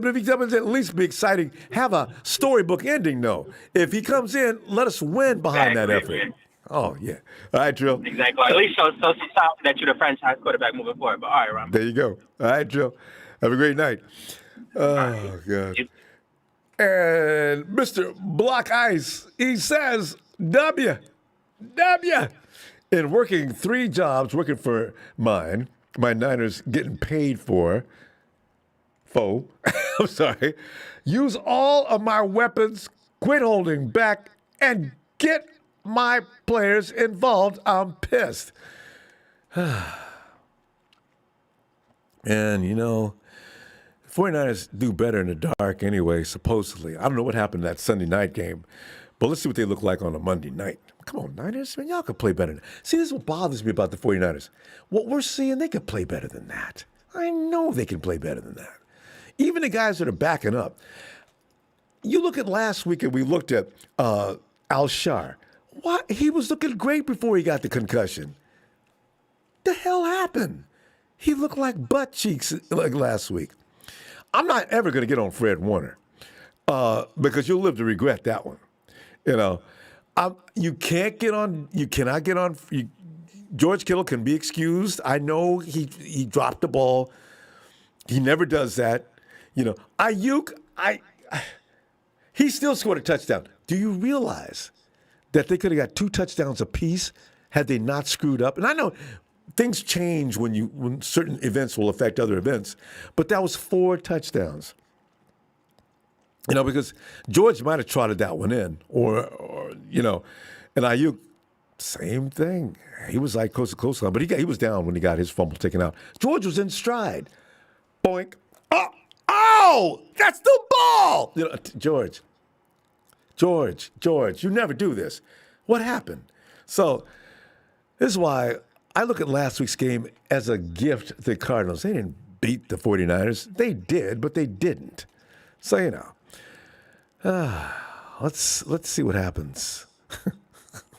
if he comes in, at least be exciting. Have a storybook ending, though. If he comes in, let us win behind that effort. Exactly. Oh yeah. All right, Joe. Exactly. At least show some sign that you're the franchise quarterback moving forward. But all right, Ron. There you go. All right, Joe. Have a great night. Oh God. And Mr. Block Ice, he says, W. In working 3 jobs, working for my Niners getting paid for, I'm sorry, use all of my weapons, quit holding back, and get my players involved. I'm pissed. And, 49ers do better in the dark anyway, supposedly. I don't know what happened to that Sunday night game, but let's see what they look like on a Monday night. Come on, Niners, man, y'all could play better. See, this is what bothers me about the 49ers. What we're seeing, they could play better than that. I know they can play better than that. Even the guys that are backing up. You look at last week, and we looked at Alshar. What? He was looking great before he got the concussion. The hell happened? He looked like butt cheeks like last week. I'm not ever going to get on Fred Warner because you'll live to regret that one. You cannot get on. George Kittle can be excused. I know he dropped the ball. He never does that. Ayuk, he still scored a touchdown. Do you realize that they could have got 2 touchdowns apiece had they not screwed up? And I know things change when certain events will affect other events, but that was 4 touchdowns. Because George might have trotted that one in, or and Ayuk, same thing. He was like close to close line, but he was down when he got his fumble taken out. George was in stride. Boink. Oh, that's the ball. George, you never do this. What happened? So this is why I look at last week's game as a gift to the Cardinals. They didn't beat the 49ers. They did, but they didn't. So, let's see what happens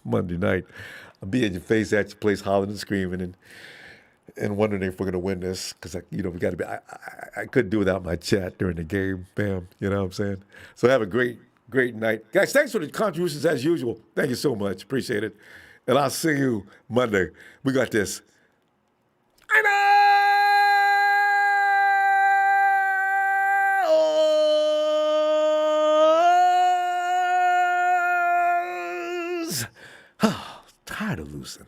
Monday night. I'll be in your face at your place hollering and screaming and wondering if we're going to win this because, we got to be. I couldn't do without my chat during the game. Bam. You know what I'm saying? So have a great night. Guys, thanks for the contributions as usual. Thank you so much. Appreciate it. And I'll see you Monday. We got this. Tired of losing.